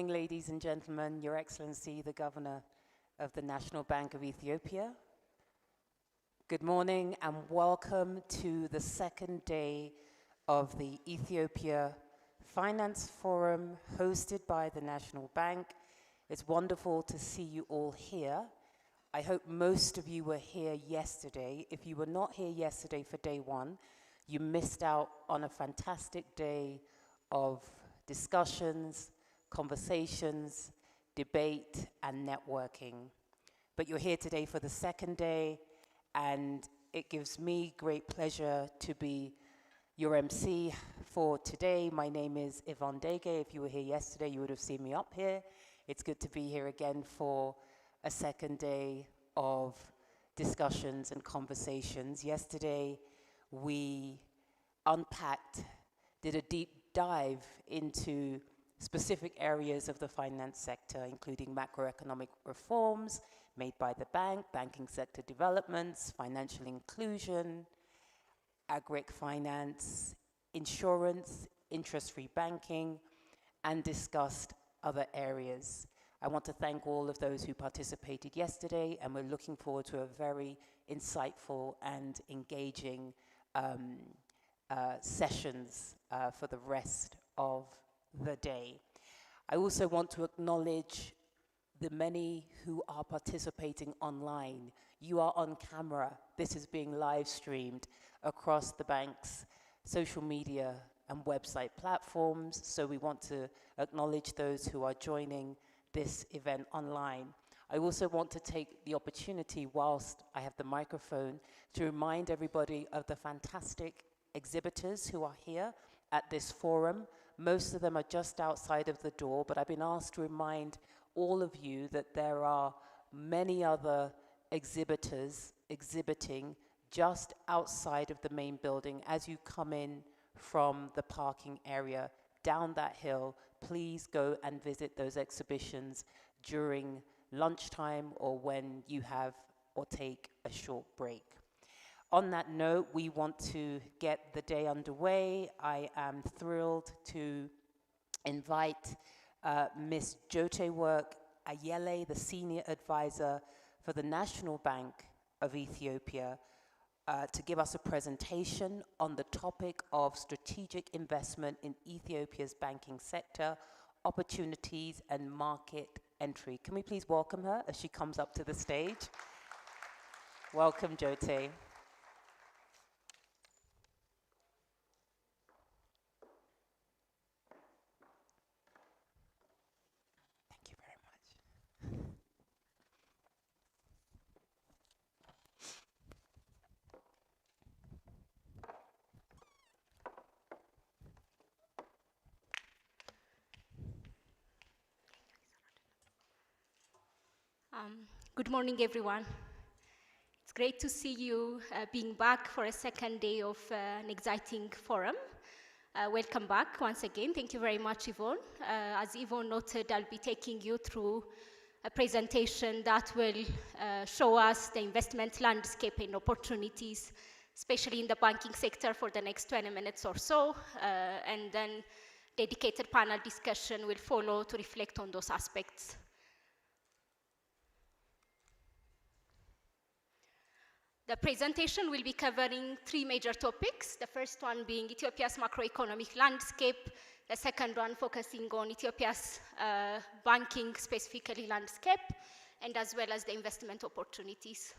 morning, ladies and gentlemen, Your Excellency, the Governor of the National Bank of Ethiopia. Good morning and welcome to the second day of the Ethiopia Finance Forum hosted by the National Bank. It's wonderful to see you all here. I hope most of you were here yesterday. If you were not here yesterday for day one, you missed out on a fantastic day of discussions, conversations, debate, and networking. But you're here today for the second day, and it gives me great pleasure to be your MC for today. My name is Yvonne Dege. If you were here yesterday, you would have seen me up here. It's good to be here again for a second day of discussions and conversations. Yesterday, we unpacked, did a deep dive into specific areas of the finance sector, including macroeconomic reforms made by the bank, banking sector developments, financial inclusion, agri finance, insurance, interest-free banking, and discussed other areas. I want to thank all of those who participated yesterday, and we're looking forward to a very insightful and engaging sessions for the rest of the day. I also want to acknowledge the many who are participating online. You are on camera. This is being live streamed across the bank's social media and website platforms. So we want to acknowledge those who are joining this event online. I also want to take the opportunity, whilst I have the microphone, to remind everybody of the fantastic exhibitors who are here at this forum. Most of them are just outside of the door, but I've been asked to remind all of you that there are many other exhibitors exhibiting just outside of the main building. As you come in from the parking area down that hill, please go and visit those exhibitions during lunchtime or when you have or take a short break. On that note, we want to get the day underway. I am thrilled to invite Ms. Jotework Ayele, the Senior Advisor for the National Bank of Ethiopia, to give us a presentation on the topic of strategic investment in Ethiopia's banking sector, opportunities and market entry. Can we please welcome her as she comes up to the stage? Welcome, Jote. Good morning, everyone. It's great to see you being back for a second day of an exciting forum. Welcome back once again. Thank you very much, Yvonne. As Yvonne noted, I'll be taking you through a presentation that will show us the investment landscape and opportunities, especially in the banking sector, for the next 20 minutes or so. And then dedicated panel discussion will follow to reflect on those aspects. The presentation will be covering three major topics. The first one being Ethiopia's macroeconomic landscape. The second one focusing on Ethiopia's banking, specifically landscape, and as well as the investment opportunities.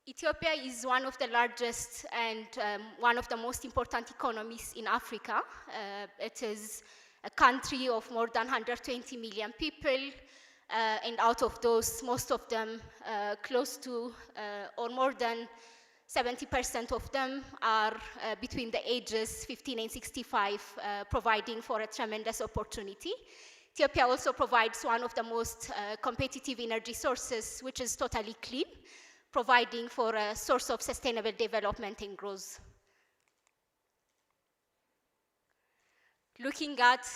Ethiopia is one of the largest and one of the most important economies in Africa. It is a country of more than 120 million people. And out of those, most of them, close to or more than 70% of them are between the ages 15 and 65, providing for a tremendous opportunity. Ethiopia also provides one of the most competitive energy sources, which is totally clean, providing for a source of sustainable development and growth. Looking at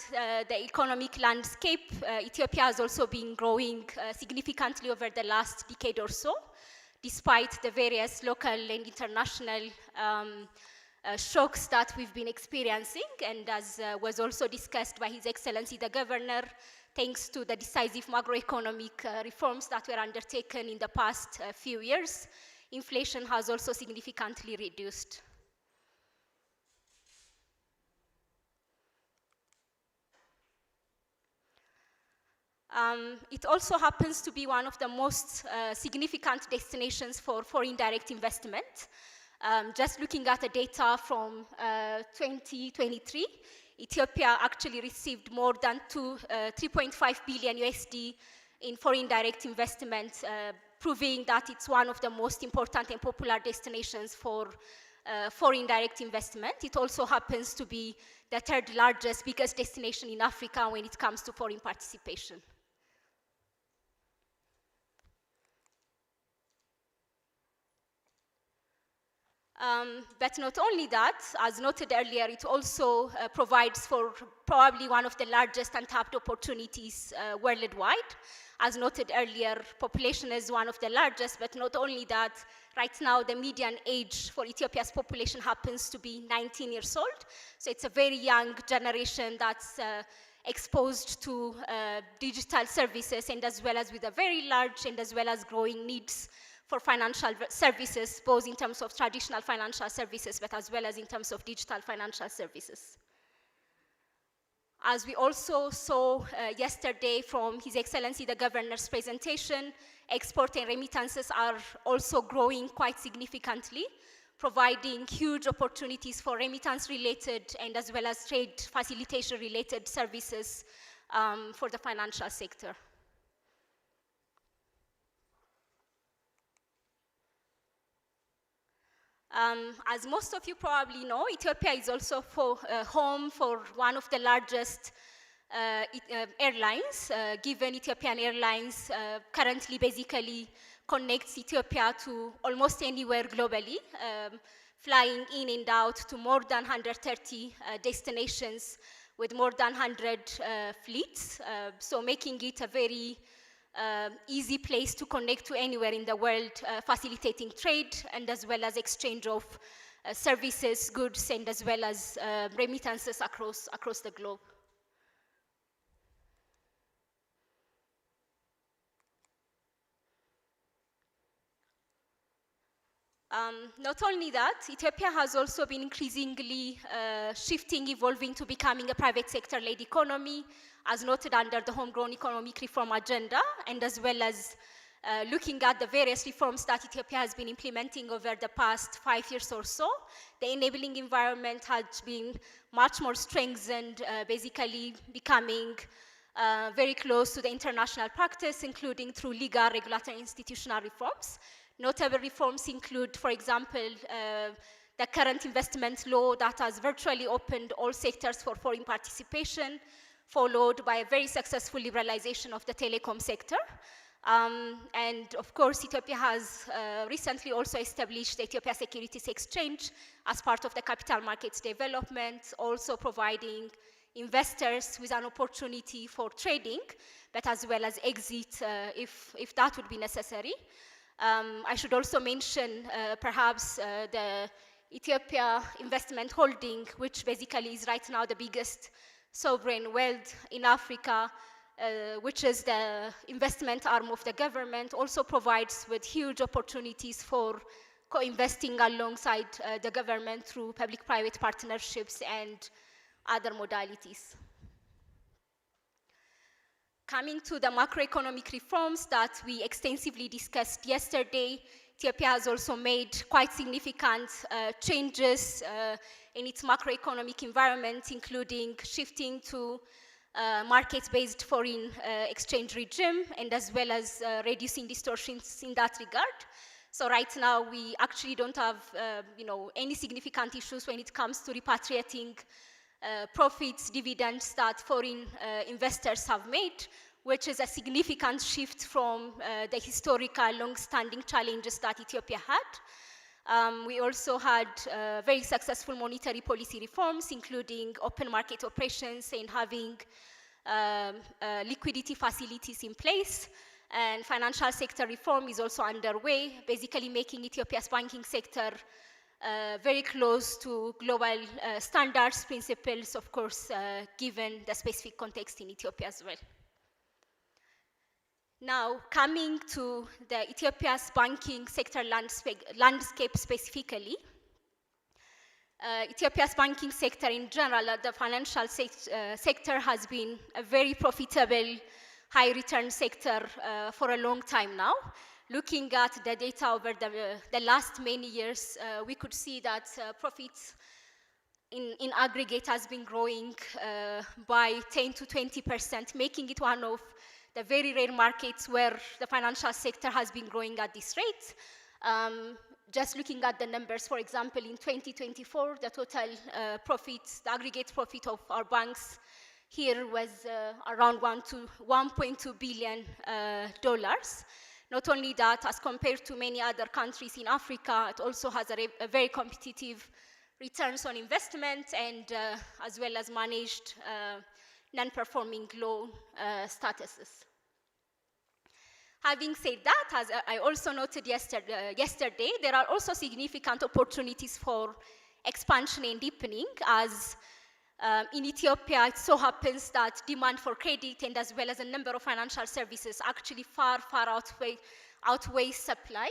the economic landscape, Ethiopia has also been growing significantly over the last decade or so, despite the various local and international shocks that we've been experiencing, and as was also discussed by His Excellency the Governor, thanks to the decisive macroeconomic reforms that were undertaken in the past few years, inflation has also significantly reduced. It also happens to be one of the most significant destinations for foreign direct investment. Just looking at the data from 2023, Ethiopia actually received more than 3.5 billion USD in foreign direct investment, proving that it's one of the most important and popular destinations for foreign direct investment. It also happens to be the third largest, biggest destination in Africa when it comes to foreign participation. But not only that, as noted earlier, it also provides for probably one of the largest untapped opportunities worldwide. As noted earlier, population is one of the largest, but not only that, right now the median age for Ethiopia's population happens to be 19 years old. So it's a very young generation that's exposed to digital services, and as well as with a very large and as well as growing needs for financial services, both in terms of traditional financial services, but as well as in terms of digital financial services. As we also saw yesterday from His Excellency the Governor's presentation, export and remittances are also growing quite significantly, providing huge opportunities for remittance-related and as well as trade facilitation-related services for the financial sector. As most of you probably know, Ethiopia is also home for one of the largest airlines, given Ethiopian Airlines currently basically connects Ethiopia to almost anywhere globally, flying in and out to more than 130 destinations with more than 100 fleets, so making it a very easy place to connect to anywhere in the world, facilitating trade and as well as exchange of services, goods, and as well as remittances across the globe. Not only that, Ethiopia has also been increasingly evolving to becoming a private sector-led economy, as noted under the homegrown economic reform agenda, and as well as looking at the various reforms that Ethiopia has been implementing over the past 5 years or so. The enabling environment has been much more strengthened, basically becoming very close to the international practice, including through legal, regulatory, and institutional reforms. Notable reforms include, for example, the current investment law that has virtually opened all sectors for foreign participation, followed by a very successful liberalization of the telecom sector. And of course, Ethiopia has recently also established the Ethiopia Securities Exchange as part of the capital markets development, also providing investors with an opportunity for trading, but as well as exit if that would be necessary. I should also mention perhaps the Ethiopia Investment Holding, which basically is right now the biggest sovereign wealth in Africa, which is the investment arm of the government, also provides with huge opportunities for co-investing alongside the government through public-private partnerships and other modalities. Coming to the macroeconomic reforms that we extensively discussed yesterday, Ethiopia has also made quite significant changes in its macroeconomic environment, including shifting to market-based foreign exchange regime, and as well as reducing distortions in that regard. So right now, we actually don't have any significant issues when it comes to repatriating profits, dividends that foreign investors have made, which is a significant shift from the historical long-standing challenges that Ethiopia had. We also had very successful monetary policy reforms, including open market operations and having liquidity facilities in place. And financial sector reform is also underway, basically making Ethiopia's banking sector very close to global standards, principles, of course, given the specific context in Ethiopia as well. Now, coming to the Ethiopia's banking sector landscape specifically, Ethiopia's banking sector in general, the financial sector has been a very profitable, high return sector for a long time now. Looking at the data over the last many years, we could see that profits in aggregate has been growing by 10 to 20%, making it one of the very rare markets where the financial sector has been growing at this rate. Just looking at the numbers, for example, in 2024, the total profits, the aggregate profit of our banks here was around $1.2 billion. Not only that, as compared to many other countries in Africa, it also has a very competitive returns on investment and as well as managed non-performing loan statuses. Having said that, as I also noted yesterday, there are also significant opportunities for expansion and deepening, as in Ethiopia, it so happens that demand for credit and as well as a number of financial services actually far outweighs supply.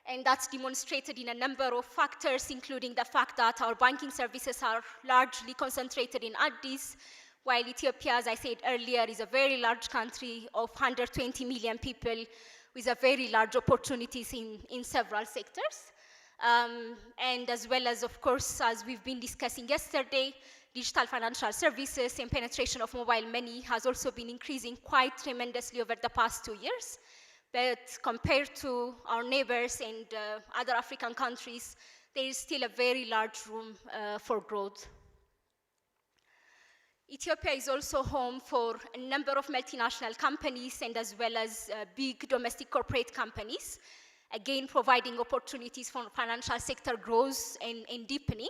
And that's demonstrated in a number of factors, including the fact that our banking services are largely concentrated in Addis, while Ethiopia, as I said earlier, is a very large country of 120 million people with a very large opportunities in several sectors. And as well as, of course, as we've been discussing yesterday, digital financial services and penetration of mobile money has also been increasing quite tremendously over the past 2 years. But compared to our neighbors and other African countries, there is still a very large room for growth. Ethiopia is also home for a number of multinational companies and as well as big domestic corporate companies, again providing opportunities for financial sector growth and deepening.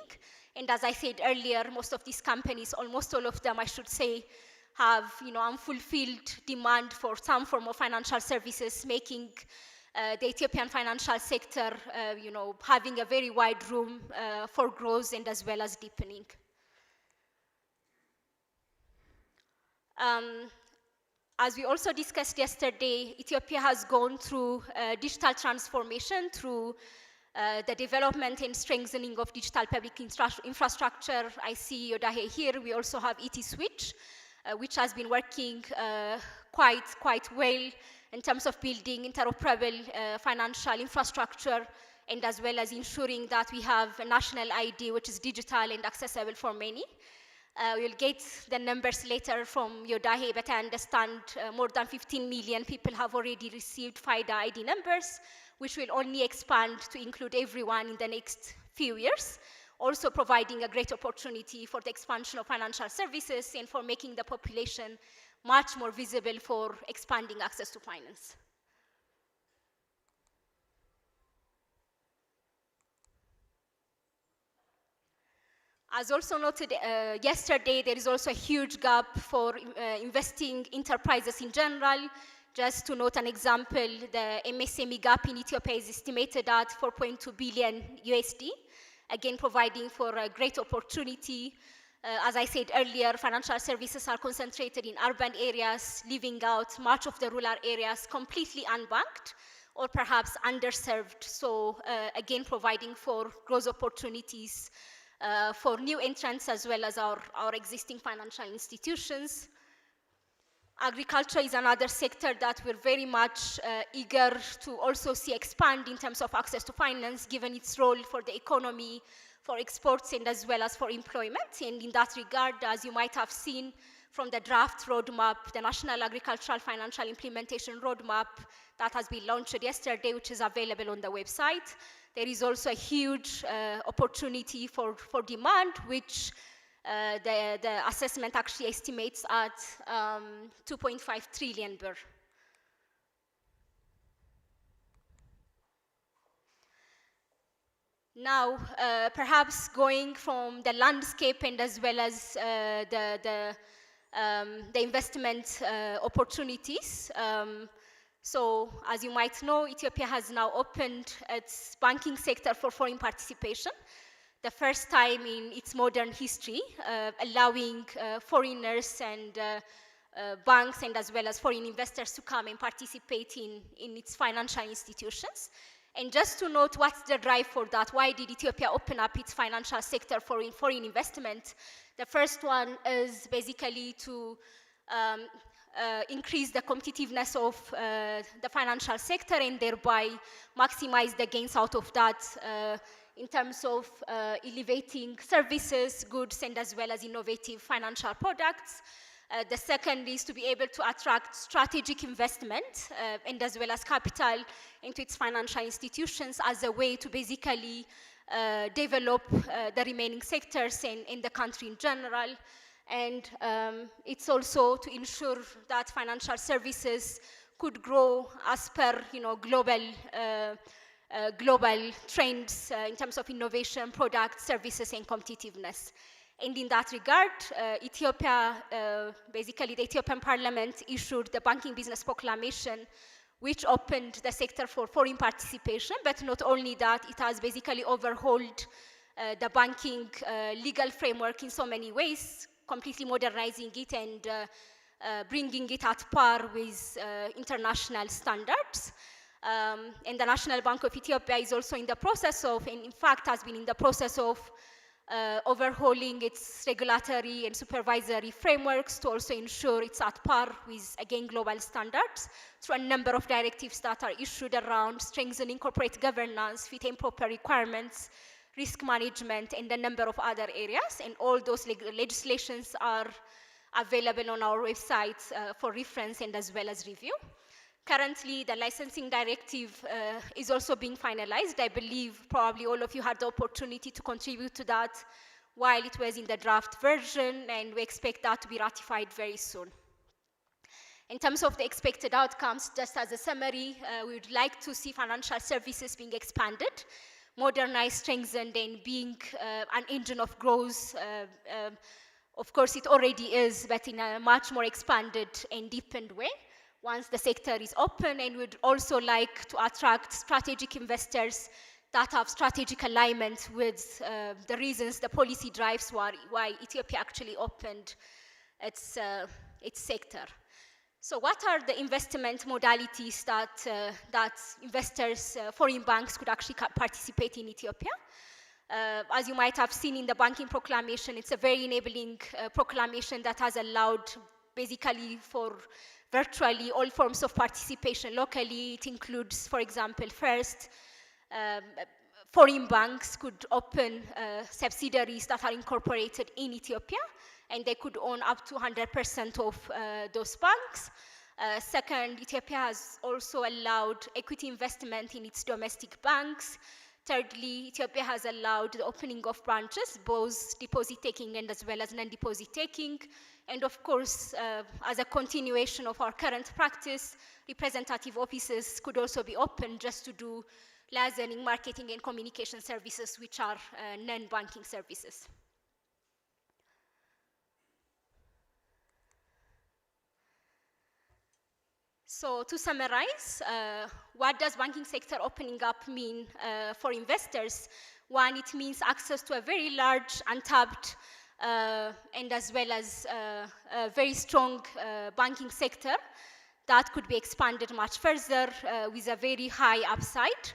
And as I said earlier, most of these companies, almost all of them I should say, have unfulfilled demand for some form of financial services, making the Ethiopian financial sector having a very wide room for growth and as well as deepening. As we also discussed yesterday, Ethiopia has gone through digital transformation through the development and strengthening of digital public infrastructure. I see Yodahe here. We also have ET Switch, which has been working quite well in terms of building interoperable financial infrastructure and as well as ensuring that we have a national ID which is digital and accessible for many. We'll get the numbers later from Yodahe, but I understand more than 15 million people have already received FIDA ID numbers, which will only expand to include everyone in the next few years, also providing a great opportunity for the expansion of financial services and for making the population much more visible for expanding access to finance. As also noted yesterday, there is also a huge gap for investing enterprises in general. Just to note an example, the MSME gap in Ethiopia is estimated at 4.2 billion USD, again providing for a great opportunity. As I said earlier, financial services are concentrated in urban areas, leaving out much of the rural areas completely unbanked or perhaps underserved. So again, providing for growth opportunities for new entrants as well as our existing financial institutions. Agriculture is another sector that we're very much eager to also see expand in terms of access to finance, given its role for the economy, for exports, and as well as for employment. And in that regard, as you might have seen from the draft roadmap, the National Agricultural Financial Implementation Roadmap that has been launched yesterday, which is available on the website, there is also a huge opportunity for demand, which the assessment actually estimates at 2.5 trillion birr. Now, perhaps going from the landscape and as well as the investment opportunities. So, as you might know, Ethiopia has now opened its banking sector for foreign participation. the first time in its modern history, allowing foreigners and banks and as well as foreign investors to come and participate in its financial institutions. And just to note what's the drive for that, why did Ethiopia open up its financial sector for foreign investment? The first one is basically to increase the competitiveness of the financial sector and thereby maximize the gains out of that in terms of elevating services, goods, and as well as innovative financial products. The second is to be able to attract strategic investment and as well as capital into its financial institutions as a way to basically develop the remaining sectors in the country in general. And it's also to ensure that financial services could grow as per global trends in terms of innovation, products, services, and competitiveness. And in that regard, Ethiopia, basically the Ethiopian parliament issued the Banking Business Proclamation, which opened the sector for foreign participation. But not only that, it has basically overhauled the banking legal framework in so many ways, completely modernizing it and bringing it at par with international standards. And the National Bank of Ethiopia is also in the process of, and in fact has been in the process of, overhauling its regulatory and supervisory frameworks to also ensure it's at par with, again, global standards through a number of directives that are issued around strengthening corporate governance, fit and proper requirements, risk management, and a number of other areas. And all those legislations are available on our website for reference and as well as review. Currently, the licensing directive is also being finalized. I believe probably all of you had the opportunity to contribute to that while it was in the draft version, and we expect that to be ratified very soon. In terms of the expected outcomes, just as a summary, we would like to see financial services being expanded, modernized, strengthened, and being an engine of growth. Of course, it already is, but in a much more expanded and deepened way once the sector is open, and we'd also like to attract strategic investors that have strategic alignment with the reasons, the policy drives why Ethiopia actually opened its sector. So what are the investment modalities that investors, foreign banks could actually participate in Ethiopia? As you might have seen in the Banking Proclamation, it's a very enabling proclamation that has allowed basically for virtually all forms of participation locally. It includes, for example, first, foreign banks could open subsidiaries that are incorporated in Ethiopia, and they could own up to 100% of those banks. Second, Ethiopia has also allowed equity investment in its domestic banks. Thirdly, Ethiopia has allowed the opening of branches, both deposit taking and as well as non-deposit taking. And of course, as a continuation of our current practice, representative offices could also be opened just to do liaising, marketing, and communication services, which are non-banking services. So to summarize, what does banking sector opening up mean for investors? One, it means access to a very large, untapped, and as well as a very strong banking sector that could be expanded much further with a very high upside.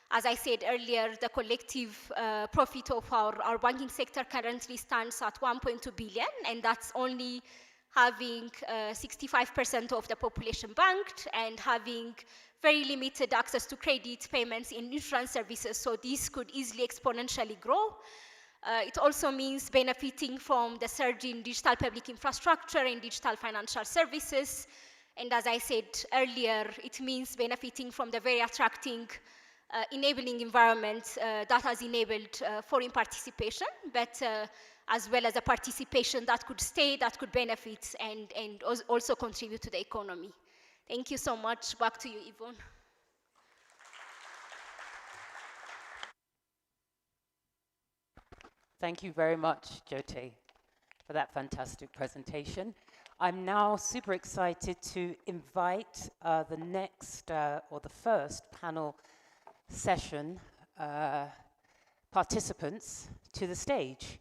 As I said earlier, the collective profit of our banking sector currently stands at 1.2 billion, and that's only having 65% of the population banked and having very limited access to credit, payments, and insurance services, so these could easily exponentially grow. It also means benefiting from the surge in digital public infrastructure and digital financial services. And as I said earlier, it means benefiting from the very attracting, enabling environment that has enabled foreign participation, but as well as a participation that could stay, that could benefit, and also contribute to the economy. Thank you so much. Back to you, Yvonne. Thank you very much, Jyote, for that fantastic presentation. I'm now super excited to invite the next, or the first panel session participants to the stage.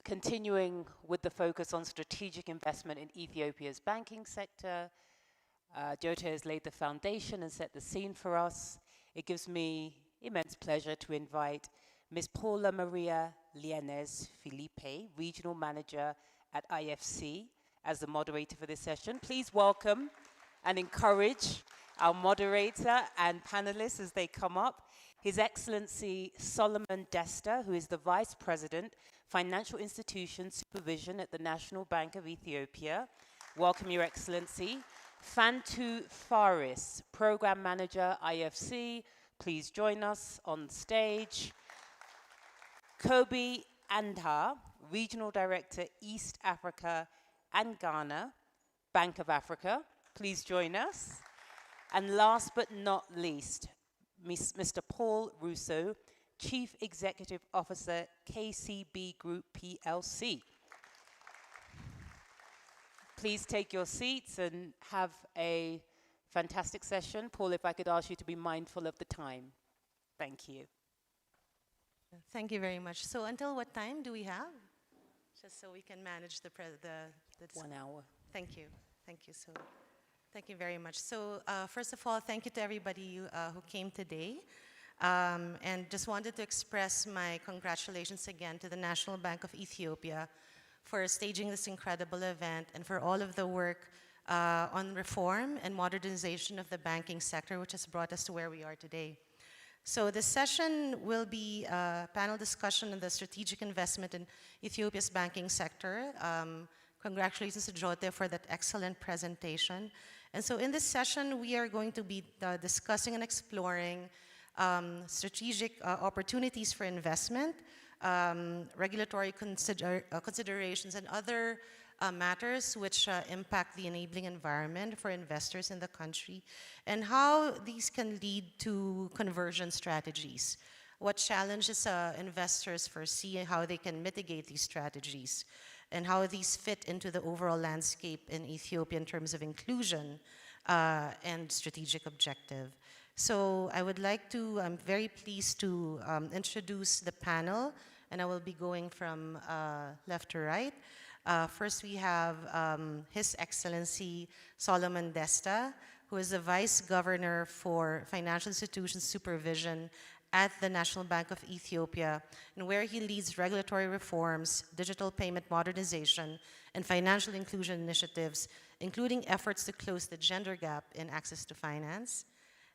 Continuing with the focus on strategic investment in Ethiopia's banking sector, Jota has laid the foundation and set the scene for us. It gives me immense pleasure to invite Ms. Paula Maria Lienes Felipe, Regional Manager at IFC, as the moderator for this session. Please welcome and encourage our moderator and panelists as they come up. His Excellency Solomon Desta, who is the Vice President, Financial Institution Supervision at the National Bank of Ethiopia. Welcome, Your Excellency. Fantu Faris, Program Manager, IFC. Please join us on stage. Kobe Andha, Regional Director, East Africa and Ghana, Bank of Africa. Please join us. And last but not least, Mr. Paul Russo, Chief Executive Officer, KCB Group PLC. Please take your seats and have a fantastic session. Paul, if I could ask you to be mindful of the time. Thank you. Thank you very much. So until what time do we have? Just so we can manage the 1 hour. Thank you. Thank you. So thank you very much. So first of all, thank you to everybody who came today. And just wanted to express my congratulations again to the National Bank of Ethiopia for staging this incredible event and for all of the work on reform and modernization of the banking sector, which has brought us to where we are today. So this session will be a panel discussion on the strategic investment in Ethiopia's banking sector. Congratulations to Jote for that excellent presentation. And so in this session, we are going to be discussing and exploring strategic opportunities for investment, regulatory considerations, and other matters which impact the enabling environment for investors in the country, and how these can lead to conversion strategies. What challenges investors foresee and how they can mitigate these strategies, and how these fit into the overall landscape in Ethiopia in terms of inclusion and strategic objective. So I'm very pleased to introduce the panel, and I will be going from left to right. First, we have His Excellency Solomon Desta, who is the Vice Governor for Financial Institutions Supervision at the National Bank of Ethiopia, and where he leads regulatory reforms, digital payment modernization, and financial inclusion initiatives, including efforts to close the gender gap in access to finance.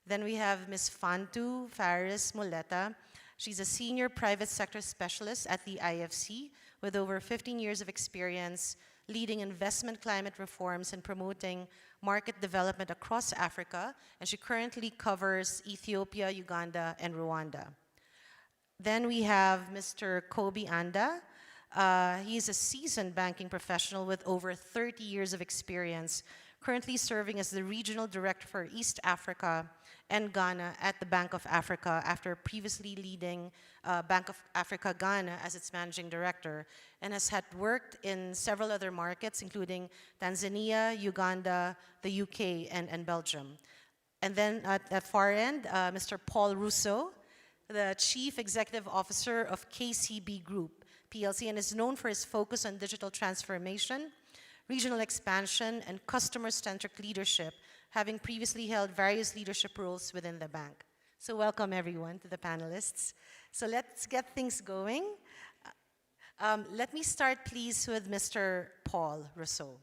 Then we have Ms. Fantu Faris Muleta. She's a senior private sector specialist at the IFC with over 15 years of experience leading investment climate reforms and promoting market development across Africa, and she currently covers Ethiopia, Uganda, and Rwanda. Then we have Mr. Kobe Anda. He is a seasoned banking professional with over 30 years of experience, currently serving as the Regional Director for East Africa and Ghana at the Bank of Africa after previously leading Bank of Africa Ghana as its Managing Director, and has had worked in several other markets including Tanzania, Uganda, the UK, and Belgium. And then at the far end, Mr. Paul Russo, the Chief Executive Officer of KCB Group PLC, and is known for his focus on digital transformation, regional expansion, and customer-centric leadership, having previously held various leadership roles within the bank. So welcome everyone to the panelists. So let's get things going. Let me start please with Mr. Paul Russo.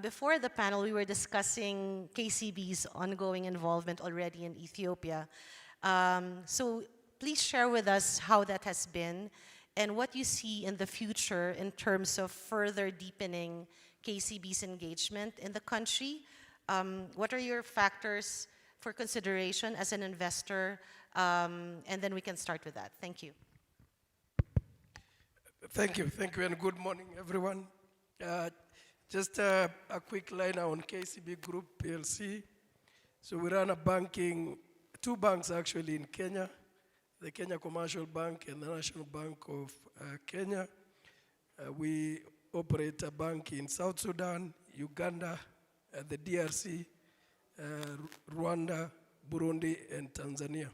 Before the panel, we were discussing KCB's ongoing involvement already in Ethiopia. So please share with us how that has been and what you see in the future in terms of further deepening KCB's engagement in the country. What are your factors for consideration as an investor? And then we can start with that. Thank you. Thank you, and good morning, everyone. Just a quick line on KCB Group PLC. So we run two banks actually in Kenya, the Kenya Commercial Bank and the National Bank of Kenya. We operate a bank in South Sudan, Uganda, the DRC, Rwanda, Burundi, and Tanzania.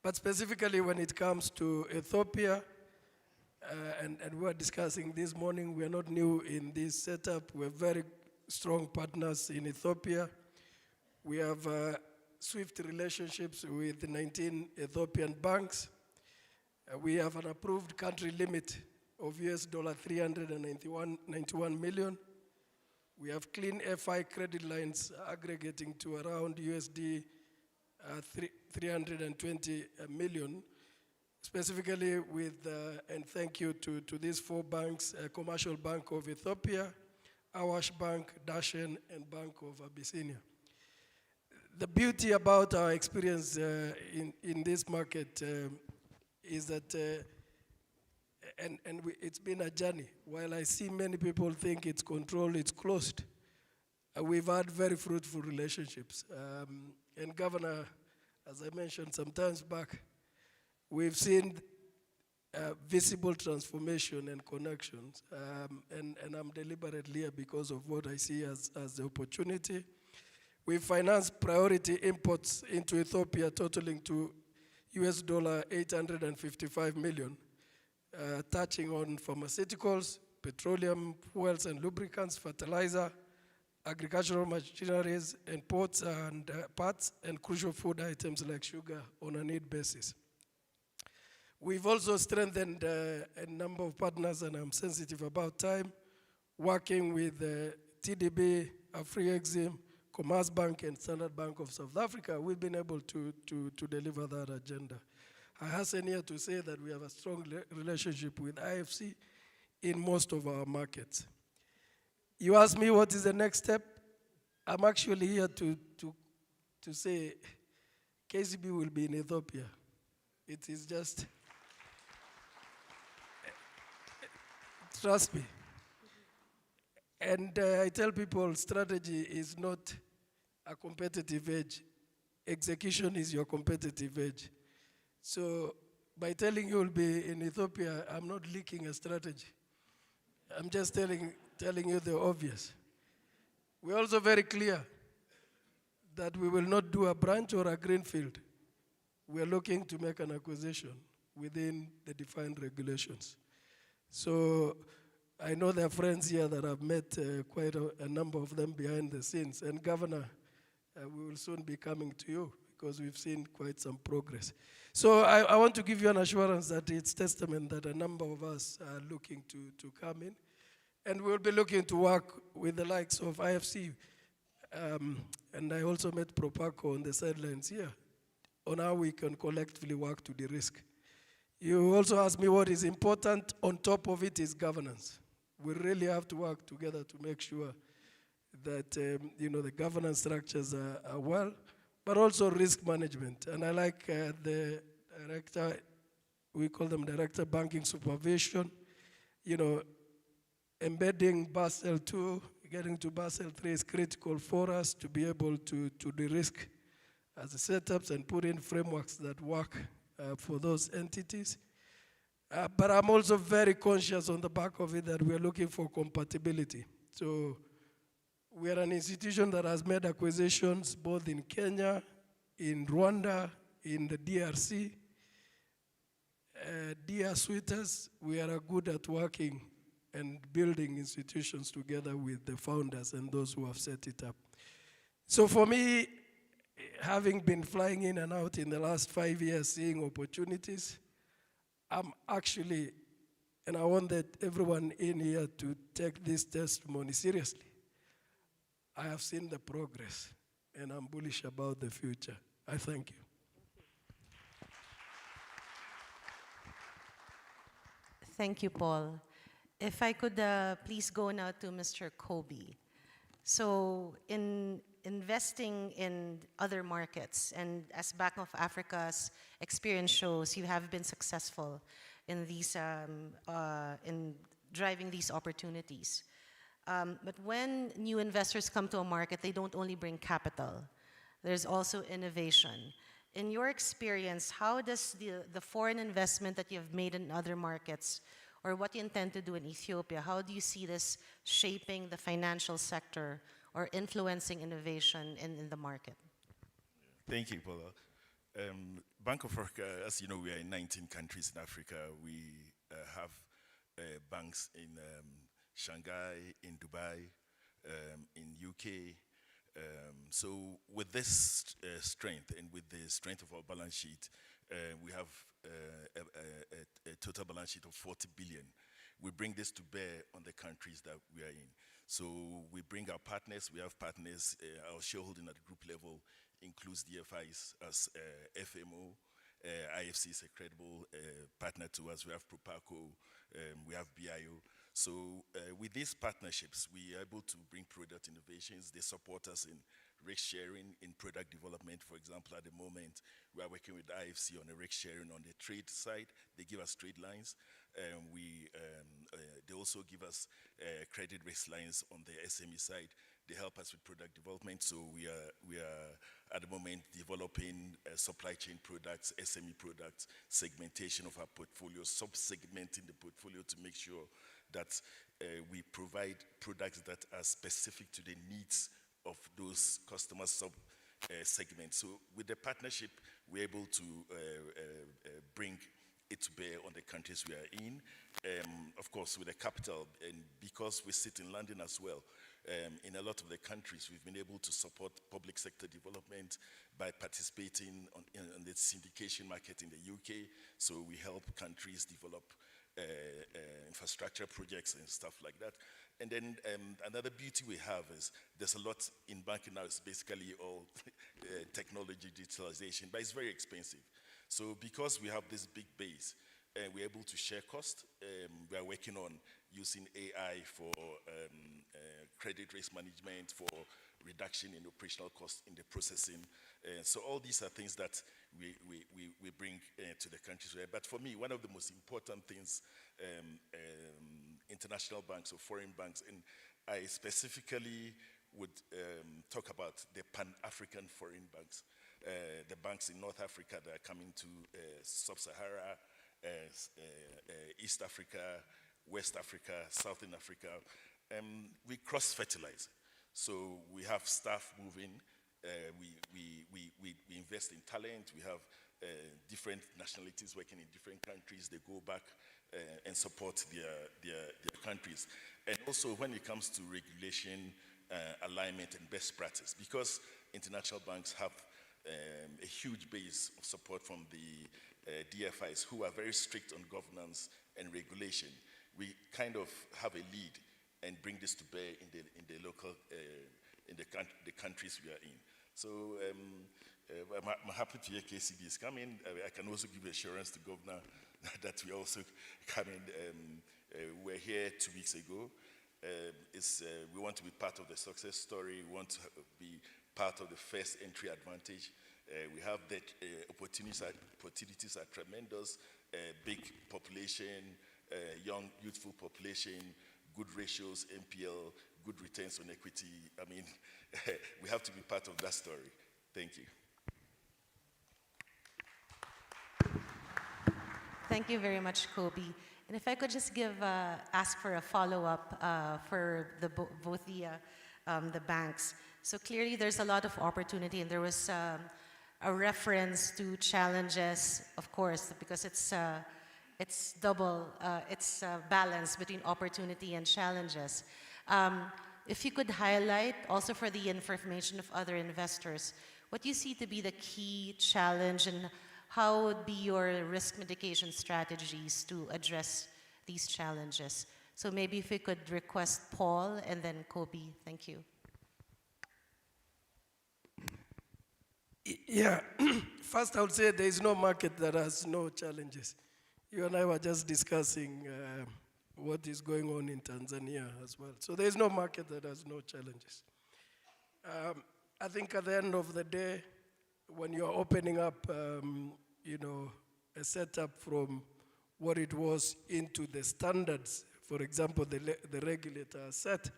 But specifically when it comes to Ethiopia, and we are discussing this morning, we are not new in this setup. We're very strong partners in Ethiopia. We have swift relationships with the 19 Ethiopian banks. We have an approved country limit of US dollar 391 million. We have clean FI credit lines aggregating to around USD 320 million, specifically with, and thank you to these 4 banks, Commercial Bank of Ethiopia, Awash Bank, Dashen, and Bank of Abyssinia. The beauty about our experience in this market is that, it's been a journey. While I see many people think it's controlled, it's closed, we've had very fruitful relationships. And Governor, as I mentioned some times back, we've seen visible transformation and connections, and I'm deliberately here because of what I see as the opportunity. We financed priority imports into Ethiopia totaling to US dollar 855 million, touching on pharmaceuticals, petroleum, fuels and lubricants, fertilizer, agricultural machineries, and ports and parts, and crucial food items like sugar on a need basis. We've also strengthened a number of partners, and I'm sensitive about time, working with TDB, Afri-Exim, Commerzbank, and Standard Bank of South Africa. We've been able to deliver that agenda. I hasten here to say that we have a strong relationship with IFC in most of our markets. You ask me what is the next step? I'm actually here to say KCB will be in Ethiopia. It is just, trust me. And I tell people strategy is not a competitive edge. Execution is your competitive edge. So by telling you will be in Ethiopia, I'm not leaking a strategy. I'm just telling you the obvious. We're also very clear that we will not do a branch or a greenfield. We are looking to make an acquisition within the defined regulations. So I know there are friends here that I've met quite a number of them behind the scenes. And Governor, we will soon be coming to you because we've seen quite some progress. So I want to give you an assurance that it's testament that a number of us are looking to come in. And we'll be looking to work with the likes of IFC. And I also met Propaco on the sidelines here on how we can collectively work to de-risk. You also asked me what is important. On top of it is governance. We really have to work together to make sure that the governance structures are well, but also risk management. And I like the director, we call them Director Banking Supervision, embedding Basel II, getting to Basel III is critical for us to be able to de-risk as the setups and put in frameworks that work for those entities. But I'm also very conscious on the back of it that we're looking for compatibility. So we're an institution that has made acquisitions both in Kenya, in Rwanda, in the DRC. Dear Sweeters, we are good at working and building institutions together with the founders and those who have set it up. So for me, having been flying in and out in the last 5 years, seeing opportunities, I'm actually, and I want that everyone in here to take this testimony seriously. I have seen the progress, and I'm bullish about the future. I thank you. Thank you, Paul. If I could please go now to Mr. Kobe. So in investing in other markets, and as Bank of Africa's experience shows, you have been successful in these, in driving these opportunities. But when new investors come to a market, they don't only bring capital. There's also innovation. In your experience, how does the foreign investment that you've made in other markets, or what you intend to do in Ethiopia, how do you see this shaping the financial sector or influencing innovation in the market? Thank you, Paula. Bank of Africa, as you know, we are in 19 countries in Africa. We have banks in Shanghai, in Dubai, in UK. So with this strength and with the strength of our balance sheet, we have a total balance sheet of 40 billion. We bring this to bear on the countries that we are in. So we bring our partners, we have partners, our shareholding at the group level includes DFIs as FMO, IFC is a credible partner to us, we have Propaco, we have BIO. So with these partnerships, we are able to bring product innovations. They support us in risk sharing, in product development. For example, at the moment, we are working with IFC on a risk sharing on the trade side. They give us trade lines. They also give us credit risk lines on the SME side. They help us with product development. So we are at the moment developing supply chain products, SME products, segmentation of our portfolio, sub-segmenting the portfolio to make sure that we provide products that are specific to the needs of those customer segments. So with the partnership, we're able to bring it to bear on the countries we are in. Of course, with the capital, and because we sit in London as well, in a lot of the countries, we've been able to support public sector development by participating in the syndication market in the UK. So we help countries develop infrastructure projects and stuff like that. And then another beauty we have is there's a lot in banking now. It's basically all technology, digitalization, but it's very expensive. So because we have this big base, we're able to share cost. We are working on using AI for credit risk management, for reduction in operational costs in the processing. So all these are things that we bring to the countries. But for me, one of the most important things, international banks or foreign banks, and I specifically would talk about the Pan-African foreign banks, the banks in North Africa that are coming to Sub-Sahara, East Africa, West Africa, Southern Africa. We cross-fertilize. So we have staff moving. We invest in talent. We have different nationalities working in different countries. They go back and support their countries. And also when it comes to regulation, alignment, and best practice, because international banks have a huge base of support from the DFIs who are very strict on governance and regulation. We kind of have a lead and bring this to bear in the local, in the countries we are in. So I'm happy to hear KCB is coming. I can also give assurance to Governor that we also coming. We're here 2 weeks ago. We want to be part of the success story. We want to be part of the first entry advantage. We have that opportunities are tremendous. Big population, young, youthful population, good ratios, NPL, good returns on equity. I mean, we have to be part of that story. Thank you. Thank you very much, Kobe. And if I could just ask for a follow-up for both the banks. So clearly there's a lot of opportunity, and there was a reference to challenges, of course, because it's double, it's a balance between opportunity and challenges. If you could highlight, also for the information of other investors, what you see to be the key challenge, and how would be your risk mitigation strategies to address these challenges? So maybe if we could request Paul and then Kobe. Thank you. Yeah, first I would say there is no market that has no challenges. You and I were just discussing what is going on in Tanzania as well. So there is no market that has no challenges. I think at the end of the day, when you're opening up, a setup from what it was into the standards, for example, the regulator set,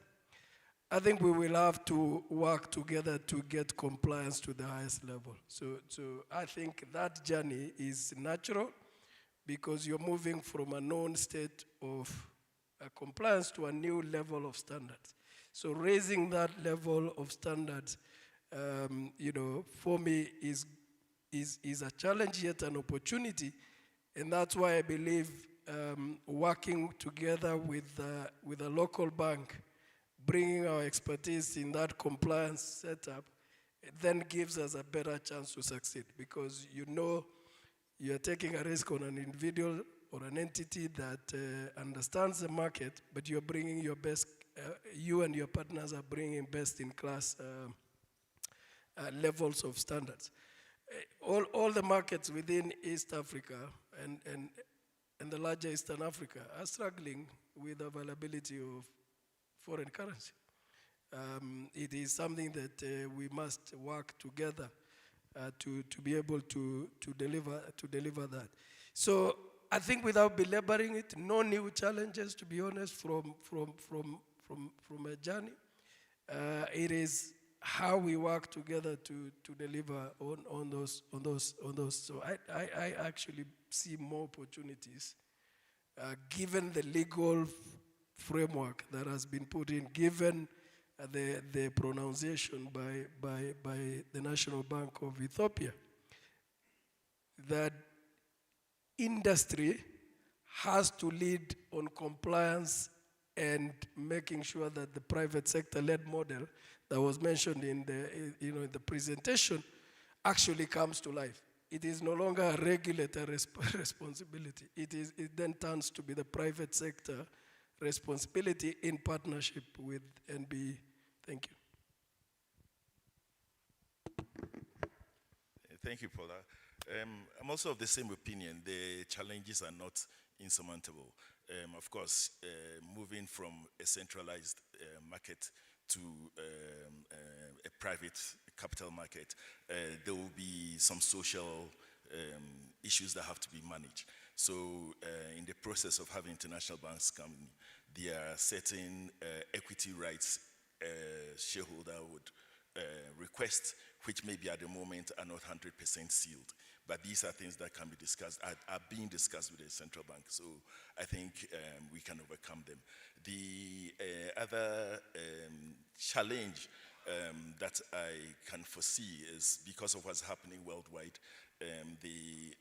I think we will have to work together to get compliance to the highest level. So I think that journey is natural because you're moving from a known state of compliance to a new level of standards. So raising that level of standards, for me is is a challenge yet an opportunity, and that's why I believe working together with a local bank, bringing our expertise in that compliance setup, it then gives us a better chance to succeed, because you know you're taking a risk on an individual or an entity that understands the market, but you're bringing your best, you and your partners are bringing best in class levels of standards. All the markets within East Africa and the larger Eastern Africa are struggling with availability of foreign currency. It is something that we must work together to be able to deliver that. So I think, without belaboring it, no new challenges, to be honest, from a journey. It is how we work together to deliver on those. So I actually see more opportunities, given the legal framework that has been put in, given the pronunciation by the National Bank of Ethiopia, that industry has to lead on compliance and making sure that the private sector-led model that was mentioned in the presentation actually comes to life. It is no longer a regulator responsibility. It then turns to be the private sector responsibility in partnership with NBE. Thank you. Thank you, Paula. I'm also of the same opinion. The challenges are not insurmountable. Of course, moving from a centralized market to a private capital market, there will be some social issues that have to be managed. So in the process of having international banks come, there are certain equity rights shareholder would request, which maybe at the moment are not 100% sealed. But these are things that can be discussed, are being discussed with the central bank. So I think we can overcome them. The other challenge that I can foresee is, because of what's happening worldwide, the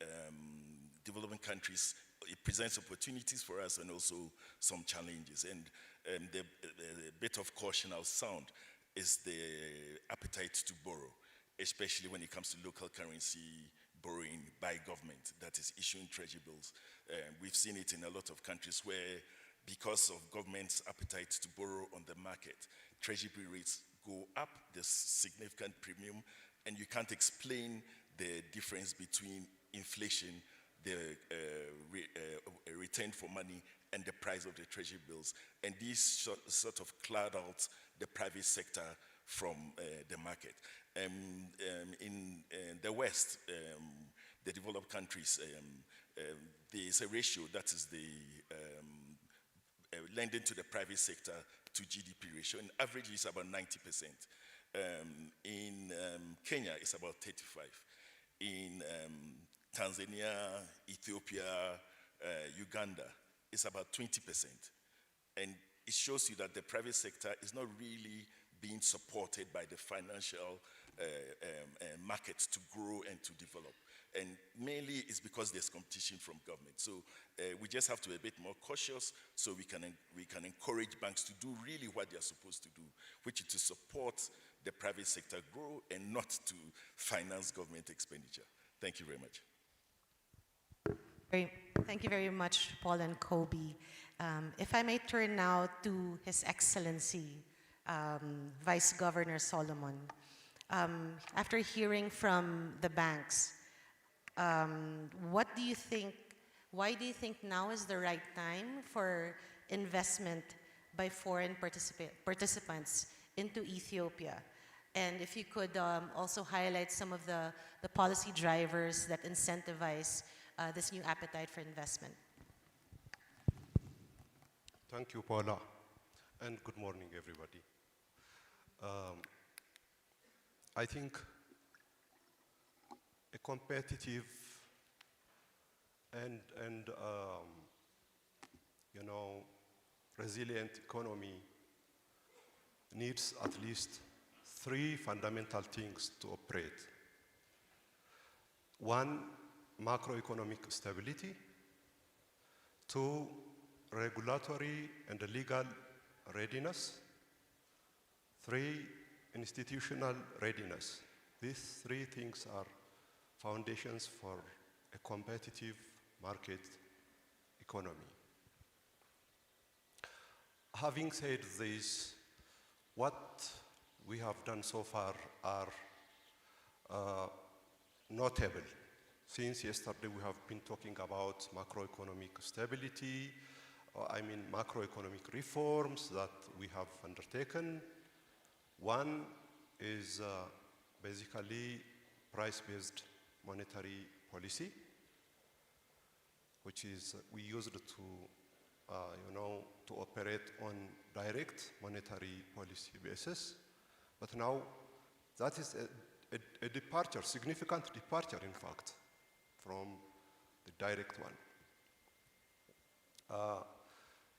developing countries, it presents opportunities for us and also some challenges. And the bit of caution I'll sound is the appetite to borrow, especially when it comes to local currency borrowing by government, that is issuing treasury bills. We've seen it in a lot of countries where, because of government's appetite to borrow on the market, treasury rates go up, there's significant premium, and you can't explain the difference between inflation, the return for money, and the price of the treasury bills. And these sort of cloud out the private sector from the market. In the West, the developed countries, there's a ratio that is the lending to the private sector to GDP ratio. On average, it's about 90%. In Kenya, it's about 35%. In Tanzania, Ethiopia, Uganda, it's about 20%. And it shows you that the private sector is not really being supported by the financial markets to grow and to develop. And mainly it's because there's competition from government. So we just have to be a bit more cautious, so we can encourage banks to do really what they're supposed to do, which is to support the private sector grow and not to finance government expenditure. Thank you very much. Thank you very much, Paul and Kobe. If I may turn now to His Excellency, Vice Governor Solomon. After hearing from the banks, what do you think, why do you think now is the right time for investment by foreign participants into Ethiopia? And if you could also highlight some of the policy drivers that incentivize this new appetite for investment. Thank you, Paula, and good morning, everybody. I think a competitive and resilient economy needs at least three fundamental things to operate. 1, macroeconomic stability. 2, regulatory and legal readiness. 3, institutional readiness. These 3 things are foundations for a competitive market economy. Having said this, what we have done so far are notable. Since yesterday, we have been talking about macroeconomic stability, macroeconomic reforms that we have undertaken. One is basically price-based monetary policy, which is we used to, to operate on direct monetary policy basis. But now that is a departure, significant departure, in fact, from the direct one.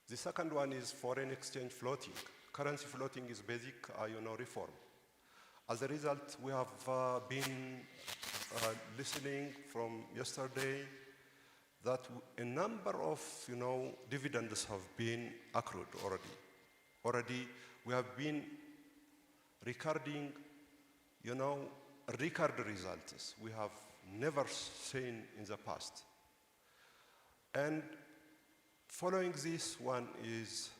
The second one is foreign exchange floating. Currency floating is basic, reform. As a result, we have been listening from yesterday that a number of, dividends have been accrued already. Already, we have been recording, record results we have never seen in the past. And following this one is,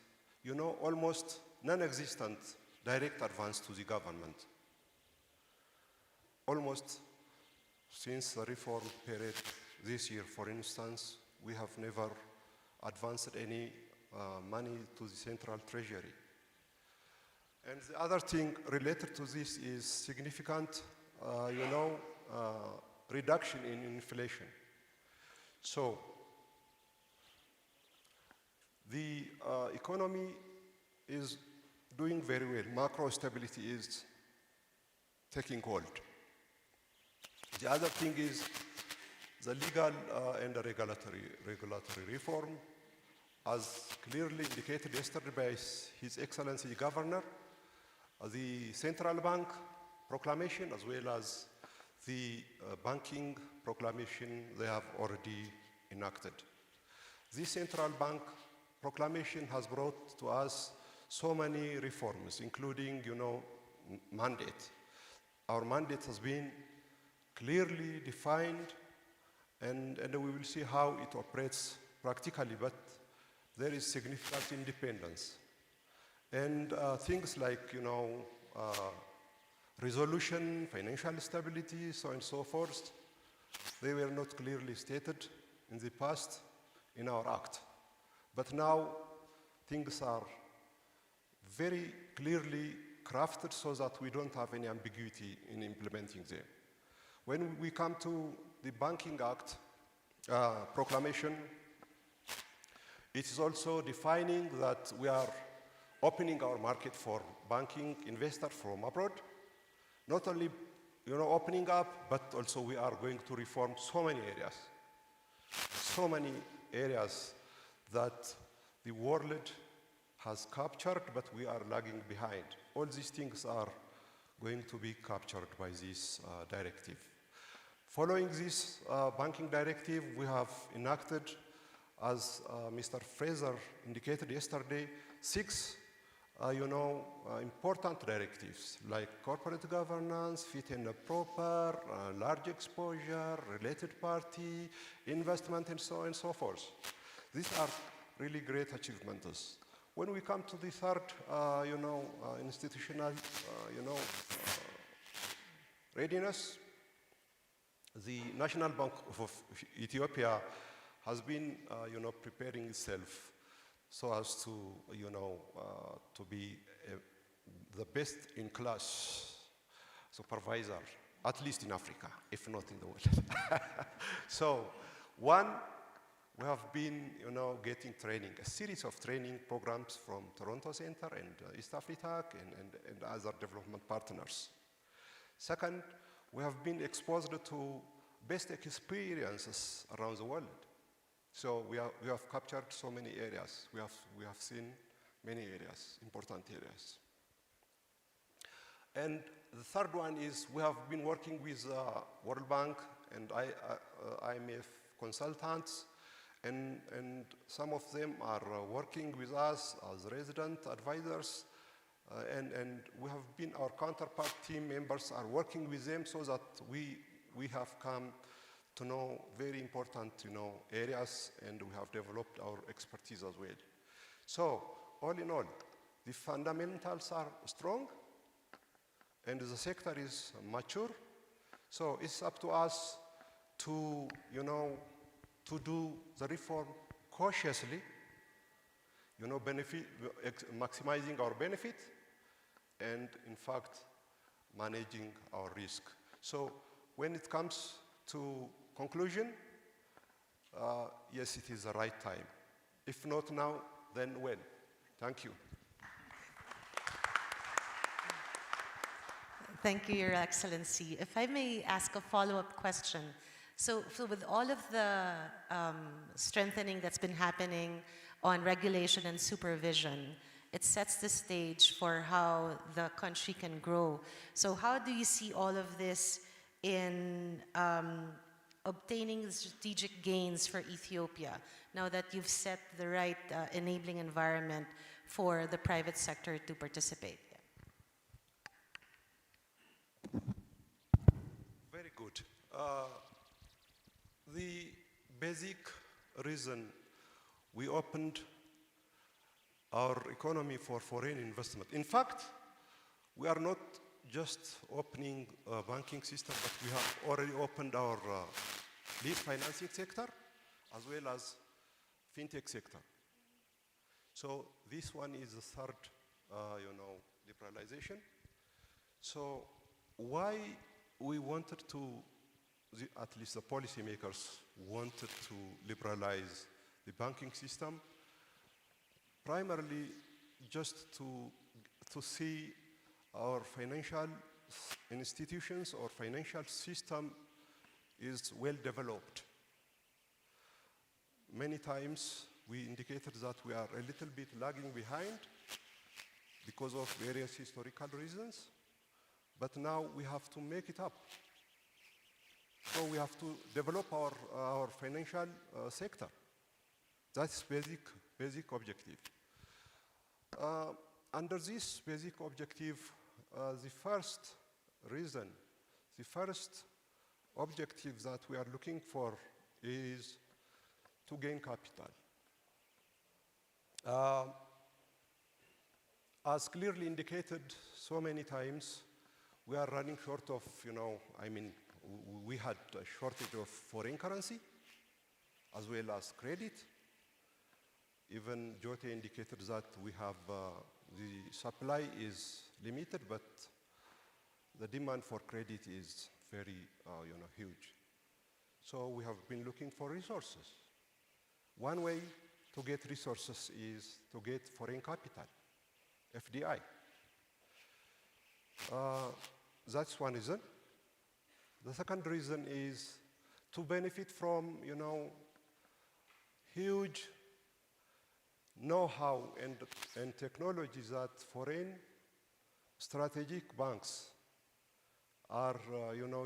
almost non-existent direct advance to the government. Almost since the reform period this year, for instance, we have never advanced any money to the central treasury. And the other thing related to this is significant, reduction in inflation. So the economy is doing very well. Macro stability is taking hold. The other thing is the legal and the regulatory reform, as clearly indicated yesterday by His Excellency the Governor, the Central Bank Proclamation, as well as the Banking Proclamation, they have already enacted. This Central Bank Proclamation has brought to us so many reforms, including, mandate. Our mandate has been clearly defined, and we will see how it operates practically, but there is significant independence. And things like, resolution, financial stability, so on and so forth, they were not clearly stated in the past in our act. But now things are very clearly crafted so that we don't have any ambiguity in implementing them. When we come to the Banking Act proclamation, it is also defining that we are opening our market for banking investors from abroad. Not only, opening up, but also we are going to reform so many areas that the world has captured, but we are lagging behind. All these things are going to be captured by this directive. Following this banking directive, we have enacted, as Mr. Fraser indicated yesterday, 6 important directives like corporate governance, fit and proper, large exposure, related party, investment, and so on and so forth. These are really great achievements. When we come to the third, institutional, readiness, the National Bank of Ethiopia has been, preparing itself so as to, to be the best in class supervisor, at least in Africa, if not in the world. So, one, we have been, getting training, a series of training programs from Toronto Center and East Africa and other development partners. Second, we have been exposed to best experiences around the world. So we have captured so many areas. We have seen many areas, important areas. And the third one is we have been working with World Bank and IMF consultants, and some of them are working with us as resident advisors, and we have been, our counterpart team members are working with them so that we have come to know very important, areas, and we have developed our expertise as well. So, all in all, the fundamentals are strong, and the sector is mature. So it's up to us to, to do the reform cautiously, maximizing our benefit, and in fact, managing our risk. So when it comes to conclusion, yes, it is the right time. If not now, then when? Thank you. Thank you, Your Excellency. If I may ask a follow-up question. So with all of the strengthening that's been happening on regulation and supervision, it sets the stage for how the country can grow. So how do you see all of this in obtaining the strategic gains for Ethiopia, now that you've set the right enabling environment for the private sector to participate? Very good. The basic reason we opened our economy for foreign investment. In fact, we are not just opening a banking system, but we have already opened our lead financing sector as well as fintech sector. So this one is the third, liberalization. So why we wanted to, at least the policymakers wanted to liberalize the banking system, primarily just to see our financial institutions or financial system is well developed. Many times we indicated that we are a little bit lagging behind because of various historical reasons, but now we have to make it up. So we have to develop our financial sector. That's basic objective. Under this basic objective, the first reason, the first objective that we are looking for is to gain capital. As clearly indicated so many times, we are running short of, we had a shortage of foreign currency as well as credit. Even Jyote indicated that we have, the supply is limited, but the demand for credit is very, huge. So we have been looking for resources. One way to get resources is to get foreign capital, FDI. That's one reason. The second reason is to benefit from, huge know-how and technologies that foreign strategic banks are,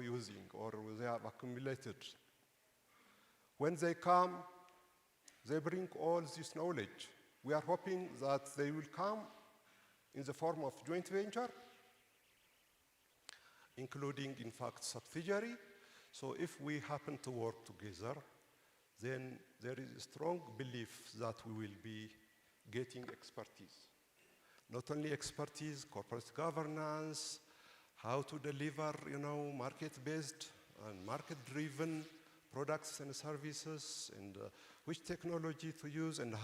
using or they have accumulated. When they come, they bring all this knowledge. We are hoping that they will come in the form of joint venture, including, in fact, subsidiary. So if we happen to work together, then there is a strong belief that we will be getting expertise. Not only expertise, corporate governance, how to deliver, market-based and market-driven products and services, and which technology to use, and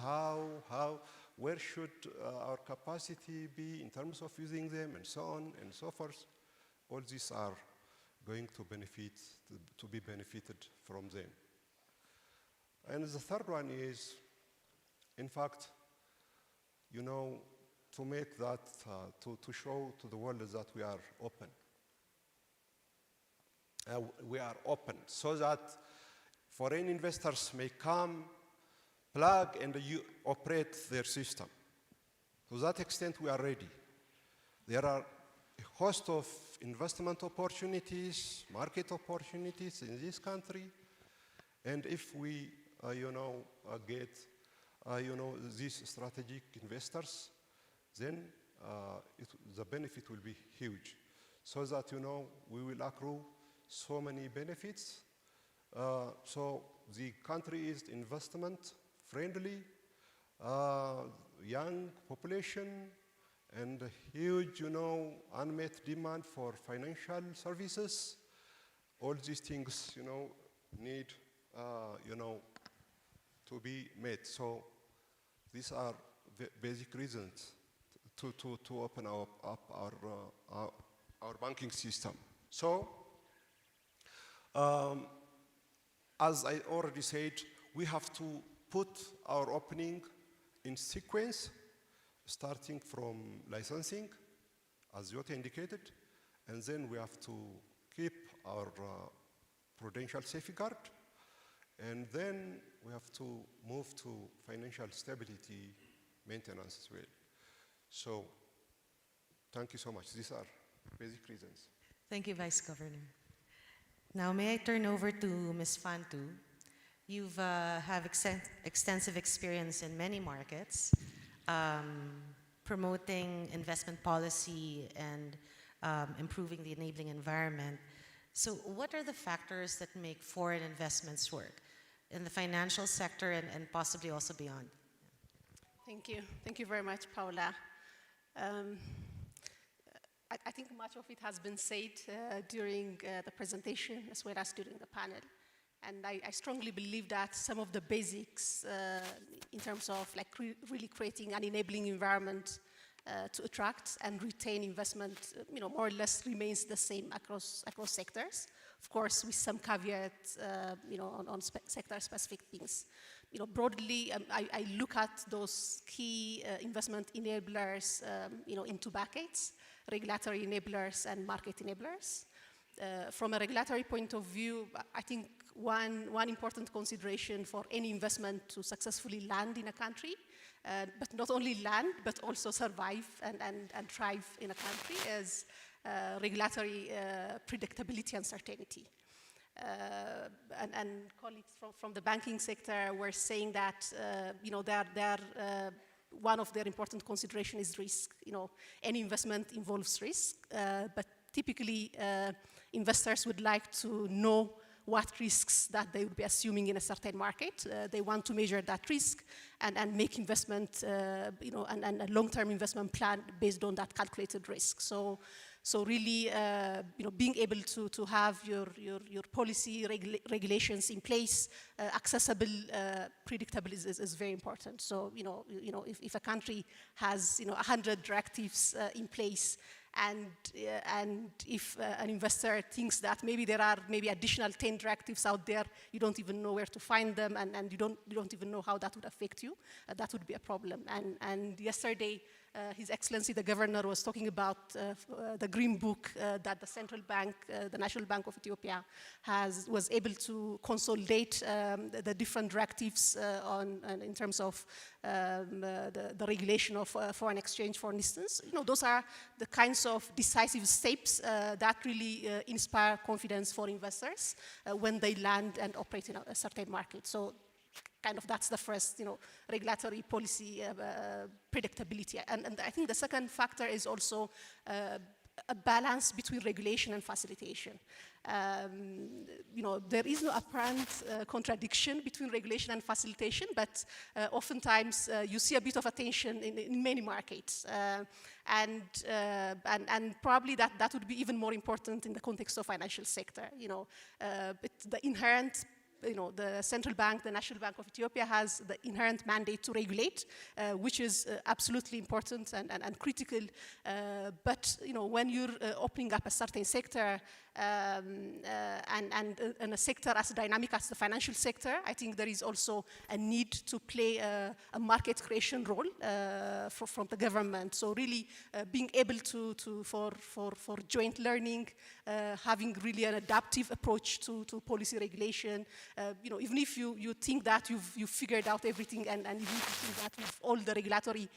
where should our capacity be in terms of using them, and so on and so forth. All these are going to be benefited from them. And the third one is, in fact, to make that, to show to the world that we are open. We are open so that foreign investors may come, plug, and operate their system. To that extent, we are ready. There are a host of investment opportunities, market opportunities in this country. And if we, get, these strategic investors, then the benefit will be huge. So that, we will accrue so many benefits. So the country is investment friendly, young population, and a huge, unmet demand for financial services. All these things, need, to be met. So these are the basic reasons to open up our banking system. So, as I already said, we have to put our opening in sequence, starting from licensing, as Jota indicated, and then we have to keep our prudential safeguard, and then we have to move to financial stability maintenance as well. So, thank you so much. These are basic reasons. Thank you, Vice Governor. Now, may I turn over to Ms. Fantu? You've have extensive experience in many markets, promoting investment policy and improving the enabling environment. So what are the factors that make foreign investments work in the financial sector and possibly also beyond? Thank you. Thank you very much, Paula. I think much of it has been said during the presentation as well as during the panel. And I strongly believe that some of the basics in terms of really creating an enabling environment to attract and retain investment, more or less remains the same across sectors. Of course, with some caveats, on sector-specific things. Broadly, I look at those key investment enablers, in two buckets: regulatory enablers and market enablers. From a regulatory point of view, I think one important consideration for any investment to successfully land in a country, but not only land, but also survive and thrive in a country, is regulatory predictability and certainty. And colleagues from the banking sector were saying that, one of their important considerations is risk. Any investment involves risk, but typically investors would like to know what risks that they would be assuming in a certain market. They want to measure that risk and make investment, and a long-term investment plan based on that calculated risk. So really, being able to have your policy regulations in place, accessible, predictable is very important. So, if a country has, 100 directives in place, and if an investor thinks that maybe there are additional 10 directives out there, you don't even know where to find them, and you don't even know how that would affect you, that would be a problem. And yesterday, His Excellency the Governor was talking about the Green Book that the Central Bank, the National Bank of Ethiopia, was able to consolidate the different directives in terms of the regulation of foreign exchange, for instance. Those are the kinds of decisive steps that really inspire confidence for investors when they land and operate in a certain market. So kind of that's the first, regulatory policy predictability. And I think the second factor is also a balance between regulation and facilitation. There is no apparent contradiction between regulation and facilitation, but oftentimes you see a bit of a tension in many markets. And probably that would be even more important in the context of financial sector. The inherent, the central bank, the National Bank of Ethiopia, has the inherent mandate to regulate, which is absolutely important and critical. But when you're opening up a certain sector, and a sector as dynamic as the financial sector, I think there is also a need to play a market creation role from the government. So really being able for joint learning, having really an adaptive approach to policy regulation. Even if you think that you've figured out everything, and even if you think that with all the regulatory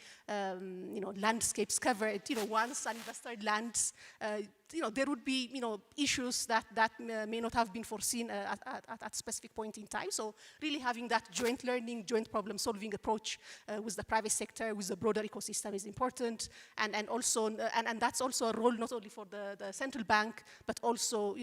landscapes covered, once an investor lands, there would be issues that may not have been foreseen at specific point in time. So really having that joint learning, joint problem solving approach with the private sector, with the broader ecosystem is important, and that's also a role not only for the central bank, but also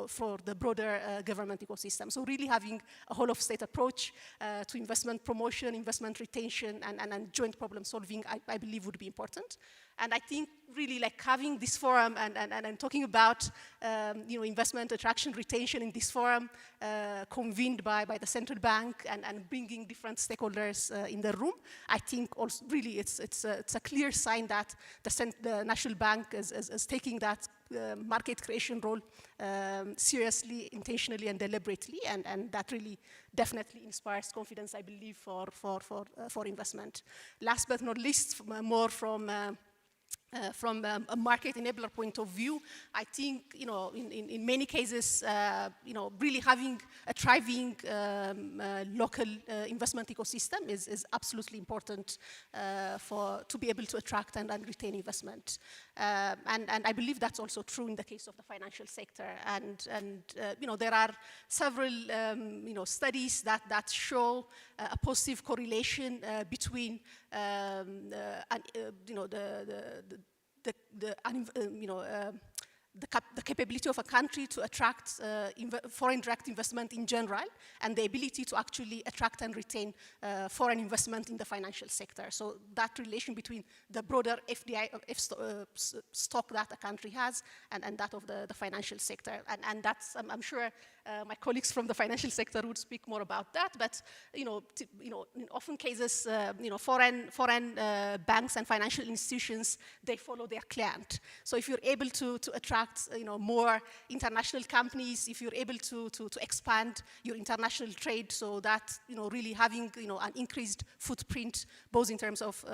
for the broader government ecosystem. So really having a whole of state approach to investment promotion, investment retention, and joint problem solving, I believe would be important. And I think really like having this forum and talking about investment attraction, retention in this forum convened by the central bank and bringing different stakeholders in the room, I think also really it's a clear sign that the national bank is taking that market creation role seriously, intentionally, and deliberately, and that really definitely inspires confidence, I believe, for investment. Last but not least, more from a market enabler point of view, I think in many cases, really having a thriving local investment ecosystem is absolutely important to be able to attract and retain investment. And I believe that's also true in the case of the financial sector. And there are several studies that show a positive correlation between the capability of a country to attract foreign direct investment in general, and the ability to actually attract and retain foreign investment in the financial sector. So that relation between the broader FDI stock that a country has and that of the financial sector. And that's, I'm sure my colleagues from the financial sector would speak more about that, but in often cases, foreign banks and financial institutions, they follow their client. So if you're able to attract more international companies, if you're able to expand your international trade, so that really having an increased footprint both in terms of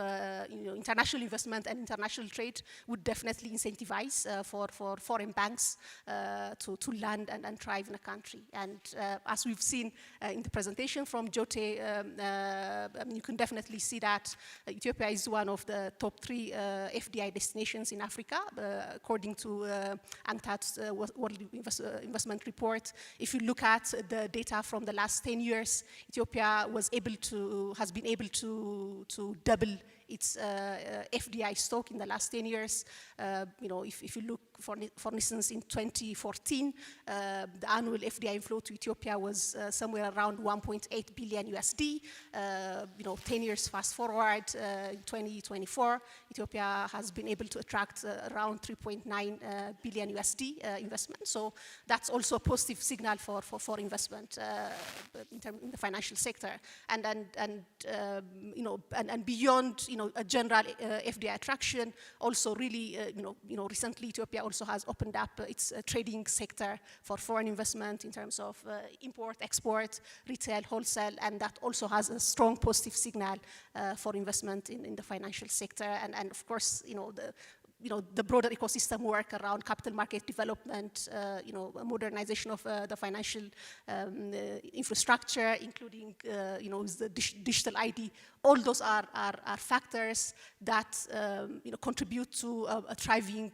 international investment and international trade would definitely incentivize for foreign banks to land and thrive in a country. And as we've seen in the presentation from Jote, you can definitely see that Ethiopia is one of the top 3 FDI destinations in Africa, according to UNCTAD's World Investment Report. If you look at the data from the last 10 years, Ethiopia has been able to double its FDI stock in the last 10 years. If you look, for instance, in 2014, the annual FDI inflow to Ethiopia was somewhere around 1.8 billion USD. 10 years fast forward, in 2024, Ethiopia has been able to attract around 3.9 billion USD investment. So that's also a positive signal for investment in the financial sector. And beyond a general FDI attraction, also really recently Ethiopia also has opened up its trading sector for foreign investment in terms of import, export, retail, wholesale, and that also has a strong positive signal for investment in the financial sector. And of course, the broader ecosystem work around capital market development, modernization of the financial infrastructure, including the digital ID. All those are factors that contribute to a thriving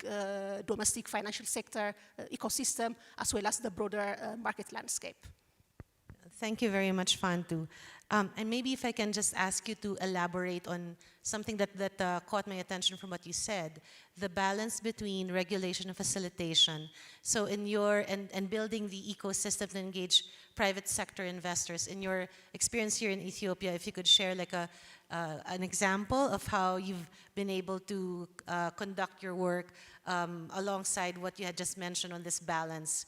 domestic financial sector ecosystem, as well as the broader market landscape. Thank you very much, Fantu. And maybe if I can just ask you to elaborate on something that caught my attention from what you said, the balance between regulation and facilitation. So in and building the ecosystem to engage private sector investors. In your experience here in Ethiopia, if you could share like an example of how you've been able to conduct your work alongside what you had just mentioned on this balance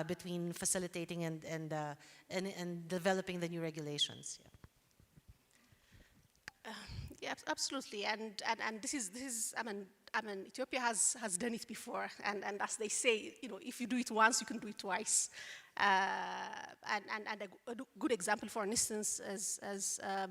between facilitating and developing the new regulations. Yeah, absolutely, and this is I mean, I mean, Ethiopia has done it before, and as they say, if you do it once, you can do it twice. And a good example, for instance, is a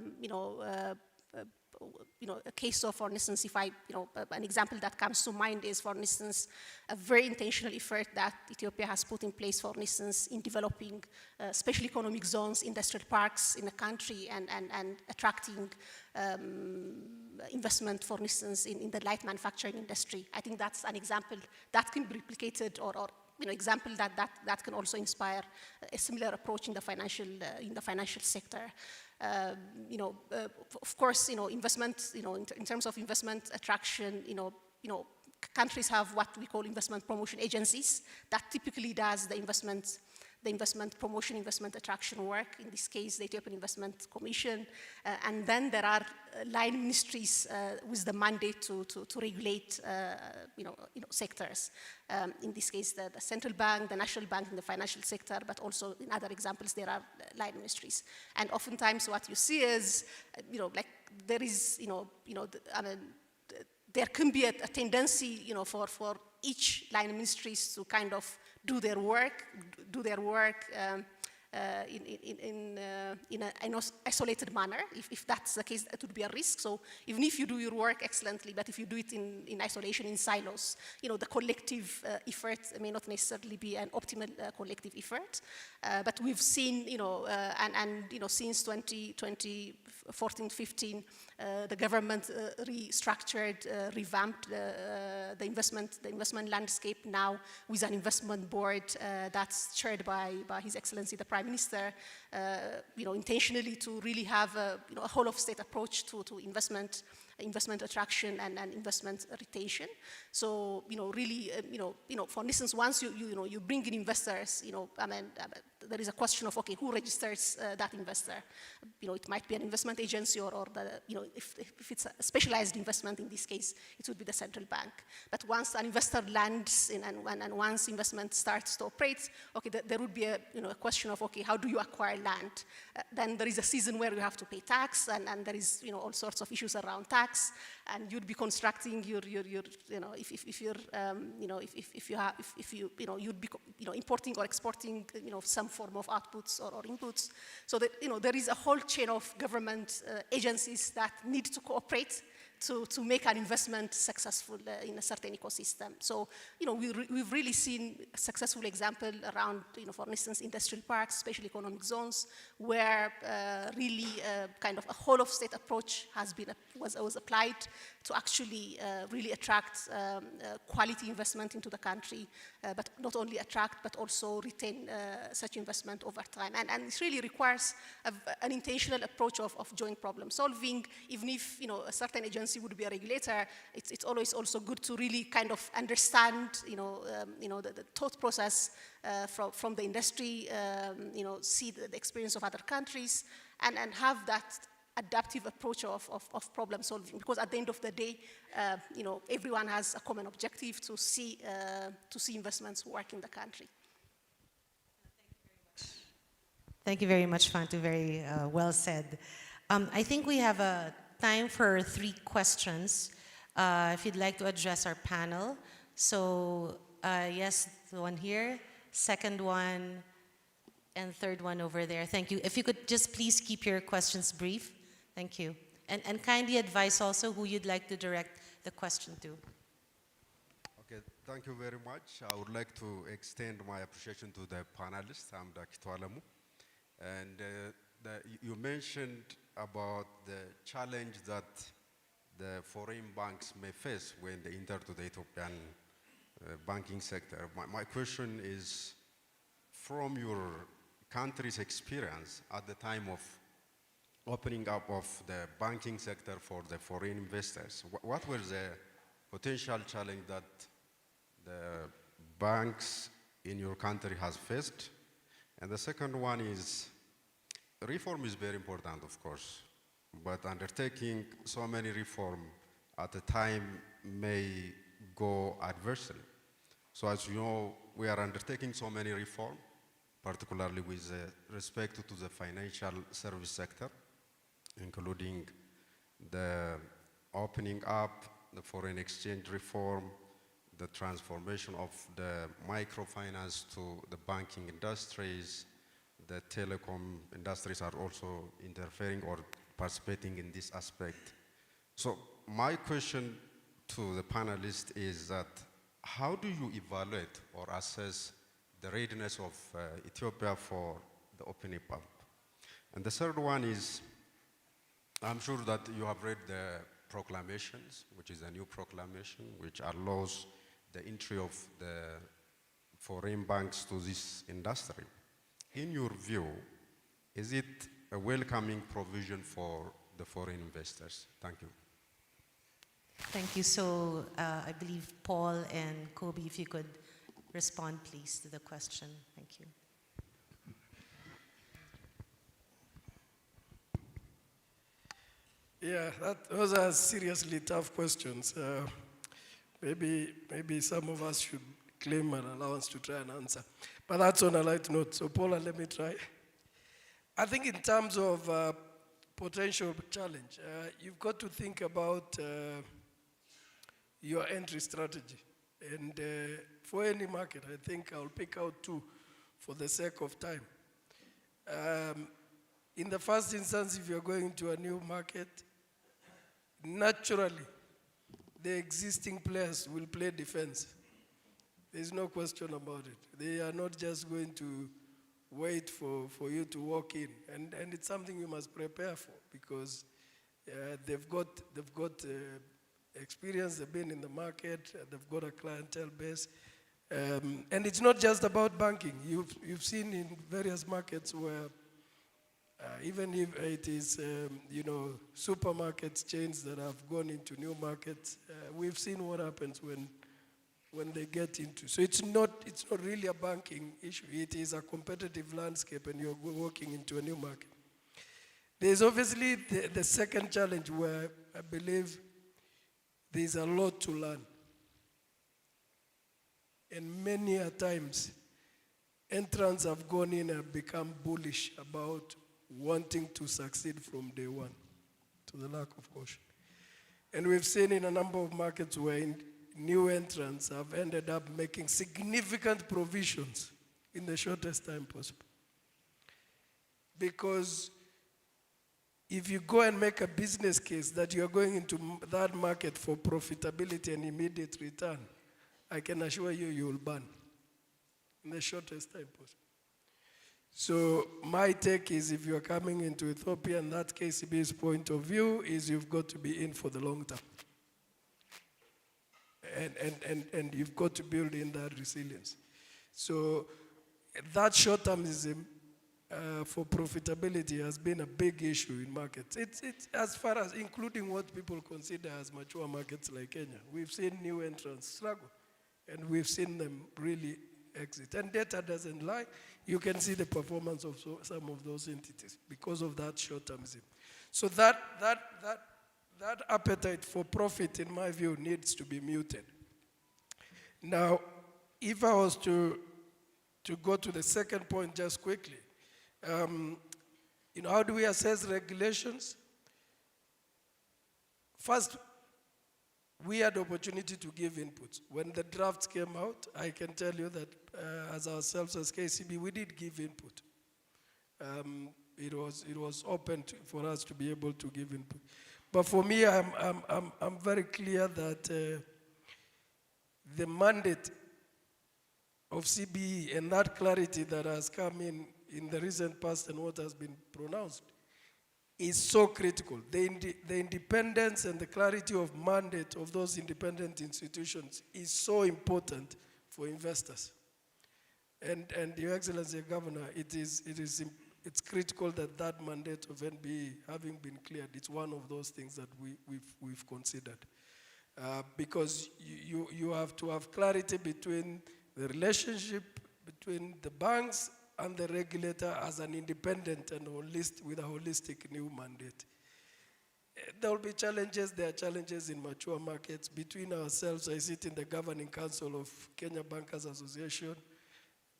case of, for instance, if an example that comes to mind is, for instance, a very intentional effort that Ethiopia has put in place, for instance, in developing special economic zones, industrial parks in the country, and attracting investment, for instance, in the light manufacturing industry. I think that's an example that can be replicated, or example that can also inspire a similar approach in the financial sector. Of course, investment, in terms of investment attraction, countries have what we call investment promotion agencies that typically does the investment promotion, investment attraction work. In this case, the Ethiopian Investment Commission. And then there are line ministries with the mandate to regulate, sectors. In this case, the central bank, the national bank, and the financial sector, but also in other examples, there are line ministries. And oftentimes what you see is, like there is, there can be a tendency, for each line ministries to kind of do their work in an isolated manner. If that's the case, it would be a risk. So even if you do your work excellently, but if you do it in isolation, in silos, the collective effort may not necessarily be an optimal collective effort. But we've seen, since 2014-15, the government restructured, revamped the investment landscape now with an investment board that's chaired by His Excellency the Prime Minister, intentionally to really have a whole of state approach to investment attraction and investment retention. So really, for instance, once you bring in investors, there is a question of, okay, who registers that investor? It might be an investment agency, or if it's a specialized investment, in this case, it would be the central bank. But once an investor lands and once investment starts to operate, okay, there would be a question of, okay, how do you acquire land? Then there is a season where you have to pay tax, and there is all sorts of issues around tax, and you'd be constructing you'd be importing or exporting some form of outputs or inputs. So that there is a whole chain of government agencies that need to cooperate to make an investment successful in a certain ecosystem. So, we've really seen a successful example around, for instance, industrial parks, special economic zones, where really kind of a whole of state approach was applied to actually really attract quality investment into the country, but not only attract, but also retain such investment over time. And it really requires an intentional approach of joint problem solving. Even if, a certain agency would be a regulator, it's always also good to really kind of understand, the thought process from the industry, see the experience of other countries, and have that adaptive approach of problem solving. Because at the end of the day, everyone has a common objective to see investments work in the country. Thank you very much, Fantu. Very well said. I think we have time for 3 questions, if you'd like to address our panel. So, yes, the one here, second one, and third one over there. Thank you. If you could just please keep your questions brief. Thank you. And kindly advise also who you'd like to direct the question to. Okay, thank you very much. I would like to extend my appreciation to the panelists. I'm Dr. Alamu. And you mentioned about the challenge that the foreign banks may face when they enter to the Ethiopian banking sector. My question is, from your country's experience at the time of opening up of the banking sector for the foreign investors, what was the potential challenge that the banks in your country has faced? And the second one is, reform is very important, of course, but undertaking so many reform at a time may go adversely. So as you know, we are undertaking so many reform, particularly with respect to the financial service sector, including the opening up the foreign exchange reform, the transformation of the microfinance to the banking industries. The telecom industries are also interfering or participating in this aspect. So my question to the panelists is that how do you evaluate or assess the readiness of Ethiopia for the opening up? And the third one is, I'm sure that you have read the proclamations, which is a new proclamation, which allows the entry of the foreign banks to this industry. In your view, is it a welcoming provision for the foreign investors? Thank you. Thank you. So I believe Paul and Kobe, if you could respond, please, to the question. Thank you. Yeah, those are seriously tough questions. Maybe some of us should claim an allowance to try and answer. But that's on a light note. So Paula, let me try. I think in terms of potential challenge, you've got to think about your entry strategy. And for any market, I think I'll pick out two for the sake of time. In the first instance, if you're going to a new market, naturally, the existing players will play defense. There's no question about it. They are not just going to wait for you to walk in. And it's something you must prepare for because they've got experience, they've been in the market, they've got a clientele base. And it's not just about banking. You've seen in various markets where even if it is, supermarkets chains that have gone into new markets, we've seen what happens when they get into. So it's not really a banking issue. It is a competitive landscape and you're walking into a new market. There's obviously the second challenge where I believe there's a lot to learn. And many a times, entrants have gone in and become bullish about wanting to succeed from day one, to the lack of caution. And we've seen in a number of markets where new entrants have ended up making significant provisions in the shortest time possible. Because if you go and make a business case that you're going into that market for profitability and immediate return, I can assure you, you will burn in the shortest time possible. So my take is if you're coming into Ethiopia, and that KCB's point of view is you've got to be in for the long term. And you've got to build in that resilience. So that short-termism for profitability has been a big issue in markets. It's as far as including what people consider as mature markets like Kenya. We've seen new entrants struggle, and we've seen them really exit. And data doesn't lie. You can see the performance of some of those entities because of that short-termism. So that appetite for profit, in my view, needs to be muted. Now, if I was to go to the second point just quickly, how do we assess regulations? First, we had the opportunity to give inputs. When the drafts came out, I can tell you that as ourselves as KCB, we did give input. It was open for us to be able to give input. But for me, I'm very clear that the mandate of CBE and that clarity that has come in the recent past and what has been pronounced is so critical. The independence and the clarity of mandate of those independent institutions is so important for investors. And Your Excellency Governor, it's critical that mandate of NBE having been cleared, it's one of those things that we've considered. Because you have to have clarity between the relationship between the banks and the regulator as an independent and with a holistic new mandate. There will be challenges. There are challenges in mature markets. Between ourselves, I sit in the Governing Council of Kenya Bankers Association.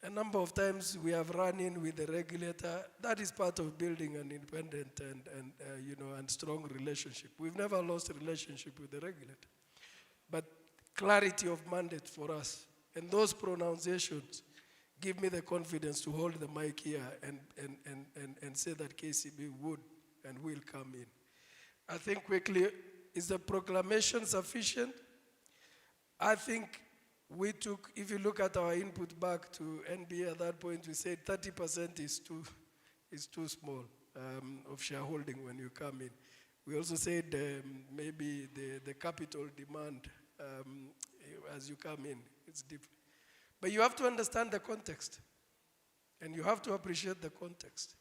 A number of times we have run in with the regulator. That is part of building an independent and strong relationship. We've never lost a relationship with the regulator. clarity of mandate for us. And those pronunciations give me the confidence to hold the mic here and say that KCB would and will come in. I think quickly, is the proclamation sufficient? I think we took, if you look at our input back to NBA at that point, we said 30% is too small of shareholding when you come in. We also said maybe the capital demand as you come in, it's different. But you have to understand the context, and you have to appreciate the context.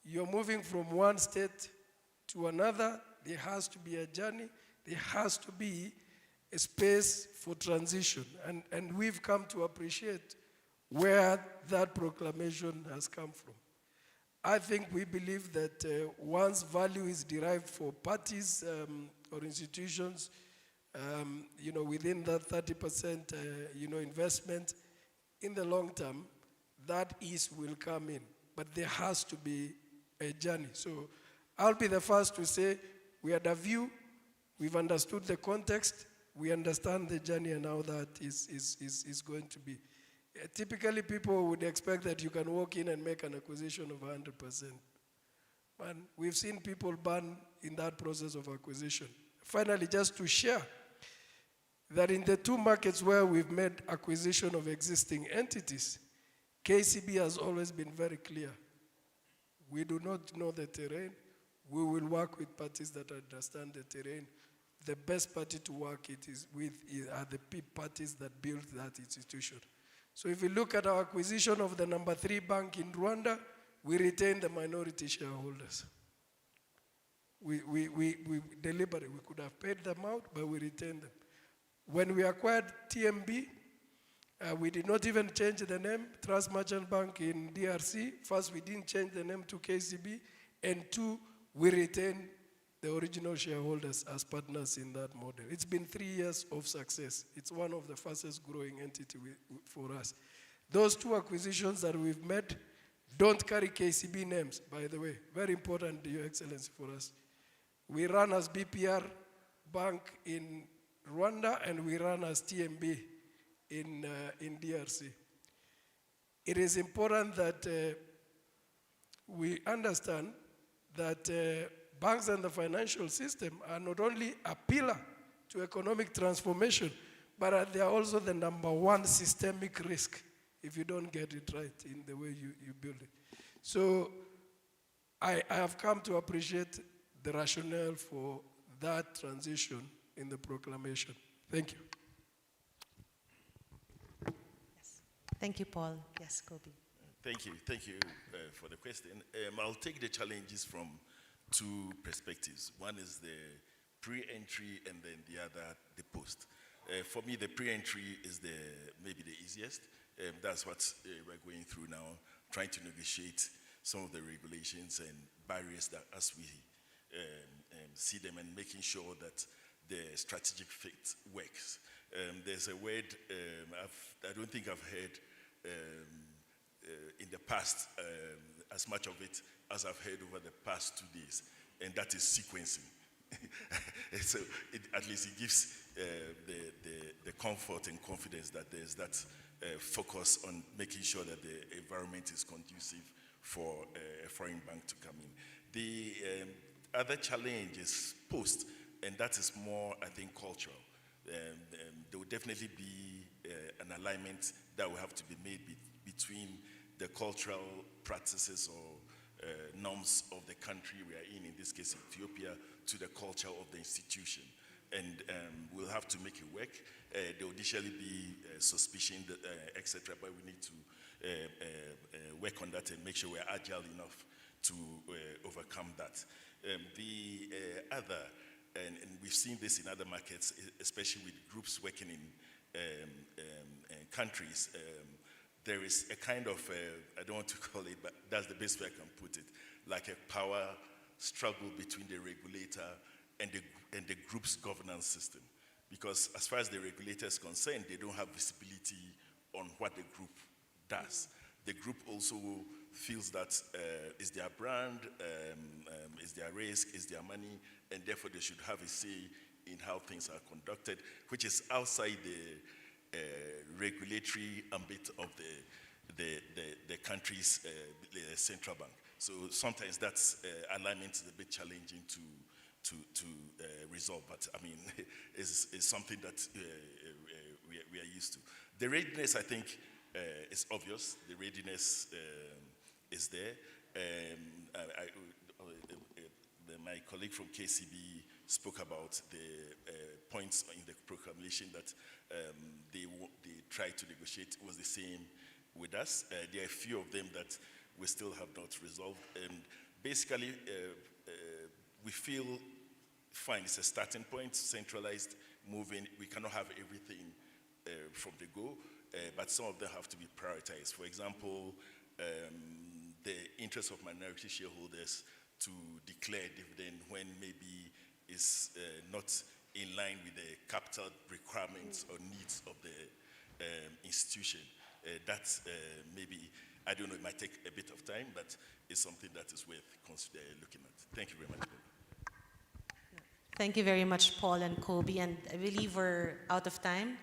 You're moving from one state to another. There has to be a journey. There has to be a space for transition. And we've come to appreciate where that proclamation has come from. I think we believe that once value is derived for parties or institutions, within that 30% investment, in the long term, that ease will come in. But there has to be a journey. So I'll be the first to say we had a view, we've understood the context, we understand the journey and how that is going to be. Typically, people would expect that you can walk in and make an acquisition of 100%. And we've seen people burn in that process of acquisition. Finally, just to share that in the two markets where we've made acquisition of existing entities, KCB has always been very clear. We do not know the terrain. We will work with parties that understand the terrain. The best party to work are the parties that build that institution. So if you look at our acquisition of the number 3 bank in Rwanda, we retain the minority shareholders. We deliberately, we could have paid them out, but we retained them. When we acquired TMB, we did not even change the name, Trust Merchant Bank in DRC. First, we didn't change the name to KCB, and 2, we retained the original shareholders as partners in that model. It's been 3 years of success. It's one of the fastest growing entities for us. Those 2 acquisitions that we've made don't carry KCB names, by the way. Very important, Your Excellency, for us. We run as BPR Bank in Rwanda, and we run as TMB in DRC. It is important that we understand that banks and the financial system are not only a pillar to economic transformation, but they are also the number 1 systemic risk if you don't get it right in the way you build it. So I have come to appreciate the rationale for that transition in the proclamation. Thank you. Yes. Thank you, Paul. Yes, Kobe. Thank you for the question. I'll take the challenges from 2 perspectives. One is the pre-entry and then the other, the post. For me, the pre-entry is maybe the easiest. That's what we're going through now, trying to negotiate some of the regulations and barriers that as we see them and making sure that the strategic fit works. There's a word I don't think I've heard in the past as much of it as I've heard over the past 2 days, and that is sequencing. So at least it gives the comfort and confidence that there's that focus on making sure that the environment is conducive for a foreign bank to come in. The other challenge is post, and that is more, I think, cultural. There will definitely be an alignment that will have to be made between the cultural practices or norms of the country we are in this case Ethiopia, to the culture of the institution. And we'll have to make it work. There will initially be suspicion, etc., but we need to work on that and make sure we're agile enough to overcome that. The other, and we've seen this in other markets, especially with groups working in countries, there is a kind of, I don't want to call it, but that's the best way I can put it, like a power struggle between the regulator and the group's governance system. Because as far as the regulator is concerned, they don't have visibility on what the group does. The group also feels that it's their brand, it's their risk, it's their money, and therefore they should have a say in how things are conducted, which is outside the regulatory ambit of the country's the central bank. So sometimes that's alignment is a bit challenging to resolve, but I mean, is something that we are used to. The readiness, I think, is obvious. The readiness is there. My colleague from KCB spoke about the points in the proclamation that they tried to negotiate. It was the same with us. There are a few of them that we still have not resolved. And basically, we feel fine. It's a starting point, centralized, moving. We cannot have everything from the go, but some of them have to be prioritized. For example, the interest of minority shareholders to declare dividend when maybe is not in line with the capital requirements or needs of the institution. That's maybe, I don't know, it might take a bit of time, but it's something that is worth looking at. Thank you very much. Thank you very much, Paul and Kobe, and I believe we're out of time.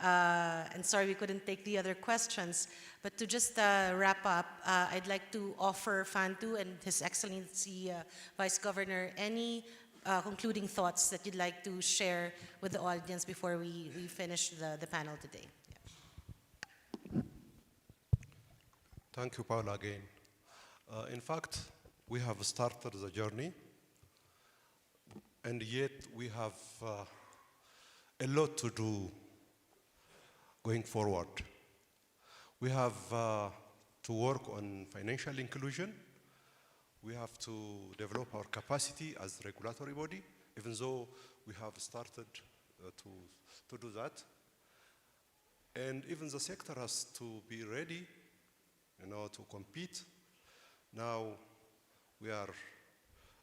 And sorry we couldn't take the other questions, but to just wrap up, I'd like to offer Fantu and His Excellency Vice Governor any concluding thoughts that you'd like to share with the audience before we finish the panel today. Yeah. Thank you, Paula, again. In fact, we have started the journey, and yet we have a lot to do going forward. We have to work on financial inclusion. We have to develop our capacity as regulatory body, even though we have started to do that. And even the sector has to be ready, to compete. Now we are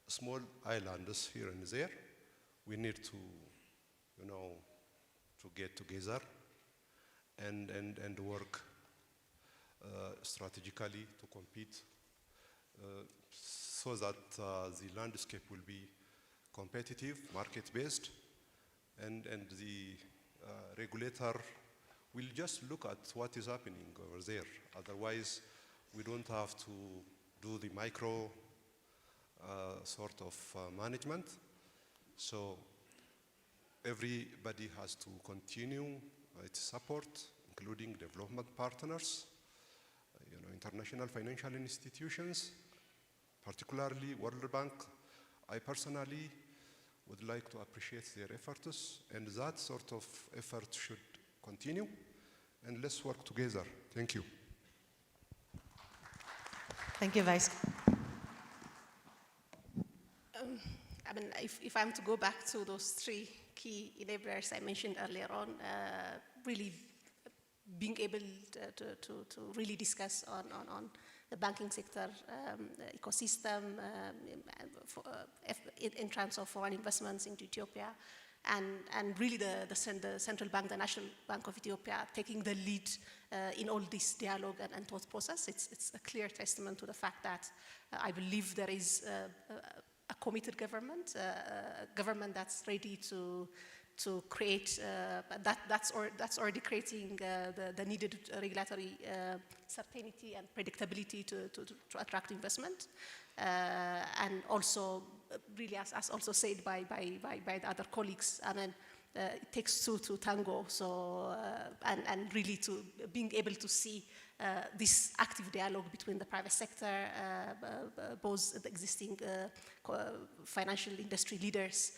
small islands here and there. We need to, to get together and work strategically to compete so that the landscape will be competitive, market-based, and the regulator will just look at what is happening over there. Otherwise, we don't have to do the micro sort of management. So everybody has to continue its support, including development partners, international financial institutions, particularly World Bank. I personally would like to appreciate their efforts, and that sort of effort should continue, and let's work together. Thank you. Thank you, Vice. I mean, if I'm to go back to those three key enablers I mentioned earlier on, really being able to really discuss on the banking sector ecosystem in terms of foreign investments into Ethiopia, and really the central bank, the National Bank of Ethiopia, taking the lead in all this dialogue and thought process. It's a clear testament to the fact that I believe there is a committed government, a government that's ready to create, that's already creating the needed regulatory certainty and predictability to attract investment. And also, really, as also said by the other colleagues, I mean, it takes two to tango. So, and really to being able to see this active dialogue between the private sector, both the existing financial industry leaders,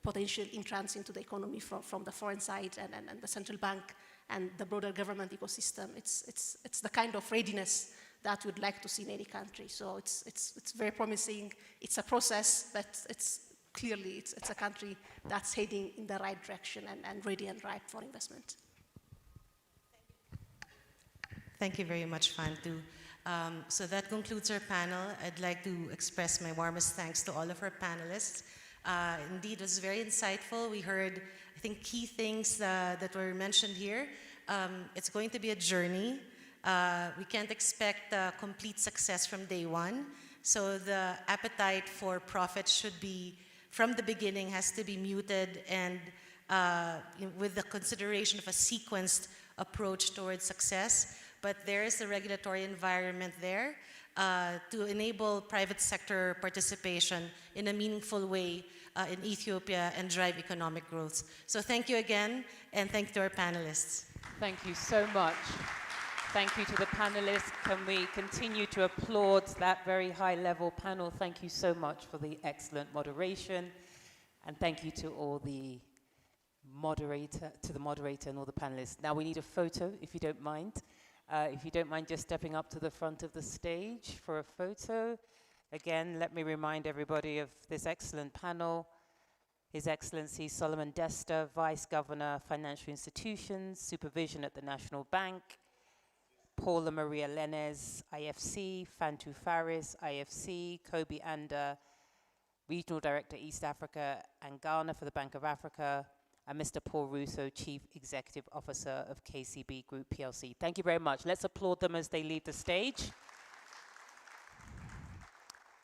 potential entrance into the economy from the foreign side, and the central bank and the broader government ecosystem. It's the kind of readiness that we'd like to see in any country. So it's very promising. It's a process, but it's clearly it's a country that's heading in the right direction and ready and ripe for investment. Thank you very much, Fantu. So that concludes our panel. I'd like to express my warmest thanks to all of our panelists. Indeed, it was very insightful. We heard, I think, key things that were mentioned here. It's going to be a journey. We can't expect complete success from day one. So the appetite for profit should be from the beginning has to be muted and with the consideration of a sequenced approach towards success. But there is a regulatory environment there to enable private sector participation in a meaningful way in Ethiopia and drive economic growth. So thank you again, and thank you to our panelists. Thank you so much. Thank you to the panelists. Can we continue to applaud that very high-level panel? Thank you so much for the excellent moderation, and thank you to all the moderator and all the panelists. Now we need a photo, if you don't mind. If you don't mind just stepping up to the front of the stage for a photo. Again, let me remind everybody of this excellent panel. His Excellency Solomon Desta, Vice Governor, Financial Institutions, Supervision at the National Bank. Paula Maria Lenez, IFC. Fantu Faris, IFC. Kobe Anda, Regional Director, East Africa and Ghana for the Bank of Africa. And Mr. Paul Russo, Chief Executive Officer of KCB Group PLC. Thank you very much. Let's applaud them as they leave the stage.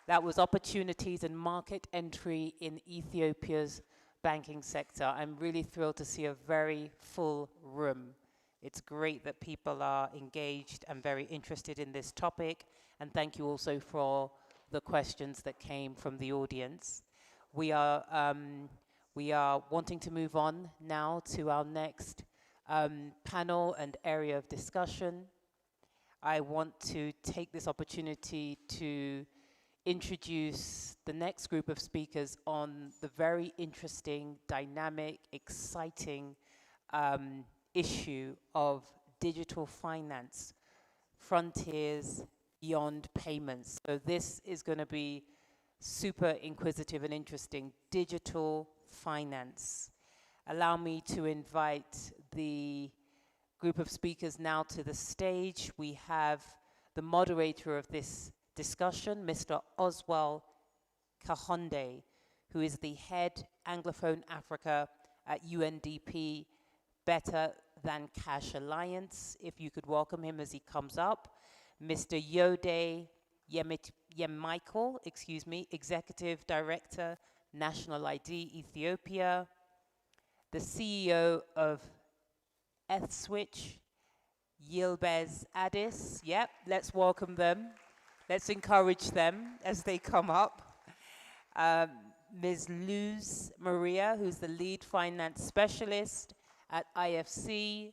That was opportunities and market entry in Ethiopia's banking sector. I'm really thrilled to see a very full room. It's great that people are engaged and very interested in this topic. And thank you also for the questions that came from the audience. We are wanting to move on now to our next panel and area of discussion. I want to take this opportunity to introduce the next group of speakers on the very interesting, dynamic, exciting issue of digital finance, frontiers beyond payments. So this is going to be super inquisitive and interesting. Digital finance. Allow me to invite the group of speakers now to the stage. We have the moderator of this discussion, Mr. Oswald Kahonde, who is the head Anglophone Africa at UNDP Better Than Cash Alliance. If you could welcome him as he comes up. Mr. Yode Yemichael, Executive Director, National ID Ethiopia. The CEO of EthSwitch, Yilbez Addis. Yep, let's welcome them. Let's encourage them as they come up. Ms. Luz Maria, who's the lead finance specialist at IFC,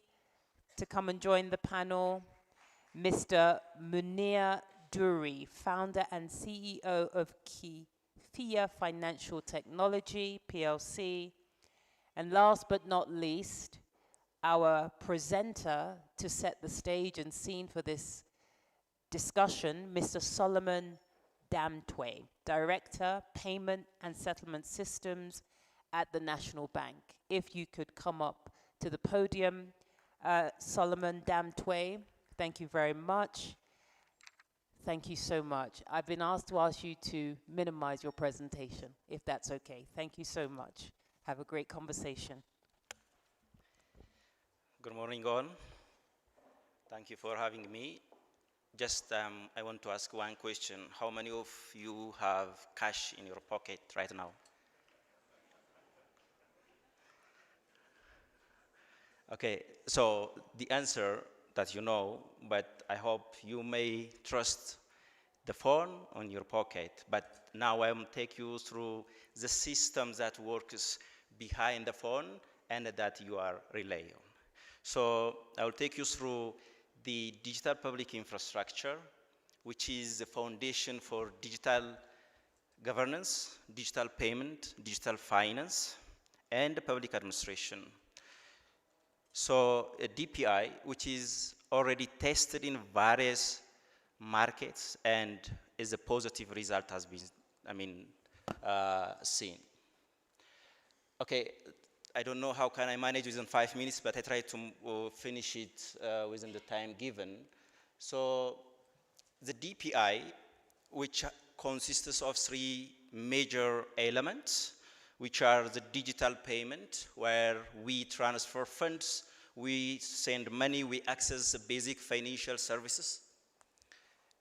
to come and join the panel. Mr. Munir Duri, founder and CEO of Kifia Financial Technology, PLC. And last but not least, our presenter to set the stage and scene for this discussion, Mr. Solomon Damtwe, Director, Payment and Settlement Systems at the National Bank. If you could come up to the podium, Solomon Damtwe, thank you very much. Thank you so much. I've been asked to ask you to minimize your presentation, if that's okay. Thank you so much. Have a great conversation. Good morning, all. Thank you for having me. Just, I want to ask one question. How many of you have cash in your pocket right now? Okay, so the answer that you know, but I hope you may trust the phone on your pocket. But now I will take you through the systems that works behind the phone and that you are relying on. So I will take you through the digital public infrastructure, which is the foundation for digital governance, digital payment, digital finance, and public administration. So a DPI, which is already tested in various markets and is a positive result has been, seen. Okay, I don't know how can I manage within 5 minutes, but I try to finish it within the time given. So the DPI, which consists of 3 major elements, which are the digital payment, where we transfer funds, we send money, we access the basic financial services.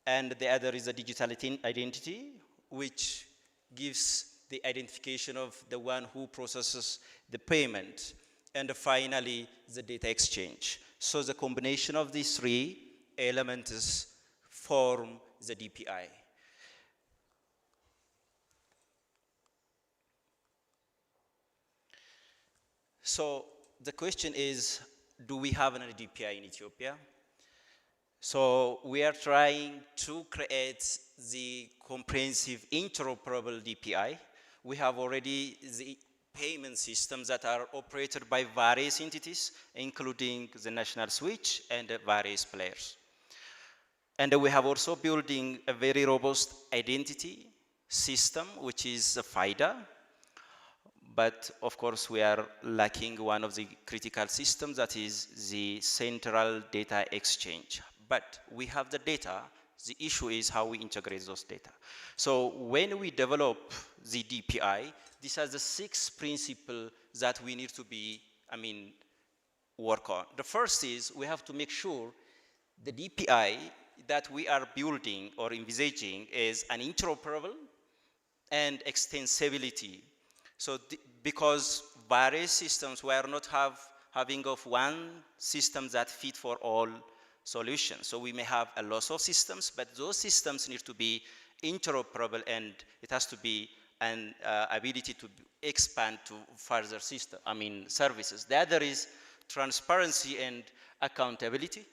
And the other is the digital identity, which gives the identification of the one who processes the payment, and finally, the data exchange. So the combination of these three elements form the DPI. So the question is, do we have an DPI in Ethiopia? So we are trying to create the comprehensive interoperable DPI. We have already the payment systems that are operated by various entities, including the national switch and various players. And we have also building a very robust identity system, which is the FIDA. But of course, we are lacking one of the critical systems, that is the central data exchange. But we have the data. The issue is how we integrate those data. So when we develop the DPI, these are the 6 principles that we need to work on. The first is we have to make sure the DPI that we are building or envisaging is an interoperable and extensibility. So because various systems, we are not having of one system that fit for all solutions. So we may have a lot of systems, but those systems need to be interoperable, and it has to be an ability to expand to further services. The other is transparency and accountability,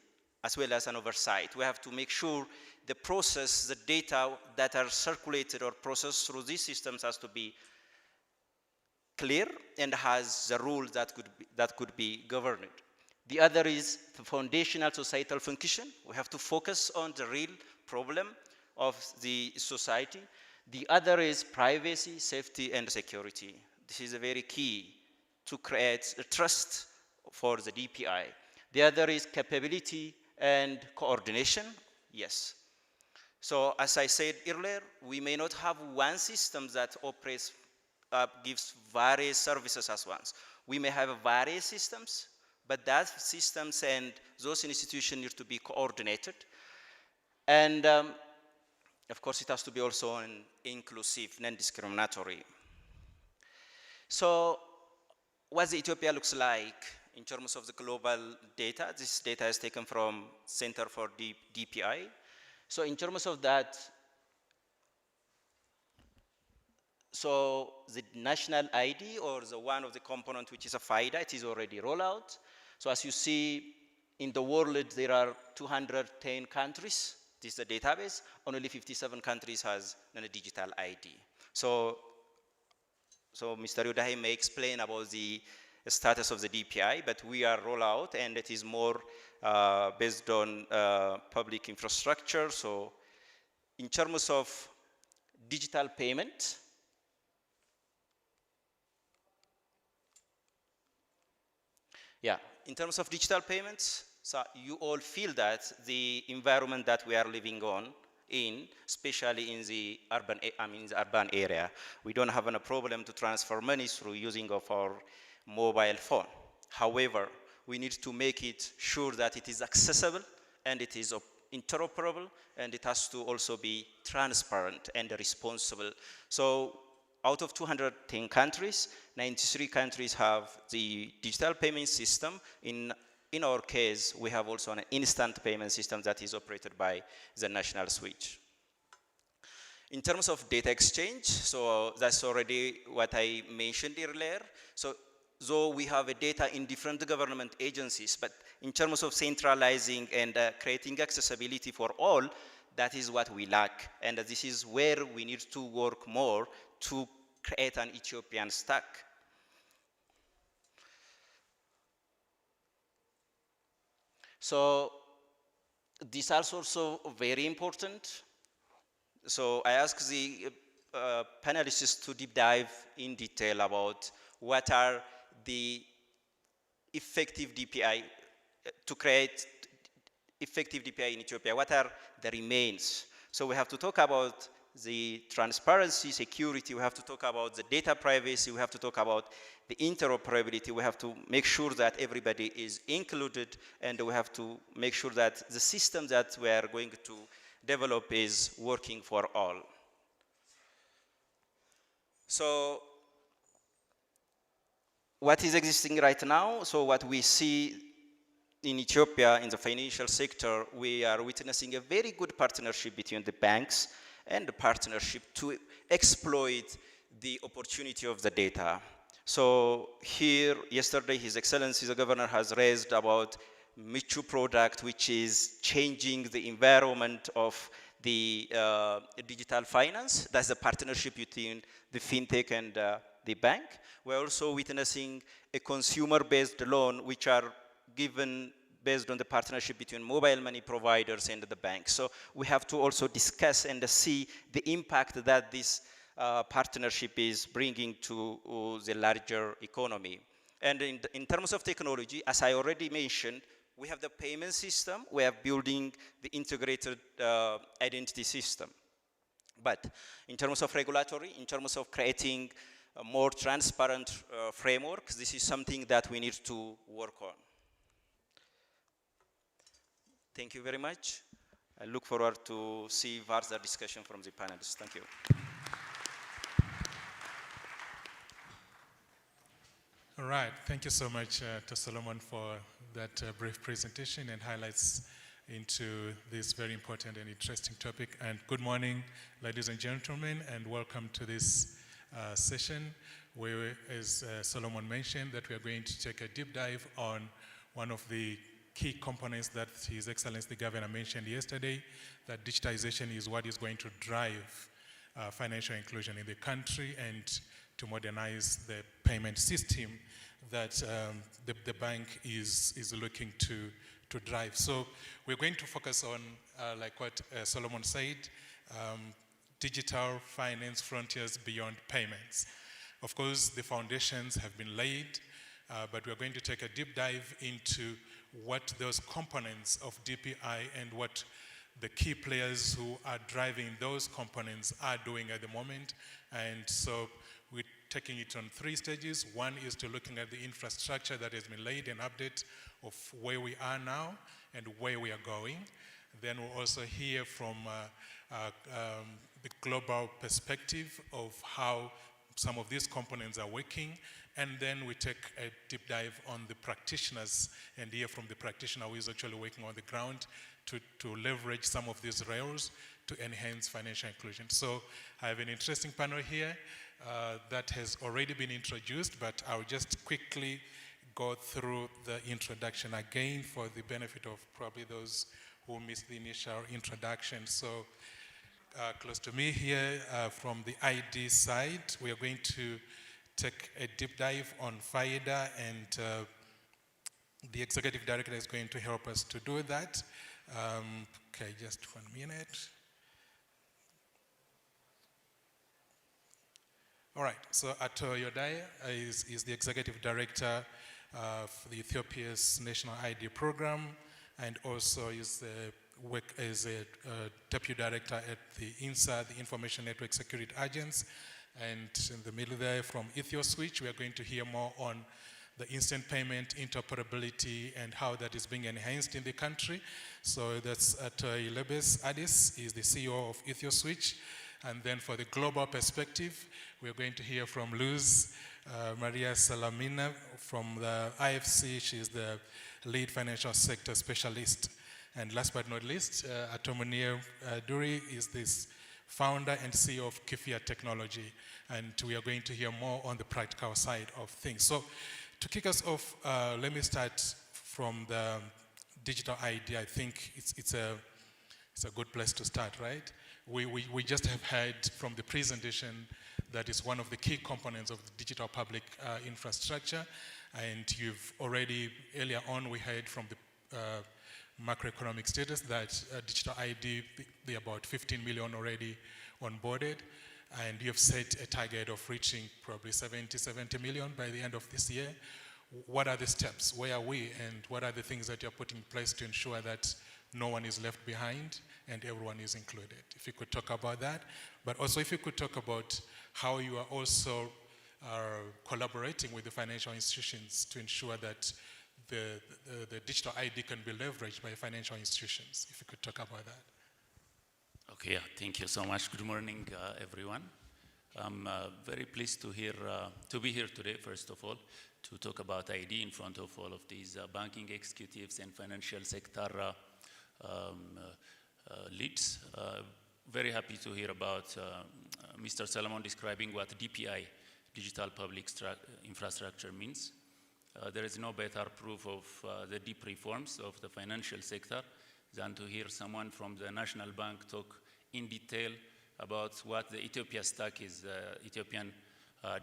as well as an oversight. We have to make sure the process, the data that are circulated or processed through these systems has to be clear and has the rules that could be governed. The other is the foundational societal function. We have to focus on the real problem of the society. The other is privacy, safety, and security. This is a very key to create a trust for the DPI. The other is capability and coordination. Yes. So as I said earlier, we may not have one system that operates, gives various services as once. We may have various systems, but that systems and those institutions need to be coordinated. And of course, it has to be also inclusive, non-discriminatory. So what Ethiopia looks like in terms of the global data, this data is taken from Center for DPI. So in terms of that, so the national ID, or the one of the component which is a FIDA, it is already rolled out. So as you see, in the world, there are 210 countries. This is the database. Only 57 countries has a digital ID. So Mr. Yodahe may explain about the status of the DPI, but we are roll out, and it is more based on public infrastructure. So in terms of digital payment, in terms of digital payments, so you all feel that the environment that we are living in, especially in the urban area, we don't have a problem to transfer money through using of our mobile phone. However, we need to make it sure that it is accessible and it is interoperable, and it has to also be transparent and responsible. So out of 210 countries, 93 countries have the digital payment system. In our case, we have also an instant payment system that is operated by the national switch. In terms of data exchange, so that's already what I mentioned earlier. So though we have a data in different government agencies, but in terms of centralizing and creating accessibility for all, that is what we lack. And this is where we need to work more to create an Ethiopian stack. So this is also very important. So I ask the panelists to deep dive in detail about what are the effective DPI, to create effective DPI in Ethiopia. What are the remains? So we have to talk about the transparency, security, we have to talk about the data privacy, we have to talk about the interoperability, we have to make sure that everybody is included, and we have to make sure that the system that we are going to develop is working for all. So what is existing right now? So what we see in Ethiopia in the financial sector, we are witnessing a very good partnership between the banks and the partnership to exploit the opportunity of the data. So here, yesterday, His Excellency the Governor has raised about Michu product, which is changing the environment of the digital finance. That's the partnership between the fintech and the bank. We're also witnessing a consumer-based loan, which are given based on the partnership between mobile money providers and the bank. So we have to also discuss and see the impact that this partnership is bringing to the larger economy. And in terms of technology, as I already mentioned, we have the payment system, we are building the integrated identity system. But in terms of regulatory, in terms of creating a more transparent frameworks, this is something that we need to work on. Thank you very much. I look forward to see further discussion from the panelists. Thank you. All right, thank you so much to Solomon for that brief presentation and highlights into this very important and interesting topic. And good morning, ladies and gentlemen, and welcome to this session where, as Solomon mentioned, that we are going to take a deep dive on one of the key components that His Excellency the Governor mentioned yesterday, that digitization is what is going to drive financial inclusion in the country and to modernize the payment system that the bank is looking to drive. So we're going to focus on, like what Solomon said, digital finance frontiers beyond payments. Of course, the foundations have been laid, but we're going to take a deep dive into what those components of DPI and what the key players who are driving those components are doing at the moment. And so we're taking it on 3 stages. One is to looking at the infrastructure that has been laid, an update of where we are now and where we are going. Then we'll also hear from the global perspective of how some of these components are working. And then we take a deep dive on the practitioners and hear from the practitioner who is actually working on the ground to leverage some of these rails to enhance financial inclusion. So I have an interesting panel here that has already been introduced, but I'll just quickly go through the introduction again for the benefit of probably those who missed the initial introduction. So close to me here from the ID side, we are going to take a deep dive on FIDA, and the executive director is going to help us to do that. Okay, just 1 minute. All right, so Ato Yodai is the executive director for the Ethiopia's National ID Program, and also is a deputy director at the INSA, the Information Network Security Agency. And in the middle there, from EthioSwitch, we are going to hear more on the instant payment interoperability and how that is being enhanced in the country. So that's Lebes Addis, is the CEO of EthioSwitch. And then for the global perspective, we're going to hear from Luz Maria Salamina from the IFC. She's the lead financial sector specialist. And last but not least, Atomunir Duri is this founder and CEO of Kifia Technology. And we are going to hear more on the practical side of things. So to kick us off, let me start from the digital ID. I think it's a good place to start, right? We just have heard from the presentation that is one of the key components of the digital public infrastructure. And you've already, earlier on, we heard from the macroeconomic status that digital ID, there are about 15 million already onboarded. And you've set a target of reaching probably 70 million by the end of this year. What are the steps? Where are we? And what are the things that you're putting in place to ensure that no one is left behind and everyone is included? If you could talk about that. But also if you could talk about how you are also collaborating with the financial institutions to ensure that the digital ID can be leveraged by financial institutions. If you could talk about that. Okay, thank you so much. Good morning, everyone. I'm very pleased to be here today, first of all, to talk about ID in front of all of these banking executives and financial sector leads. Very happy to hear about Mr. Solomon describing what DPI, digital public infrastructure, means. There is no better proof of the deep reforms of the financial sector than to hear someone from the National Bank talk in detail about what the Ethiopia stack is, Ethiopian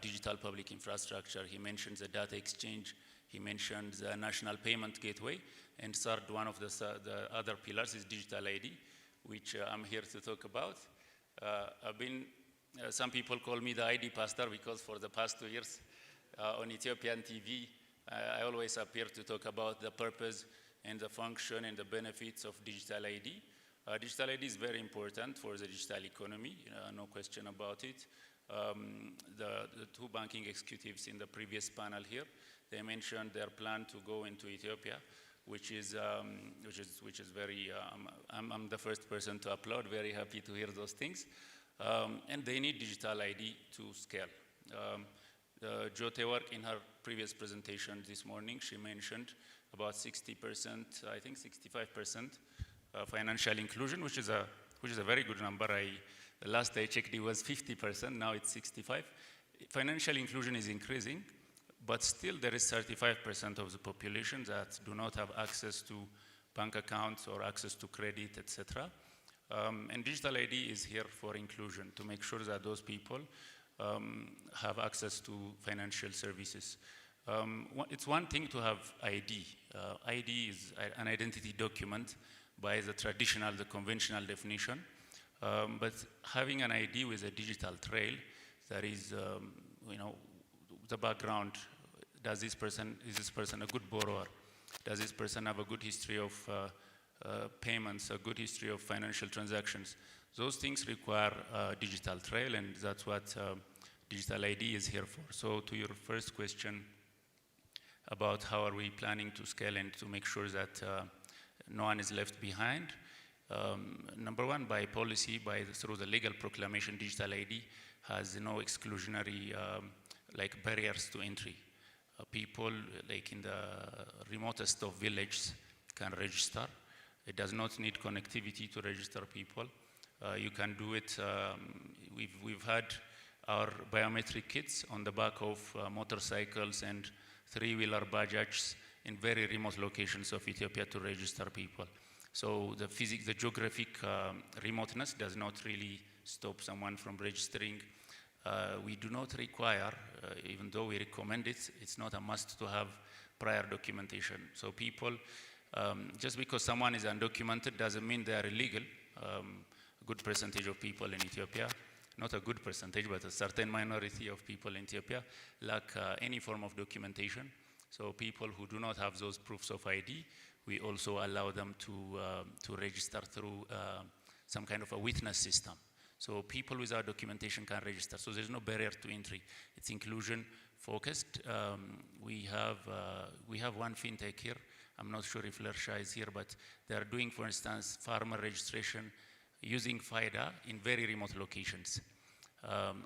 digital public infrastructure. He mentioned the data exchange, he mentioned the national payment gateway, and third, one of the other pillars is digital ID, which I'm here to talk about. Some people call me the ID pastor because for the past 2 years on Ethiopian TV, I always appear to talk about the purpose and the function and the benefits of digital ID. Digital ID is very important for the digital economy, no question about it. The two banking executives in the previous panel here, they mentioned their plan to go into Ethiopia, which is very, I'm the first person to applaud, very happy to hear those things. And they need digital ID to scale. Jote Work, in her previous presentation this morning, she mentioned about 60%, I think 65% financial inclusion, which is a very good number. The last I checked, it was 50%, now it's 65%. Financial inclusion is increasing, but still there is 35% of the population that do not have access to bank accounts or access to credit, etc. And digital ID is here for inclusion, to make sure that those people have access to financial services. It's one thing to have ID. ID is an identity document by the traditional, the conventional definition. But having an ID with a digital trail, that is, the background. Is this person a good borrower? Does this person have a good history of payments, a good history of financial transactions? Those things require a digital trail, and that's what digital ID is here for. So to your first question about how are we planning to scale and to make sure that no one is left behind. Number one, by policy, through the legal proclamation, digital ID has no exclusionary barriers to entry. People like in the remotest of villages can register. It does not need connectivity to register people. You can do it. We've had our biometric kits on the back of motorcycles and three-wheeler bajajes in very remote locations of Ethiopia to register people. So the geographic remoteness does not really stop someone from registering. We do not require, even though we recommend it, it's not a must to have prior documentation. So people, just because someone is undocumented doesn't mean they are illegal. A good percentage of people in Ethiopia, not a good percentage, but a certain minority of people in Ethiopia lack any form of documentation. So people who do not have those proofs of ID, we also allow them to register through some kind of a witness system. So people without documentation can register. So there's no barrier to entry. It's inclusion focused. We have one fintech here. I'm not sure if Lersha is here, but they are doing, for instance, farmer registration using FIDA in very remote locations.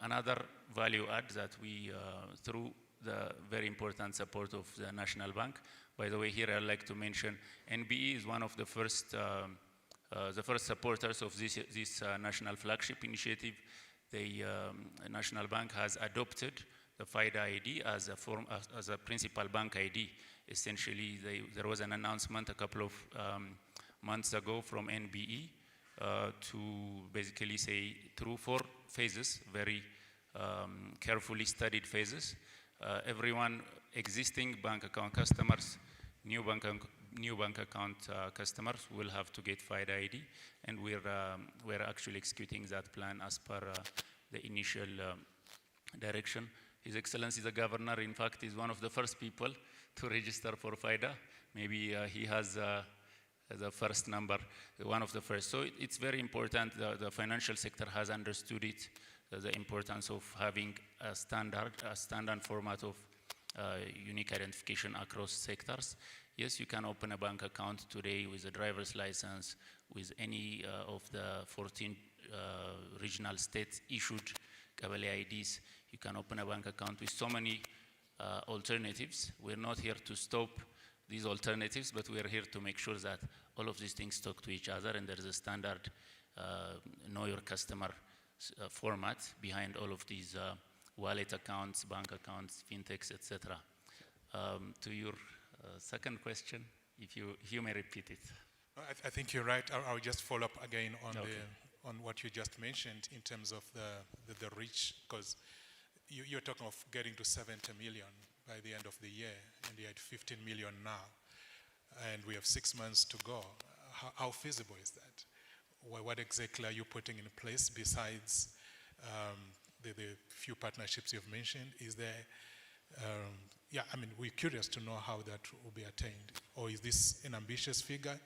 Another value add that we, through the very important support of the National Bank. By the way, here I'd like to mention NBE is one of the first supporters of this national flagship initiative. The National Bank has adopted the FIDA ID as a principal bank ID. Essentially, there was an announcement a couple of months ago from NBE to basically say through 4 phases, very carefully studied phases. Everyone, existing bank account customers, new bank account customers will have to get FIDA ID, and we're actually executing that plan as per the initial direction. His Excellency the Governor, in fact, is one of the first people to register for FIDA. Maybe he has the first number, one of the first. So it's very important. The financial sector has understood it, the importance of having a standard format of unique identification across sectors. Yes, you can open a bank account today with a driver's license, with any of the 14 regional states issued Kabale IDs. You can open a bank account with so many alternatives. We're not here to stop these alternatives, but we are here to make sure that all of these things talk to each other, and there is a standard know your customer format behind all of these wallet accounts, bank accounts, fintechs, etc. To your second question, if you may repeat it. I think you're right. I'll just follow up again on Okay. on what you just mentioned in terms of the reach, because you're talking of getting to 70 million by the end of the year, and you're at 15 million now, and we have 6 months to go. How feasible is that? What exactly are you putting in place besides the few partnerships you've mentioned? Is there, I mean, we're curious to know how that will be attained. Or is this an ambitious figure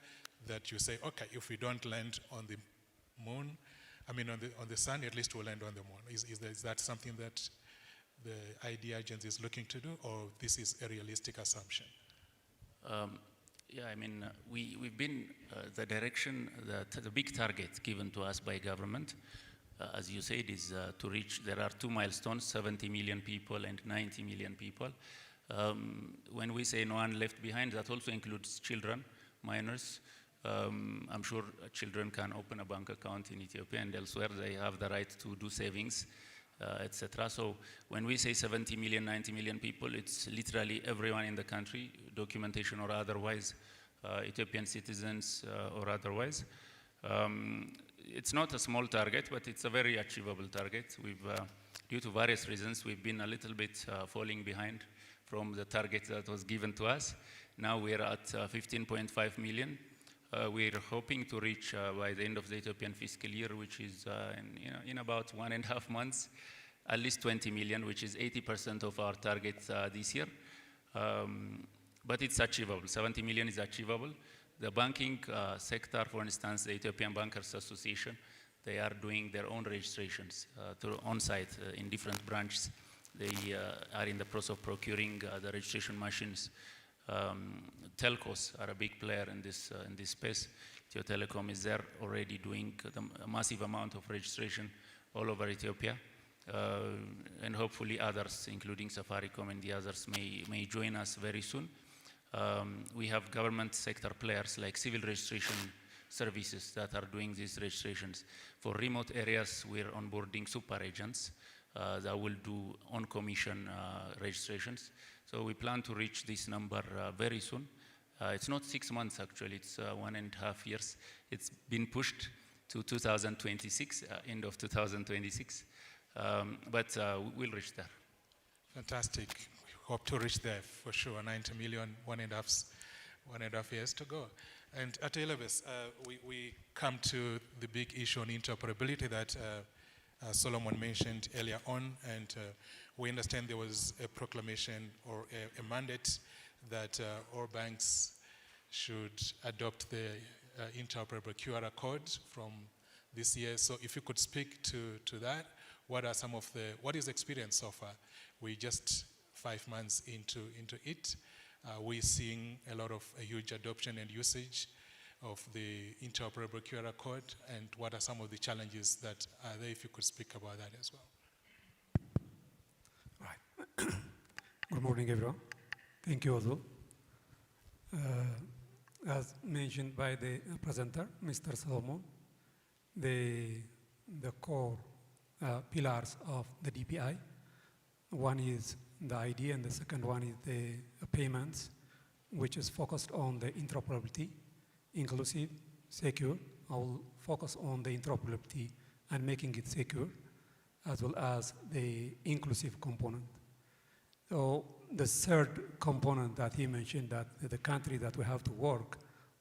that you say, okay, if we don't land on the moon, I mean on the sun, at least we'll land on the moon. Is that something that the ID agency is looking to do, or this is a realistic assumption? Yeah, I mean, we've been, the direction, the big target given to us by government, as you said, is to reach, there are 2 milestones, 70 million people and 90 million people. When we say no one left behind, that also includes children, minors. I'm sure children can open a bank account in Ethiopia and elsewhere. They have the right to do savings, etc. So when we say 70 million, 90 million people, it's literally everyone in the country, documentation or otherwise, Ethiopian citizens or otherwise. It's not a small target, but it's a very achievable target. We've, due to various reasons, we've been a little bit falling behind from the target that was given to us. Now we're at 15.5 million. We're hoping to reach by the end of the Ethiopian fiscal year, which is in about 1.5 months, at least 20 million, which is 80% of our target this year. But it's achievable. 70 million is achievable. The banking sector, for instance, the Ethiopian Bankers Association, they are doing their own registrations on-site in different branches. They are in the process of procuring the registration machines. Telcos are a big player in this space. Ethio Telecom is there already doing a massive amount of registration all over Ethiopia. And hopefully others, including Safaricom and the others, may join us very soon. We have government sector players like civil registration services that are doing these registrations. For remote areas, we're onboarding super agents that will do on-commission registrations. So we plan to reach this number very soon. It's not 6 months actually, it's 1.5 years. It's been pushed to 2026, end of 2026, but we'll reach there. Fantastic. We hope to reach there for sure. 90 million, 1.5 years to go. And at Elevus, we come to the big issue on interoperability that Solomon mentioned earlier on, and we understand there was a proclamation or a mandate that all banks should adopt the interoperable QR code from this year. So if you could speak to that, what is the experience so far? We're just 5 months into it. We're seeing a huge adoption and usage of the interoperable QR code, and what are some of the challenges that are there, if you could speak about that as well. Right. Good morning, everyone. Thank you, Ozo. As mentioned by the presenter, Mr. Solomon, the core pillars of the DPI, one is the ID, and the second one is the payments, which is focused on the interoperability, inclusive, secure. I will focus on the interoperability and making it secure, as well as the inclusive component. So the third component that he mentioned, that the country that we have to work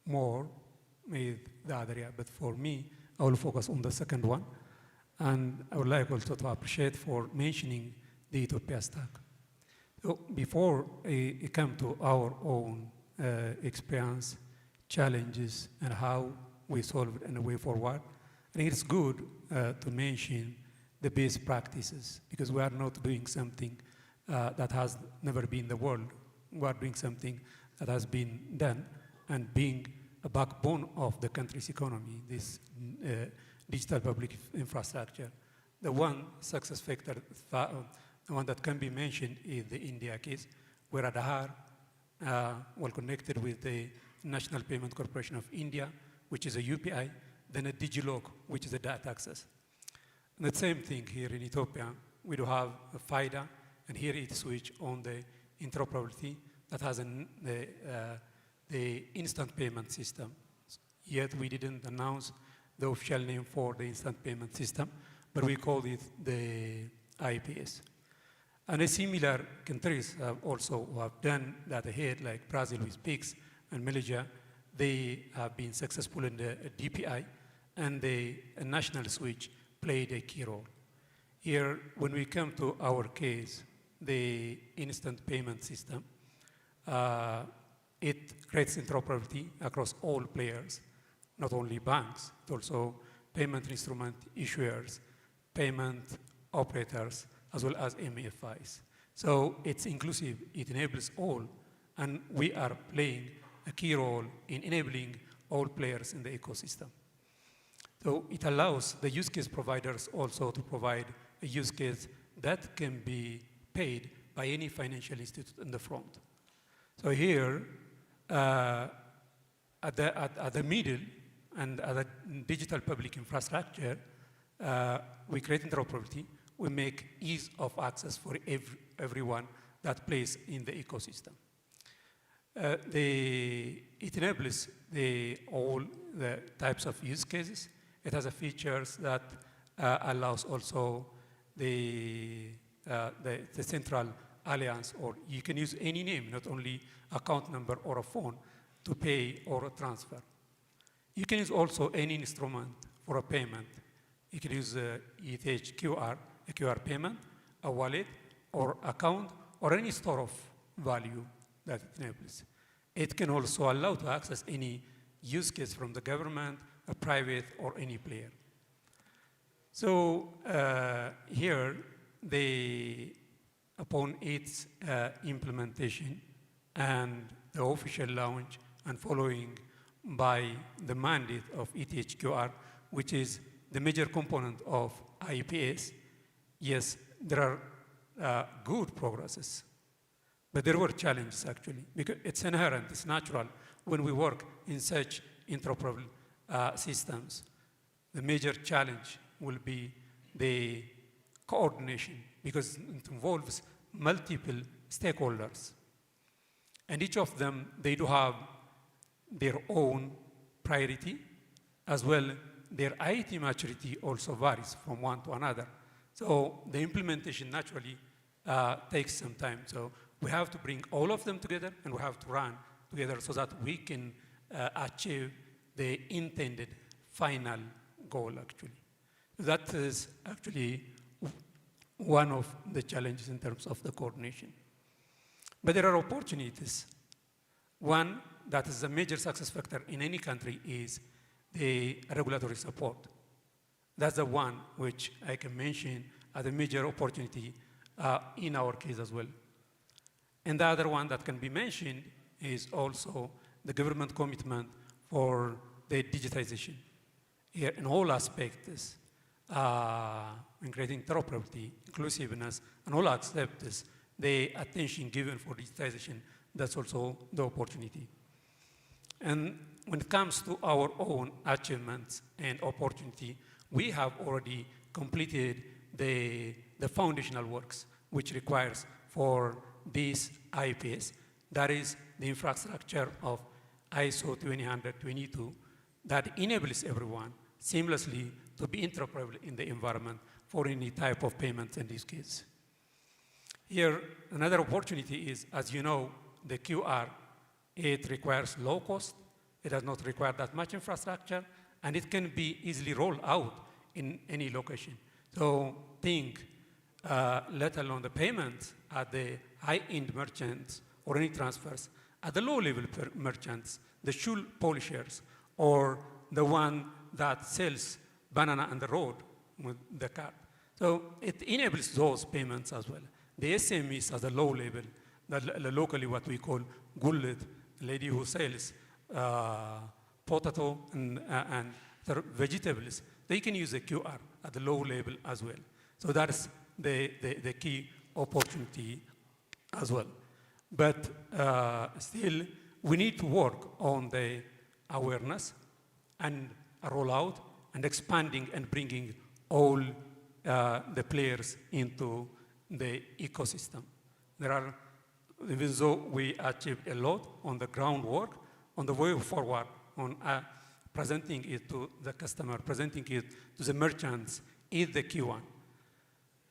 more with the other area, but for me, I will focus on the second one. And I would like also to appreciate for mentioning the Ethiopia stack. So before it come to our own experience, challenges, and how we solve it and the way forward, I think it's good to mention the best practices, because we are not doing something that has never been in the world. We are doing something that has been done and being a backbone of the country's economy, this digital public infrastructure The one success factor, the one that can be mentioned is the India case, where Aadhaar, well connected with the National Payment Corporation of India, which is a UPI, then a DigiLog, which is a data access. And the same thing here in Ethiopia. We do have a FIDA, and here it switch on the interoperability that has the instant payment system. Yet we didn't announce the official name for the instant payment system, but we called it the IPS. And similar countries have also have done that ahead, like Brazil with PIX and Malaysia. They have been successful in the DPI, and the national switch played a key role. Here, when we come to our case, the instant payment system, it creates interoperability across all players, not only banks, but also payment instrument issuers, payment operators, as well as MFIs. So it's inclusive, it enables all, and we are playing a key role in enabling all players in the ecosystem. So it allows the use case providers also to provide a use case that can be paid by any financial institute in the front. So here, at the middle and at the digital public infrastructure, we create interoperability. We make ease of access for everyone that plays in the ecosystem. It enables all the types of use cases. It has a features that allows also the central alliance, or you can use any name, not only account number or a phone, to pay or a transfer. You can use also any instrument for a payment. You can use ETH QR, a QR payment, a wallet, or account, or any store of value that it enables. It can also allow to access any use case from the government, a private, or any player. So here, upon its implementation and the official launch and following by the mandate of ETHQR, which is the major component of IPS, yes, there are good progresses. But there were challenges, actually, because it's inherent, it's natural when we work in such interoperable systems. The major challenge will be the coordination, because it involves multiple stakeholders. And each of them, they do have their own priority, as well their IT maturity also varies from one to another. So the implementation naturally takes some time. So we have to bring all of them together, and we have to run together so that we can achieve the intended final goal, actually. That is actually one of the challenges in terms of the coordination. But there are opportunities. One that is a major success factor in any country is the regulatory support. That's the one which I can mention as a major opportunity in our case as well. And the other one that can be mentioned is also the government commitment for the digitization. Here in all aspects, in creating interoperability, inclusiveness, and all aspects, the attention given for digitization, that's also the opportunity. And when it comes to our own achievements and opportunity, we have already completed the foundational works, which requires for this IPS, that is the infrastructure of ISO 20022 that enables everyone seamlessly to be interoperable in the environment for any type of payments in this case. Here, another opportunity is, as you know, the QR, it requires low cost, it does not require that much infrastructure, and it can be easily rolled out in any location. So think, let alone the payments at the high-end merchants or any transfers, at the low-level merchants, the shoe polishers, or the one that sells banana on the road with the cart. So it enables those payments as well. The SMEs at the low level, locally what we call gullet, lady who sells potato and after vegetables, they can use the QR at the low level as well. So that's the key opportunity as well. But still, we need to work on the awareness and a rollout and expanding and bringing all the players into the ecosystem. There are, even though we achieved a lot on the groundwork, on the way forward, on presenting it to the customer, presenting it to the merchants, is the key one.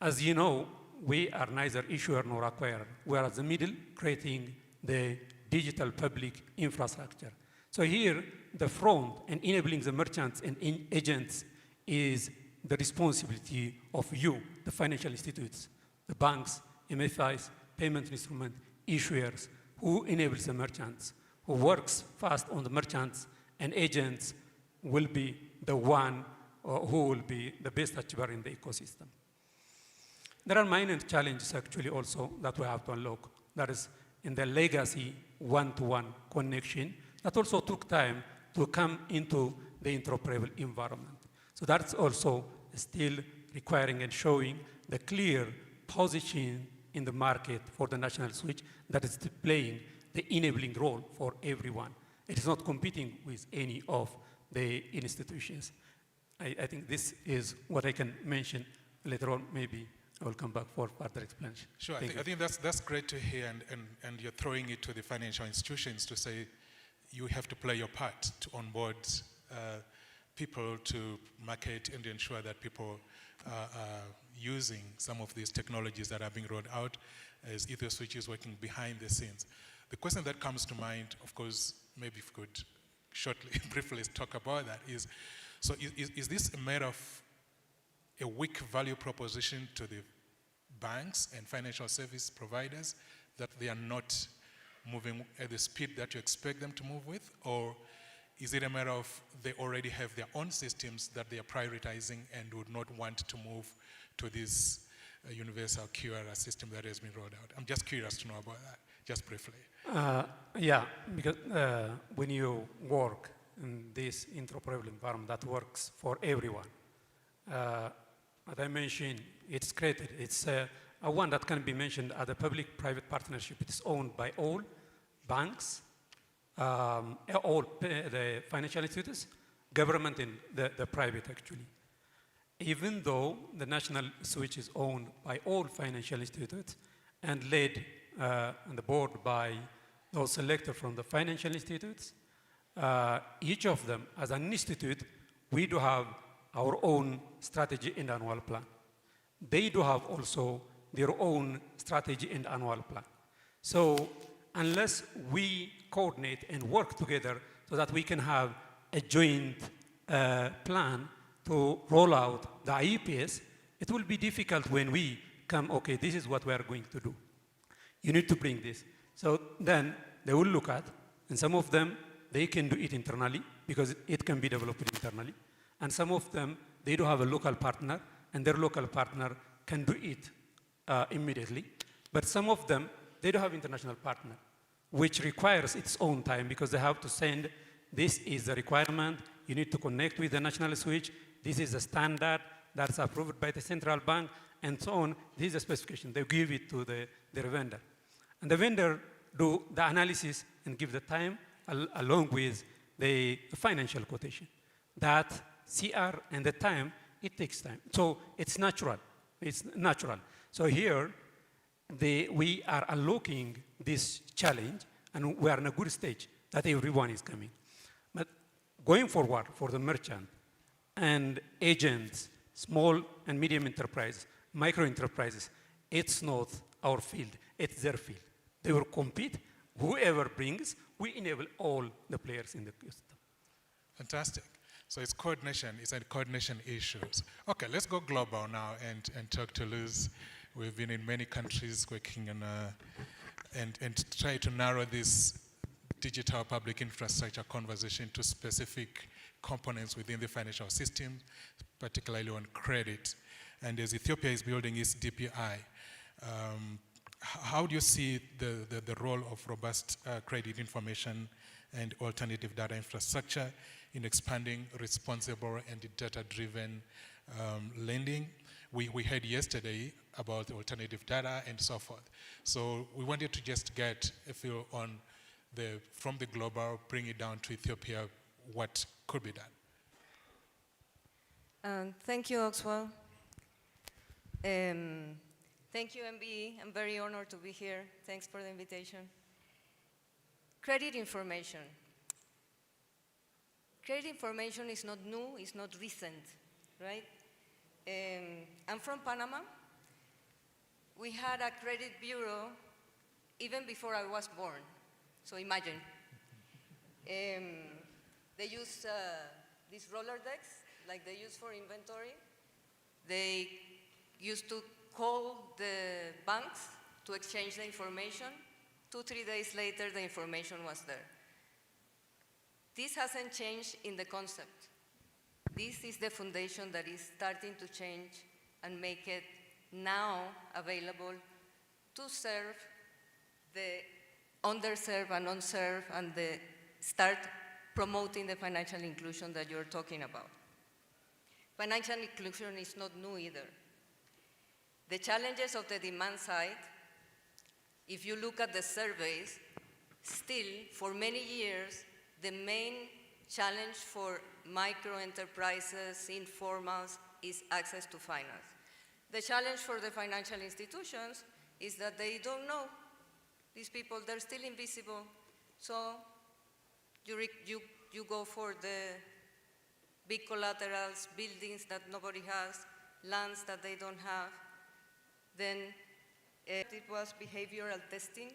As you know, we are neither issuer nor acquirer. We are at the middle, creating the digital public infrastructure. So here, the front and enabling the merchants and agents is the responsibility of you, the financial institutes, the banks, MFIs, payment instrument, issuers, who enables the merchants, who works fast on the merchants, and agents will be the one who will be the best achiever in the ecosystem. There are minor challenges actually also that we have to unlock. That is in the legacy one-to-one connection that also took time to come into the interoperable environment. So that's also still requiring and showing the clear position in the market for the national switch that is playing the enabling role for everyone. It is not competing with any of the institutions. I think this is what I can mention. Later on, maybe I will come back for further explanation. Sure, I think that's great to hear, and you're throwing it to the financial institutions to say you have to play your part to onboard people, to market and ensure that people are using some of these technologies that are being rolled out as EthioSwitch is working behind the scenes. The question that comes to mind, of course, maybe if we could shortly, briefly talk about that is, so is this a matter of a weak value proposition to the banks and financial service providers that they are not moving at the speed that you expect them to move with? Or is it a matter of they already have their own systems that they are prioritizing and would not want to move to this universal QR system that has been rolled out? I'm just curious to know about that, just briefly. Yeah, because when you work in this interoperable environment that works for everyone, as I mentioned, it's created. It's a one that can be mentioned as a public-private partnership. It's owned by all banks, all the financial institutes, government, and the private, actually. Even though the national switch is owned by all financial institutes and led on the board by those selected from the financial institutes, each of them, as an institute, we do have our own strategy and annual plan. They do have also their own strategy and annual plan. So unless we coordinate and work together so that we can have a joint plan to roll out the IEPS, it will be difficult when we come, okay, this is what we are going to do. You need to bring this. So then they will look at, and some of them, they can do it internally because it can be developed internally. And some of them, they do have a local partner, and their local partner can do it immediately. But some of them, they do have international partner, which requires its own time because they have to send, this is the requirement, you need to connect with the national switch, this is the standard that's approved by the central bank, and so on. This is the specification. They give it to their vendor. And the vendor do the analysis and give the time along with the financial quotation. That CR and the time, it takes time. So it's natural. It's natural. So here, we are unlocking this challenge, and we are in a good stage that everyone is coming. But going forward for the merchant and agents, small and medium enterprises, micro enterprises, it's not our field, it's their field. They will compete. Whoever brings, we enable all the players in the ecosystem. Fantastic. So it's coordination, it's a coordination issues. Okay, let's go global now and talk to Luz. We've been in many countries working on, and try to narrow this digital public infrastructure conversation to specific components within the financial system, particularly on credit. And as Ethiopia is building its DPI, how do you see the role of robust credit information and alternative data infrastructure in expanding responsible and data-driven lending. We heard yesterday about alternative data and so forth. So we wanted to just get a feel on from the global, bring it down to Ethiopia, what could be done. Thank you, Oxwell. Thank you, MBE. I'm very honored to be here. Thanks for the invitation. Credit information. Credit information is not new, it's not recent, right? I'm from Panama. We had a credit bureau even before I was born, so imagine. They use these roller decks, like they use for inventory. They used to call the banks to exchange the information. 2-3 days later, the information was there. This hasn't changed in the concept. This is the foundation that is starting to change and make it now available to serve the underserved and unserved and start promoting the financial inclusion that you're talking about. Financial inclusion is not new either. The challenges of the demand side, if you look at the surveys, still for many years, the main challenge for micro enterprises, informals, is access to finance. The challenge for the financial institutions is that they don't know. These people, they're still invisible. So you go for the big collaterals, buildings that nobody has, lands that they don't have. Then it was behavioral testing,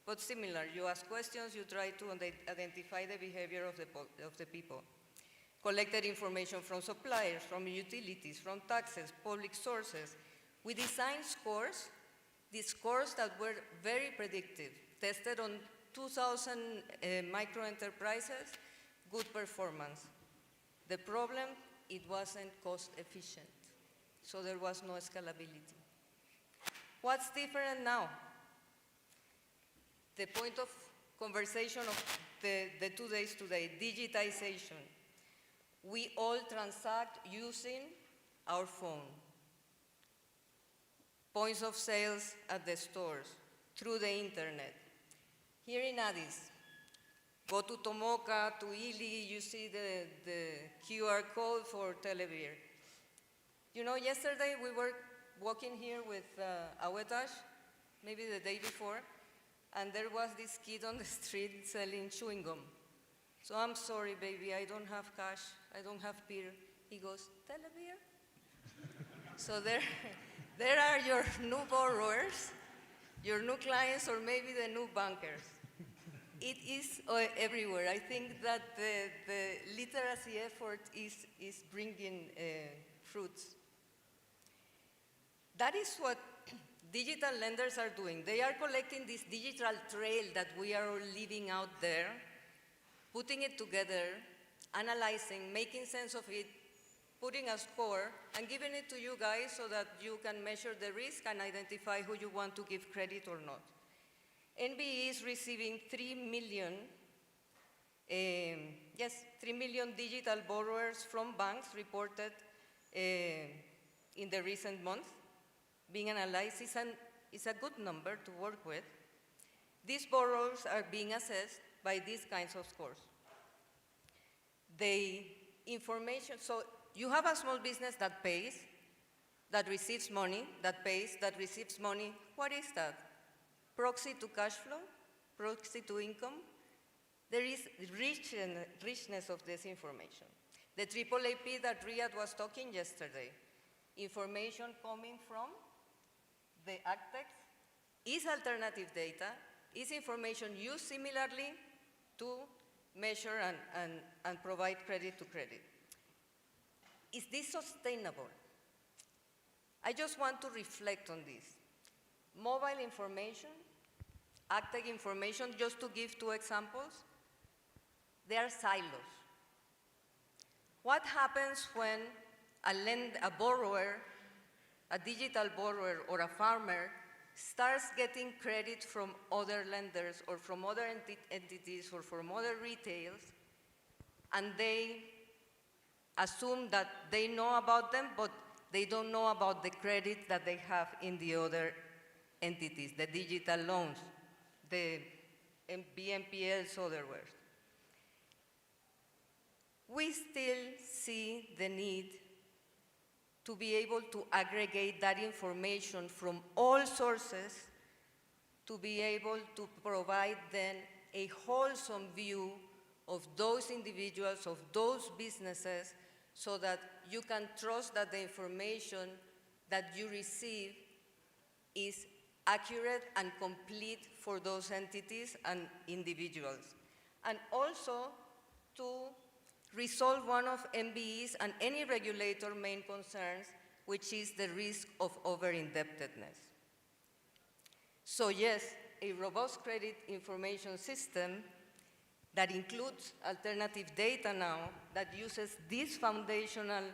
but similar. You ask questions, you try to identify the behavior of the people. Collected information from suppliers, from utilities, from taxes, public sources. We designed scores, these scores that were very predictive, tested on 2,000 micro enterprises, good performance. The problem, it wasn't cost efficient, so there was no scalability. What's different now? The point of conversation of the 2 days today, digitization. We all transact using our phone. Points of sales at the stores, through the internet. Here in Addis, go to Tomoka, to Ili, you see the QR code for Telebeer. You know, yesterday we were walking here with Awetash, maybe the day before, and there was this kid on the street selling chewing gum. So I'm sorry, baby, I don't have cash, I don't have beer. He goes, Telebeer? So there are your new borrowers, your new clients, or maybe the new bankers. It is everywhere. I think that the literacy effort is bringing fruits. That is what digital lenders are doing. They are collecting this digital trail that we are all living out there, putting it together, analyzing, making sense of it, putting a score, and giving it to you guys so that you can measure the risk and identify who you want to give credit or not. NBE is receiving 3 million digital borrowers from banks reported in the recent months. Being analyzed is a good number to work with. These borrowers are being assessed by these kinds of scores. The information, so you have a small business that pays, that receives money, that pays, that receives money. What is that? Proxy to cash flow, proxy to income. There is richness of this information. The AAAP that Riyad was talking yesterday, information coming from the ACTEX is alternative data, is information used similarly to measure and provide credit to credit. Is this sustainable? I just want to reflect on this. Mobile information, ACTEC information, just to give 2 examples, they are silos. What happens when a borrower, a digital borrower or a farmer starts getting credit from other lenders or from other entities or from other retails, and they assume that they know about them, but they don't know about the credit that they have in the other entities, the digital loans, the BNPLs, otherwise. We still see the need to be able to aggregate that information from all sources to be able to provide then a wholesome view of those individuals, of those businesses, so that you can trust that the information that you receive is accurate and complete for those entities and individuals. And also to resolve one of MBE's and any regulator main concerns, which is the risk of over-indebtedness. So yes, a robust credit information system that includes alternative data now, that uses this foundational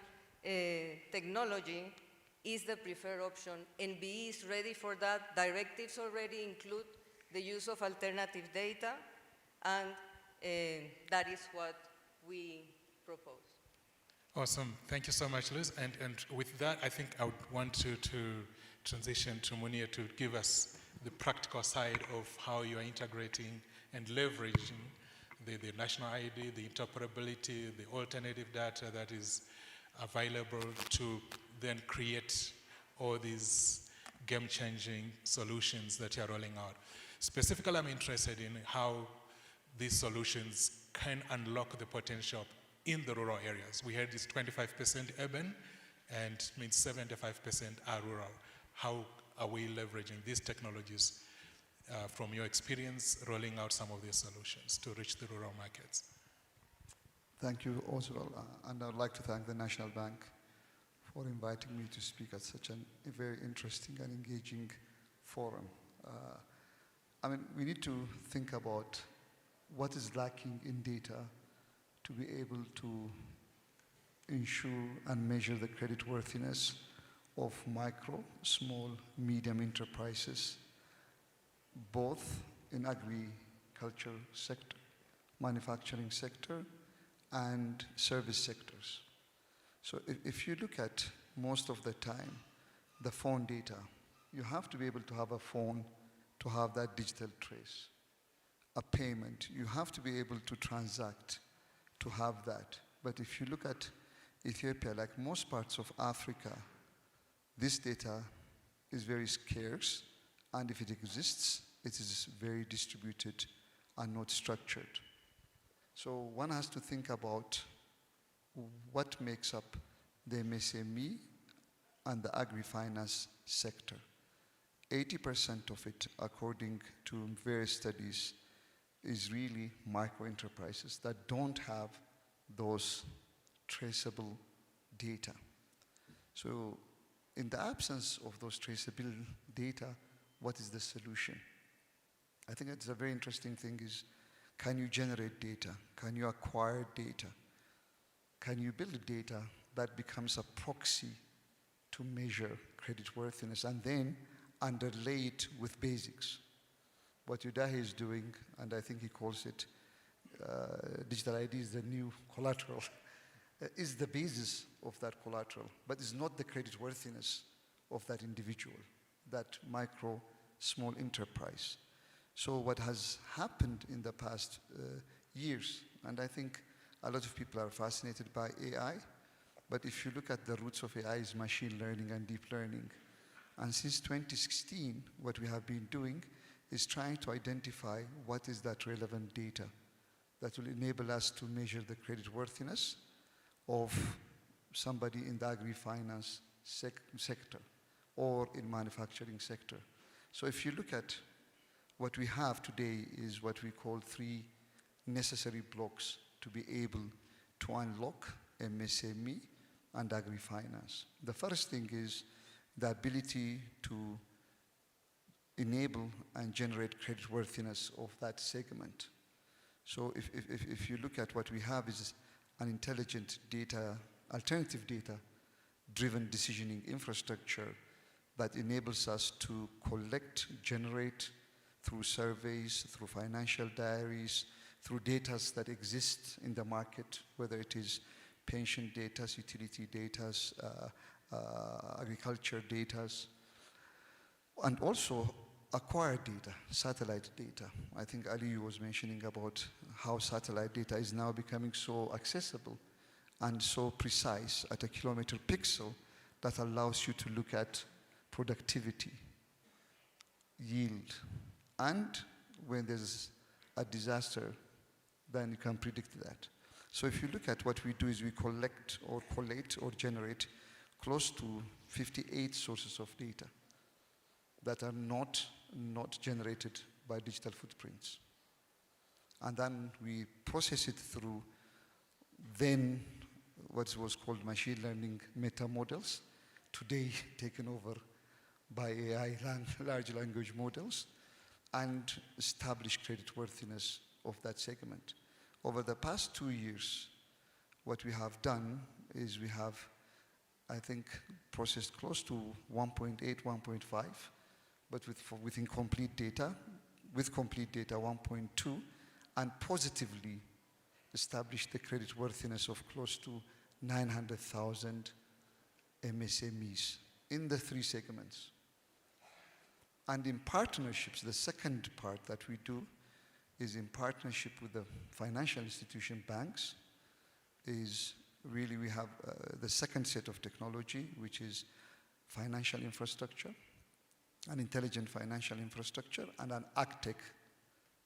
technology, is the preferred option. NBE is ready for that. Directives already include the use of alternative data, and that is what we propose. Awesome. Thank you so much, Liz. And with that, I think I would want to transition to Munir to give us the practical side of how you are integrating and leveraging the national ID, the interoperability, the alternative data that is available to then create all these game-changing solutions that you're rolling out. Specifically, I'm interested in how these solutions can unlock the potential in the rural areas. We heard it's 25% urban and means 75% are rural. How are we leveraging these technologies from your experience rolling out some of these solutions to reach the rural markets? Thank you, Oswald, and I'd like to thank the National Bank for inviting me to speak at such a very interesting and engaging forum. I mean, we need to think about what is lacking in data to be able to ensure and measure the creditworthiness of micro, small, medium enterprises, both in agriculture sector, manufacturing sector, and service sectors. So if you look at most of the time, the phone data, you have to be able to have a phone to have that digital trace. A payment, you have to be able to transact to have that. But if you look at Ethiopia, like most parts of Africa, this data is very scarce, and if it exists, it is very distributed and not structured. So one has to think about what makes up the MSME and the agri-finance sector. 80% of it, according to various studies, is really micro-enterprises that don't have those traceable data. So in the absence of those traceable data, what is the solution? I think it's a very interesting thing is, can you generate data? Can you acquire data? Can you build data that becomes a proxy to measure creditworthiness and then underlay it with basics? What Udahi is doing, and I think he calls it digital ID is the new collateral, is the basis of that collateral, but is not the creditworthiness of that individual, that micro, small enterprise. So what has happened in the past years, and I think a lot of people are fascinated by AI, but if you look at the roots of AI is machine learning and deep learning. And since 2016, what we have been doing is trying to identify what is that relevant data that will enable us to measure the creditworthiness of somebody in the agri-finance sector or in manufacturing sector. So if you look at what we have today is what we call 3 necessary blocks to be able to unlock MSME and agri-finance. The first thing is the ability to enable and generate creditworthiness of that segment. So if you look at what we have is an intelligent data, alternative data driven decisioning infrastructure that enables us to collect, generate through surveys, through financial diaries, through data that exist in the market, whether it is pension data, utility data, agriculture data, and also acquire data, satellite data. I think Ali was mentioning about how satellite data is now becoming so accessible and so precise at a kilometer pixel that allows you to look at productivity, yield, and when there's a disaster, then you can predict that. So if you look at what we do is we collect or collate or generate close to 58 sources of data that are not generated by digital footprints. And then we process it through then what was called machine learning meta models, today taken over by AI, large language models, and establish creditworthiness of that segment. Over the past 2 years, what we have done is we have, I think, processed close to 1.8, 1.5, but with incomplete data, with complete data 1.2, and positively established the creditworthiness of close to 900,000 MSMEs in the 3 segments. And in partnerships, the second part that we do is in partnership with the financial institution banks, is really we have the second set of technology, which is financial infrastructure, an intelligent financial infrastructure, and an agtech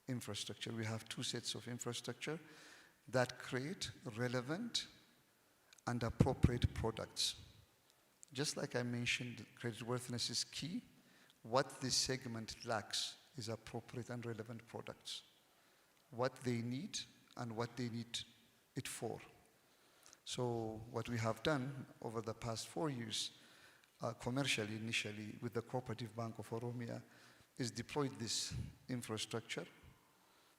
infrastructure. We have 2 sets of infrastructure that create relevant and appropriate products. Just like I mentioned, creditworthiness is key. What this segment lacks is appropriate and relevant products. What they need and what they need it for. So what we have done over the past 4 years, commercially initially with the Cooperative Bank of Oromia, is deployed this infrastructure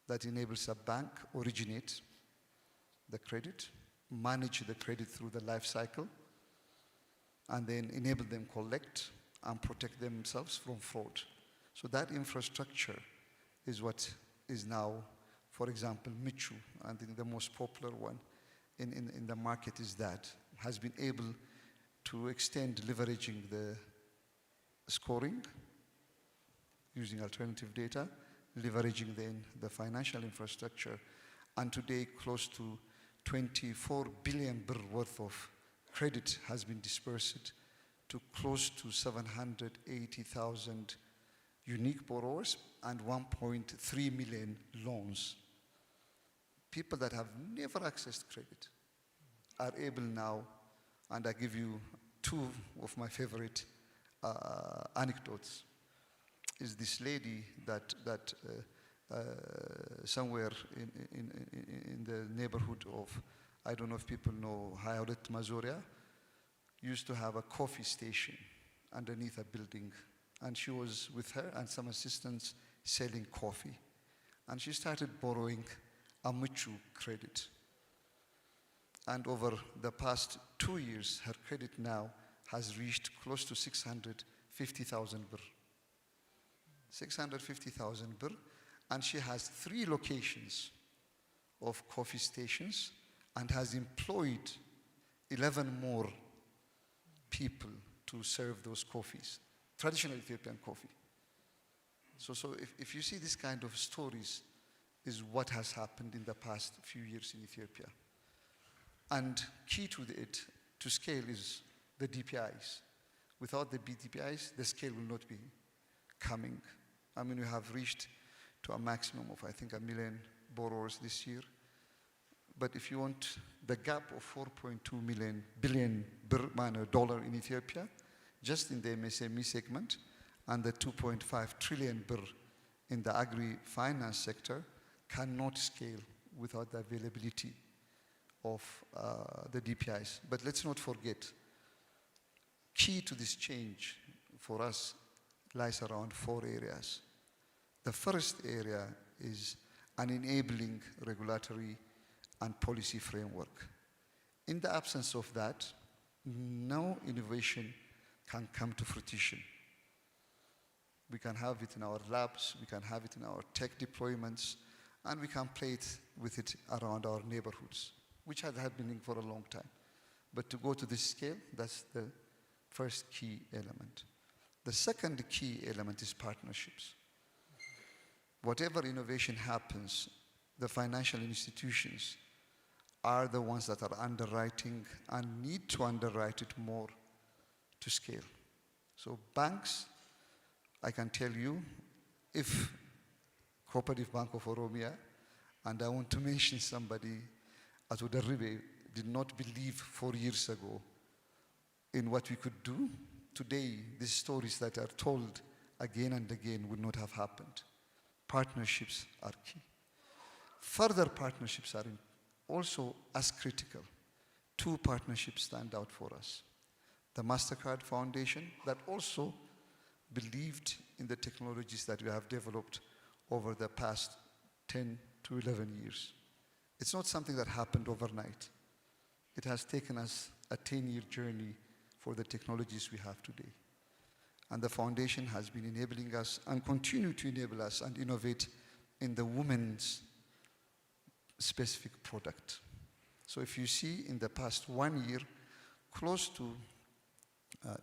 that enables a bank originate the credit, manage the credit through the life cycle, and then enable them collect and protect themselves from fraud. So that infrastructure is what is now, for example, Michu, I think the most popular one in the market is that, has been able to extend leveraging the scoring using alternative data, leveraging then the financial infrastructure, and today close to 24 billion birr worth of credit has been dispersed to close to 780,000 unique borrowers and 1.3 million loans. People that have never accessed credit are able now, and I give you 2 of my favorite anecdotes, is this lady that somewhere in the neighborhood of, I don't know if people know Hayalet Mazoria, used to have a coffee station underneath a building, and she was with her and some assistants selling coffee, and she started borrowing a Michu credit. And over the past 2 years, her credit now has reached close to 650,000 birr. 650,000 birr, and she has 3 locations of coffee stations and has employed 11 more people to serve those coffees, traditional Ethiopian coffee. So if you see this kind of stories, is what has happened in the past few years in Ethiopia. And key to it, to scale, is the DPIs. Without the DPIs, the scale will not be coming. I mean, we have reached to a maximum of, I think, 1 million borrowers this year. But if you want the gap of 4.2 billion dollar in Ethiopia, just in the MSME segment, and the 2.5 trillion birr in the agri-finance sector, cannot scale without the availability of the DPIs. But let's not forget, key to this change for us lies around 4 areas. The first area is an enabling regulatory and policy framework. In the absence of that, no innovation can come to fruition. We can have it in our labs, we can have it in our tech deployments, and we can play it with it around our neighborhoods, which has happening for a long time. But to go to this scale, that's the first key element. The second key element is partnerships. Whatever innovation happens, the financial institutions are the ones that are underwriting and need to underwrite it more to scale. So banks, I can tell you, if Cooperative Bank of Oromia, and I want to mention somebody, Atudaribe, did not believe 4 years ago in what we could do, today these stories that are told again and again would not have happened. Partnerships are key. Further partnerships are also as critical. 2 partnerships stand out for us. The MasterCard Foundation that also believed in the technologies that we have developed over the past 10 to 11 years. It's not something that happened overnight. It has taken us a 10-year journey for the technologies we have today. And the foundation has been enabling us and continue to enable us and innovate in the women's specific product. So if you see in the past 1 year, close to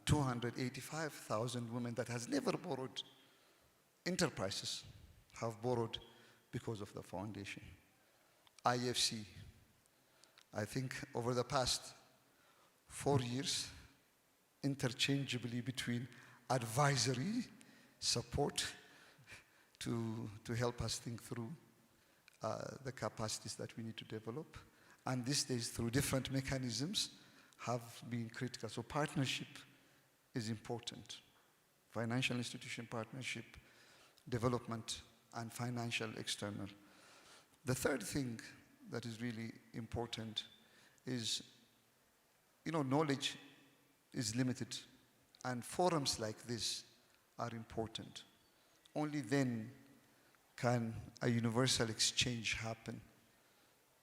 285,000 women that has never borrowed, enterprises have borrowed because of the foundation. IFC, I think over the past 4 years, interchangeably between advisory support to help us think through the capacities that we need to develop, and these days through different mechanisms have been critical. So partnership is important. Financial institution partnership, development, and financial external. The third thing that is really important is, knowledge is limited, and forums like this are important. Only then can a universal exchange happen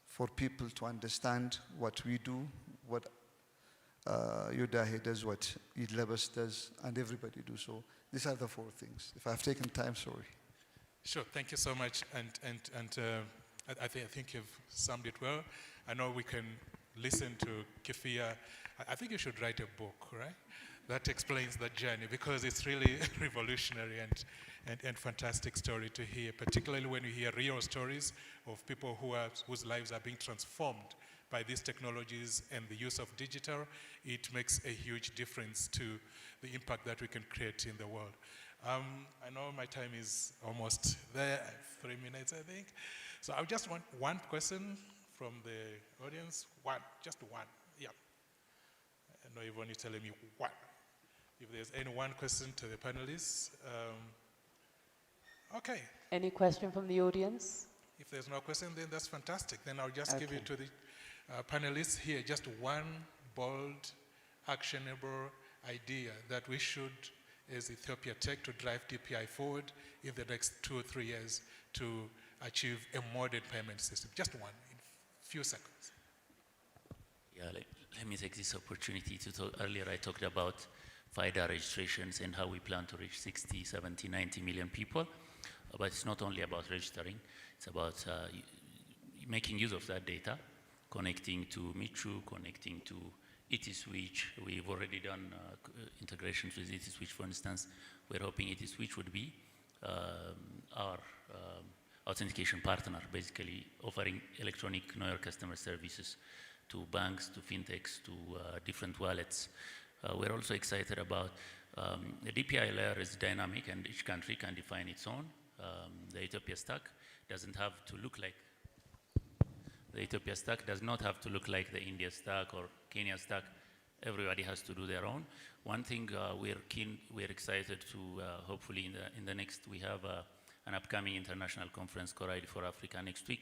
for people to understand what we do, what Yodahe does, what Idlabas does, and everybody do so. These are the 4 things. If I've taken time, sorry. Sure, thank you so much, and I think you've summed it well. I know we can listen to Kefia. I think you should write a book, right? That explains that journey, because it's really revolutionary and fantastic story to hear, particularly when you hear real stories of people whose lives are being transformed by these technologies and the use of digital. It makes a huge difference to the impact that we can create in the world. I know my time is almost there, 3 minutes, I think. So I just want one question from the audience. Just one, yeah. I know everyone is telling me one. If there's any one question to the panelists. Okay. Any question from the audience? If there's no question, then that's fantastic. Then I'll just give it to the panelists here. Just one bold, actionable idea that we should, as Ethiopia, take to drive DPI forward in the next 2 or 3 years to achieve a modern payment system. Just one, in a few seconds. Yeah, let me take this opportunity to talk. Earlier I talked about FIDA registrations and how we plan to reach 60, 70, 90 million people. But it's not only about registering, it's about making use of that data, connecting to Michu, connecting to ETSwitch. We've already done integrations with ETSwitch, for instance. We're hoping ETSwitch would be our authentication partner, basically offering electronic know your customer services to banks, to fintechs, to different wallets. We're also excited about the DPI layer is dynamic and each country can define its own. The Ethiopia stack doesn't have to look like the Ethiopia stack does not have to look like the India stack or Kenya stack. Everybody has to do their own. One thing we're excited to hopefully in the next, we have an upcoming international conference called ID for Africa next week.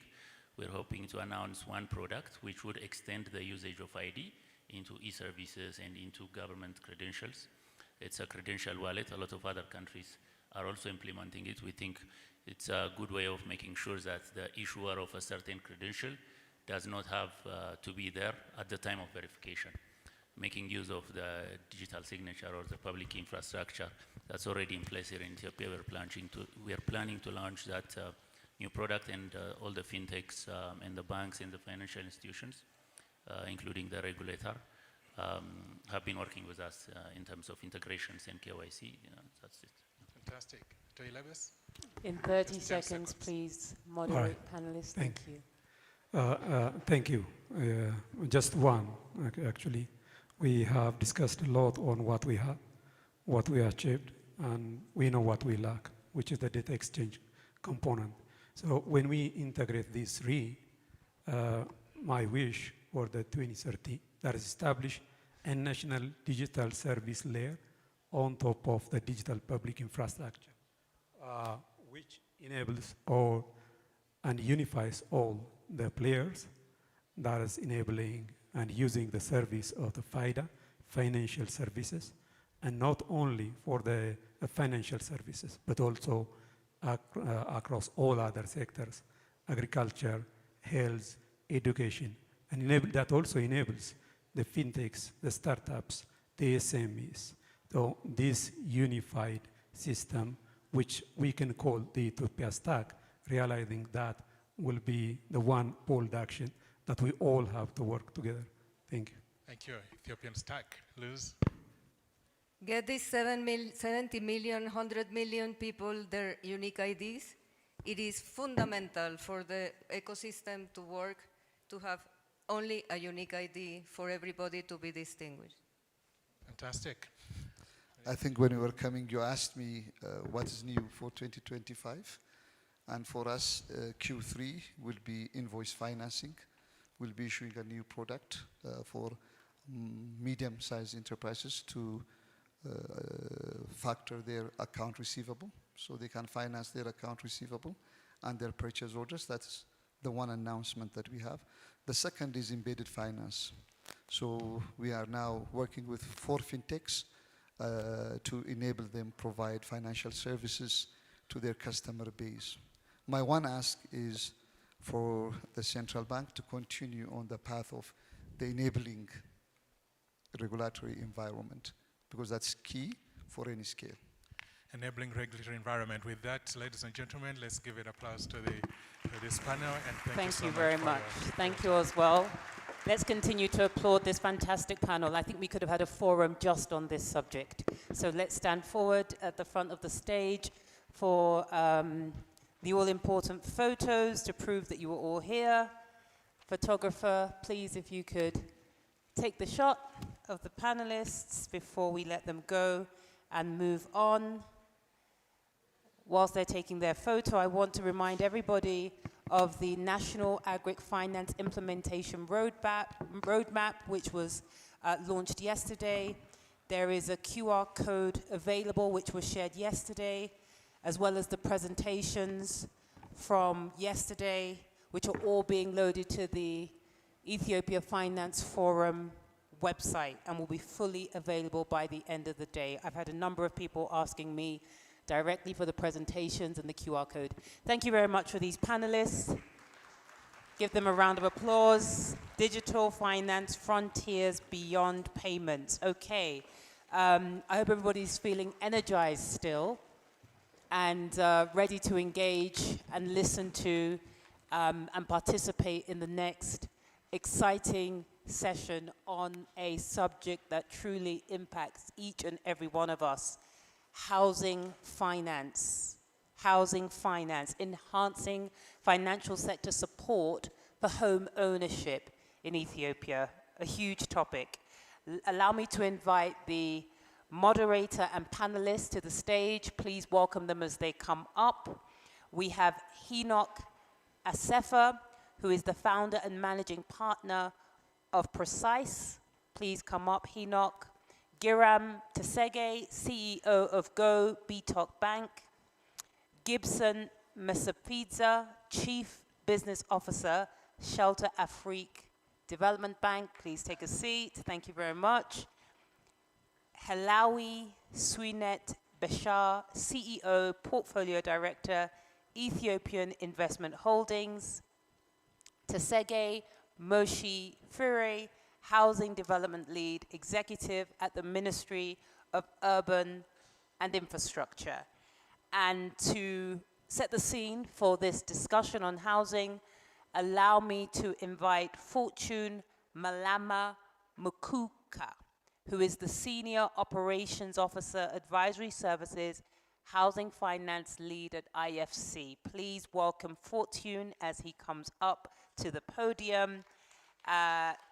We're hoping to announce one product which would extend the usage of ID into e-services and into government credentials. It's a credential wallet. A lot of other countries are also implementing it. We think it's a good way of making sure that the issuer of a certain credential does not have to be there at the time of verification. making use of the digital signature or the public infrastructure that's already in place here in Ethiopia. We are planning to launch that new product, and all the fintechs and the banks and the financial institutions, including the regulator, have been working with us in terms of integrations and KYC. That's it. Fantastic. In 30 seconds, please, moderate panelists. Thank you. Thank you. Just one, actually. We have discussed a lot on what we have, what we achieved, and we know what we lack, which is the data exchange component. So when we integrate these three, my wish for the 2030, that is establish a national digital service layer on top of the digital public infrastructure, which enables all and unifies all the players, that is enabling and using the service of the FIDA, financial services, and not only for the financial services, but also across all other sectors, agriculture, health, education, and that also enables the fintechs, the startups, the SMEs. So this unified system, which we can call the Ethiopia stack, realizing that will be the one bold action that we all have to work together. Thank you. Thank you. Ethiopian stack. Luz? Get these 70 million, 100 million people their unique IDs. It is fundamental for the ecosystem to work to have only a unique ID for everybody to be distinguished. Fantastic. I think when we were coming, you asked me what is new for 2025. And for us, Q3 will be invoice financing. We'll be issuing a new product for medium-sized enterprises to factor their account receivable, so they can finance their account receivable and their purchase orders. That's the one announcement that we have. The second is embedded finance. So we are now working with 4 fintechs to enable them provide financial services to their customer base. My one ask is for the central bank to continue on the path of the enabling regulatory environment, because that's key for any scale. Enabling regulatory environment. With that, ladies and gentlemen, let's give it applause to this panel, and thank you so much. Very much. Thank you as well. Let's continue to applaud this fantastic panel. I think we could have had a forum just on this subject. So let's stand forward at the front of the stage for the all-important photos to prove that you were all here. Photographer, please, if you could take the shot of the panelists before we let them go and move on. Whilst they're taking their photo, I want to remind everybody of the National Agri-Finance Implementation Roadmap, which was launched yesterday. There is a QR code available, which was shared yesterday, as well as the presentations from yesterday, which are all being loaded to the Ethiopia Finance Forum website and will be fully available by the end of the day. I've had a number of people asking me directly for the presentations and the QR code. Thank you very much for these panelists. Give them a round of applause. Digital Finance Frontiers Beyond Payments. Okay, I hope everybody's feeling energized still and ready to engage and listen to and participate in the next exciting session on a subject that truly impacts each and every one of us. Housing finance, enhancing financial sector support for home ownership in Ethiopia, a huge topic. Allow me to invite the moderator and panelists to the stage. Please welcome them as they come up. We have Enoch Asefa, who is the founder and managing partner of Precise. Please come up, Enoch. Giram Tesege, CEO of Go Bitok Bank. Gibson Mesapidza, Chief Business Officer, Shelter Afrique Development Bank. Please take a seat. Thank you very much. Helawi Swinet Bashar, CEO, Portfolio Director, Ethiopian Investment Holdings. Tesege Moshi Fure, Housing Development Lead Executive at the Ministry of Urban and Infrastructure. And to set the scene for this discussion on housing, allow me to invite Fortune Malama Mukuka, who is the Senior Operations Officer, Advisory Services, Housing Finance Lead at IFC. Please welcome Fortune as he comes up to the podium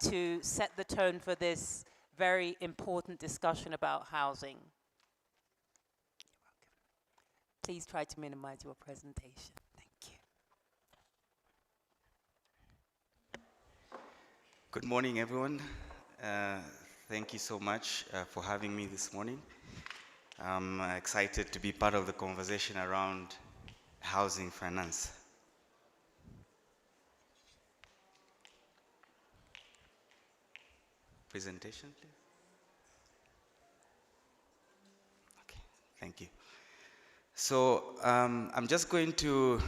to set the tone for this very important discussion about housing. Please try to minimize your presentation. Thank you. Good morning, everyone. Thank you so much for having me this morning. I'm excited to be part of the conversation around housing finance. Presentation, please. Okay, thank you. So I'm just going to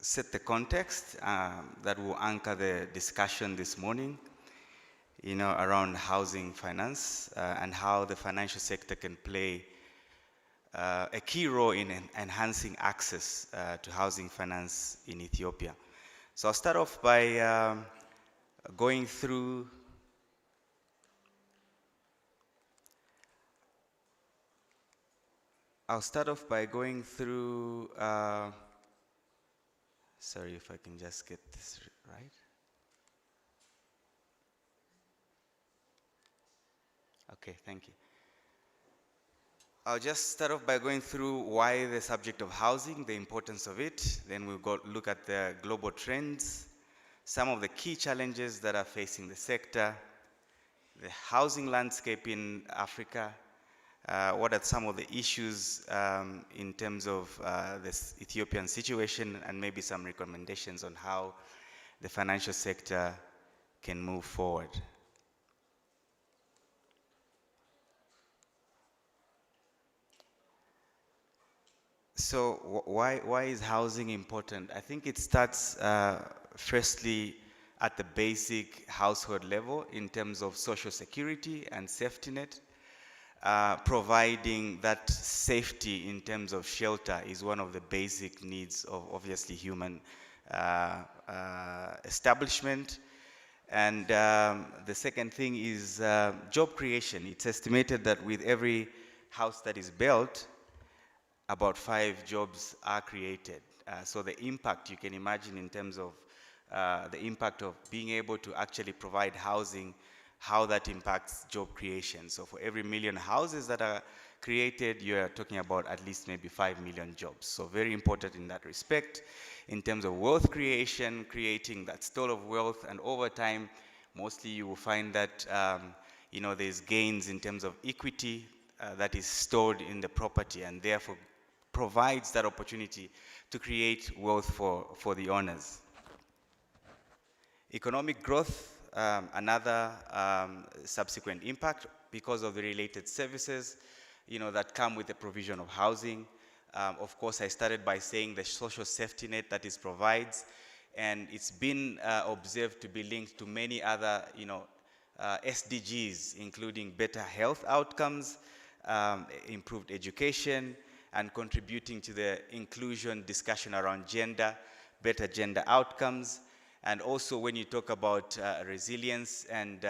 set the context that will anchor the discussion this morning, around housing finance and how the financial sector can play a key role in enhancing access to housing finance in Ethiopia. So I'll start off by going through sorry if I can just get this right. Okay, thank you. I'll just start off by going through why the subject of housing, the importance of it. Then we'll look at the global trends, some of the key challenges that are facing the sector, the housing landscape in Africa, what are some of the issues in terms of this Ethiopian situation, and maybe some recommendations on how the financial sector can move forward. So why is housing important? I think it starts firstly at the basic household level in terms of social security and safety net. Providing that safety in terms of shelter is one of the basic needs of obviously human establishment. And the second thing is job creation. It's estimated that with every house that is built, about 5 jobs are created. So the impact you can imagine in terms of the impact of being able to actually provide housing, how that impacts job creation. So for every 1 million houses that are created, you are talking about at least maybe 5 million jobs. So very important in that respect. In terms of wealth creation, creating that store of wealth, and over time, mostly you will find that there's gains in terms of equity that is stored in the property, and therefore provides that opportunity to create wealth for the owners. Economic growth, another subsequent impact because of the related services that come with the provision of housing. Of course, I started by saying the social safety net that it provides, and it's been observed to be linked to many other SDGs, including better health outcomes, improved education, and contributing to the inclusion discussion around gender, better gender outcomes. And also when you talk about resilience and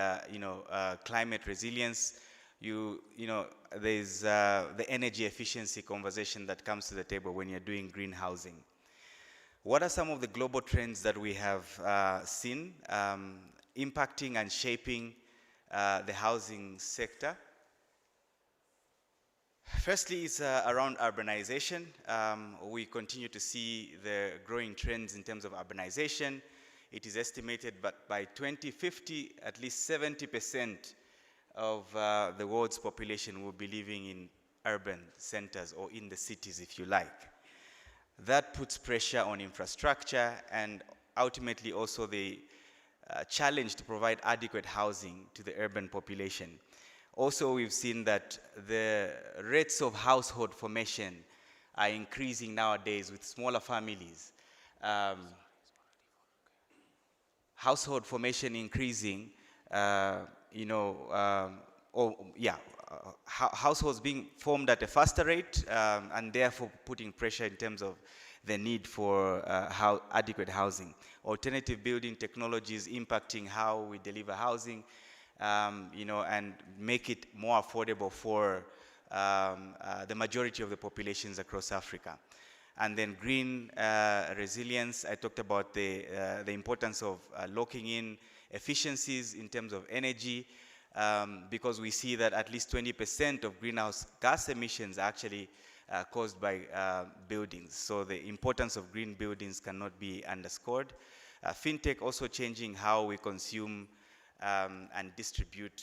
climate resilience, there's the energy efficiency conversation that comes to the table when you're doing green housing. What are some of the global trends that we have seen impacting and shaping the housing sector? Firstly, it's around urbanization. We continue to see the growing trends in terms of urbanization. It is estimated that by 2050, at least 70% of the world's population will be living in urban centers, or in the cities, if you like. That puts pressure on infrastructure and ultimately also the challenge to provide adequate housing to the urban population. Also, we've seen that the rates of household formation are increasing nowadays with smaller families. Household formation increasing you know, households being formed at a faster rate, and therefore putting pressure in terms of the need for adequate housing. Alternative building technologies impacting how we deliver housing, you know, and make it more affordable for the majority of the populations across Africa. And then green resilience, I talked about the importance of locking in efficiencies in terms of energy, because we see that at least 20% of greenhouse gas emissions are actually caused by buildings. So the importance of green buildings cannot be underscored. Fintech also changing how we consume and distribute,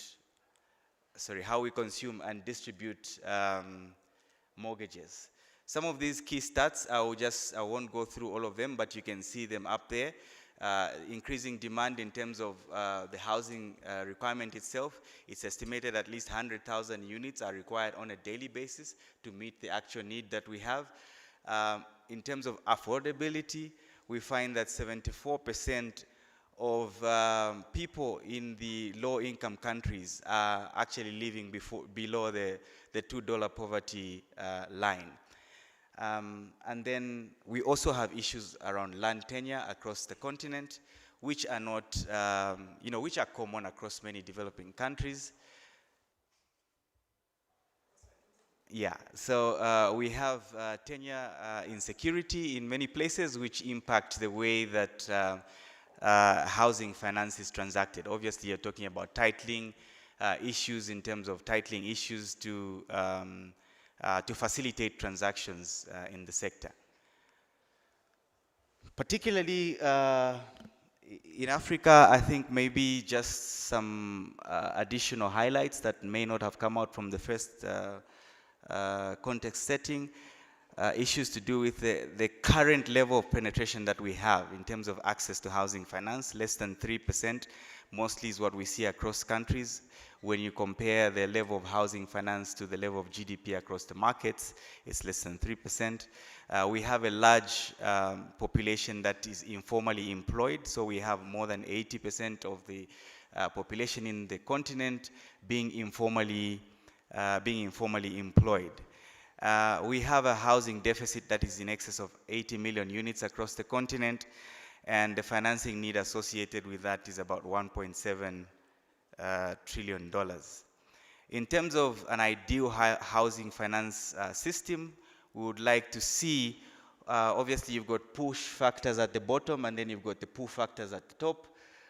mortgages. Some of these key stats, I won't go through all of them, but you can see them up there. Increasing demand in terms of the housing requirement itself. It's estimated at least 100,000 units are required on a daily basis to meet the actual need that we have. In terms of affordability, we find that 74% of people in the low-income countries are actually living below the $2 poverty line. And then we also have issues around land tenure across the continent, which are not, which are common across many developing countries. Yeah, so we have tenure insecurity in many places, which impact the way that housing finance is transacted. Obviously, you're talking about titling issues in terms of titling issues to facilitate transactions in the sector. Particularly in Africa, I think maybe just some additional highlights that may not have come out from the first context setting. Issues to do with the current level of penetration that we have in terms of access to housing finance. Less than 3% mostly is what we see across countries. When you compare the level of housing finance to the level of GDP across the markets, it's less than 3%. We have a large population that is informally employed, so we have more than 80% of the population in the continent being informally employed. We have a housing deficit that is in excess of 80 million units across the continent, and the financing need associated with that is about $1.7 trillion. In terms of an ideal housing finance system, we would like to see, obviously you've got push factors at the bottom, and then you've got the pull factors at the top.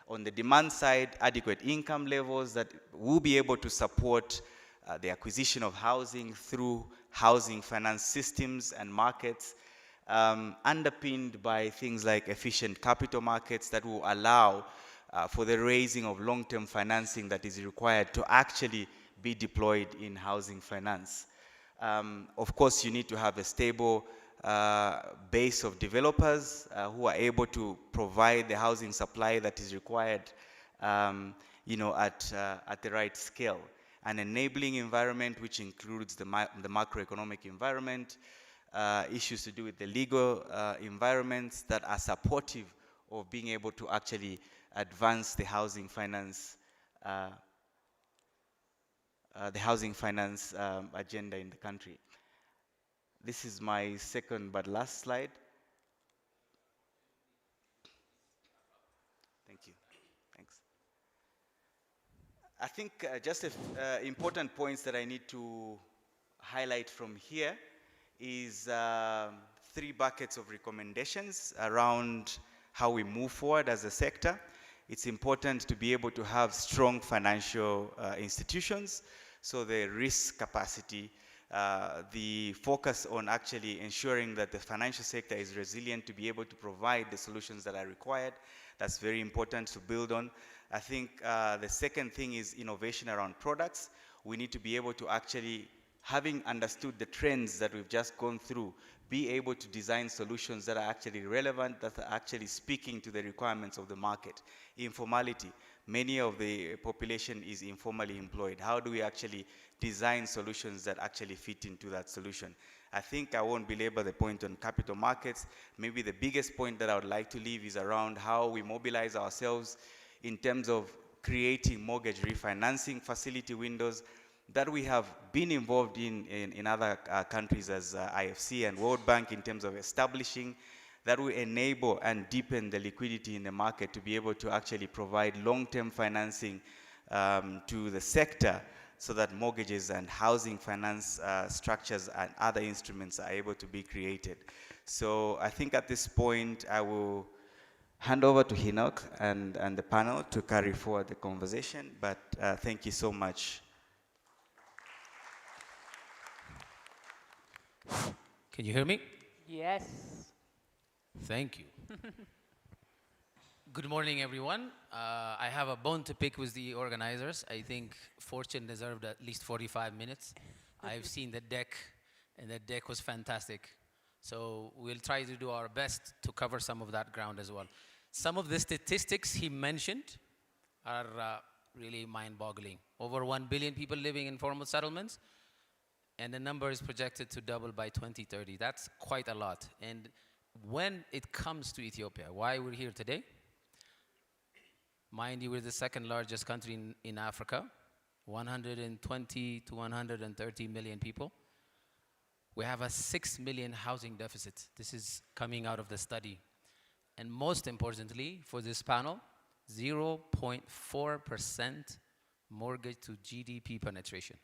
On the demand side, adequate income levels that will be able to support the acquisition of housing through housing finance systems and markets, underpinned by things like efficient capital markets that will allow for the raising of long-term financing that is required to actually be deployed in housing finance. Of course, you need to have a stable base of developers who are able to provide the housing supply that is required, at the right scale. An enabling environment, which includes the macroeconomic environment, issues to do with the legal environments that are supportive of being able to actually advance the housing finance agenda in the country. This is my second but last slide. Thank you. Thanks. I think just important points that I need to highlight from here is 3 buckets of recommendations around how we move forward as a sector. It's important to be able to have strong financial institutions, so the risk capacity, the focus on actually ensuring that the financial sector is resilient to be able to provide the solutions that are required. That's very important to build on. I think the second thing is innovation around products. We need to be able to actually, having understood the trends that we've just gone through, be able to design solutions that are actually relevant, that are actually speaking to the requirements of the market. Informality. Many of the population is informally employed. How do we actually design solutions that actually fit into that solution? I think I won't belabor the point on capital markets. Maybe the biggest point that I would like to leave is around how we mobilize ourselves in terms of creating mortgage refinancing facility windows that we have been involved in other countries as IFC and World Bank in terms of establishing, that will enable and deepen the liquidity in the market to be able to actually provide long-term financing to the sector, so that mortgages and housing finance structures and other instruments are able to be created. So I think at this point I will hand over to Enoch and the panel to carry forward the conversation, but thank you so much. Can you hear me? Yes. Thank you. Good morning, everyone. I have a bone to pick with the organizers. I think Fortune deserved at least 45 minutes. I've seen the deck, and the deck was fantastic. So we'll try to do our best to cover some of that ground as well. Some of the statistics he mentioned are really mind-boggling. Over 1 billion people living in formal settlements, and the number is projected to double by 2030. That's quite a lot. And when it comes to Ethiopia, why we're here today? Mind you, we're the second largest country in Africa, 120 to 130 million people. We have a 6 million housing deficit. This is coming out of the study. And most importantly, for this panel, 0.4% mortgage to GDP penetration.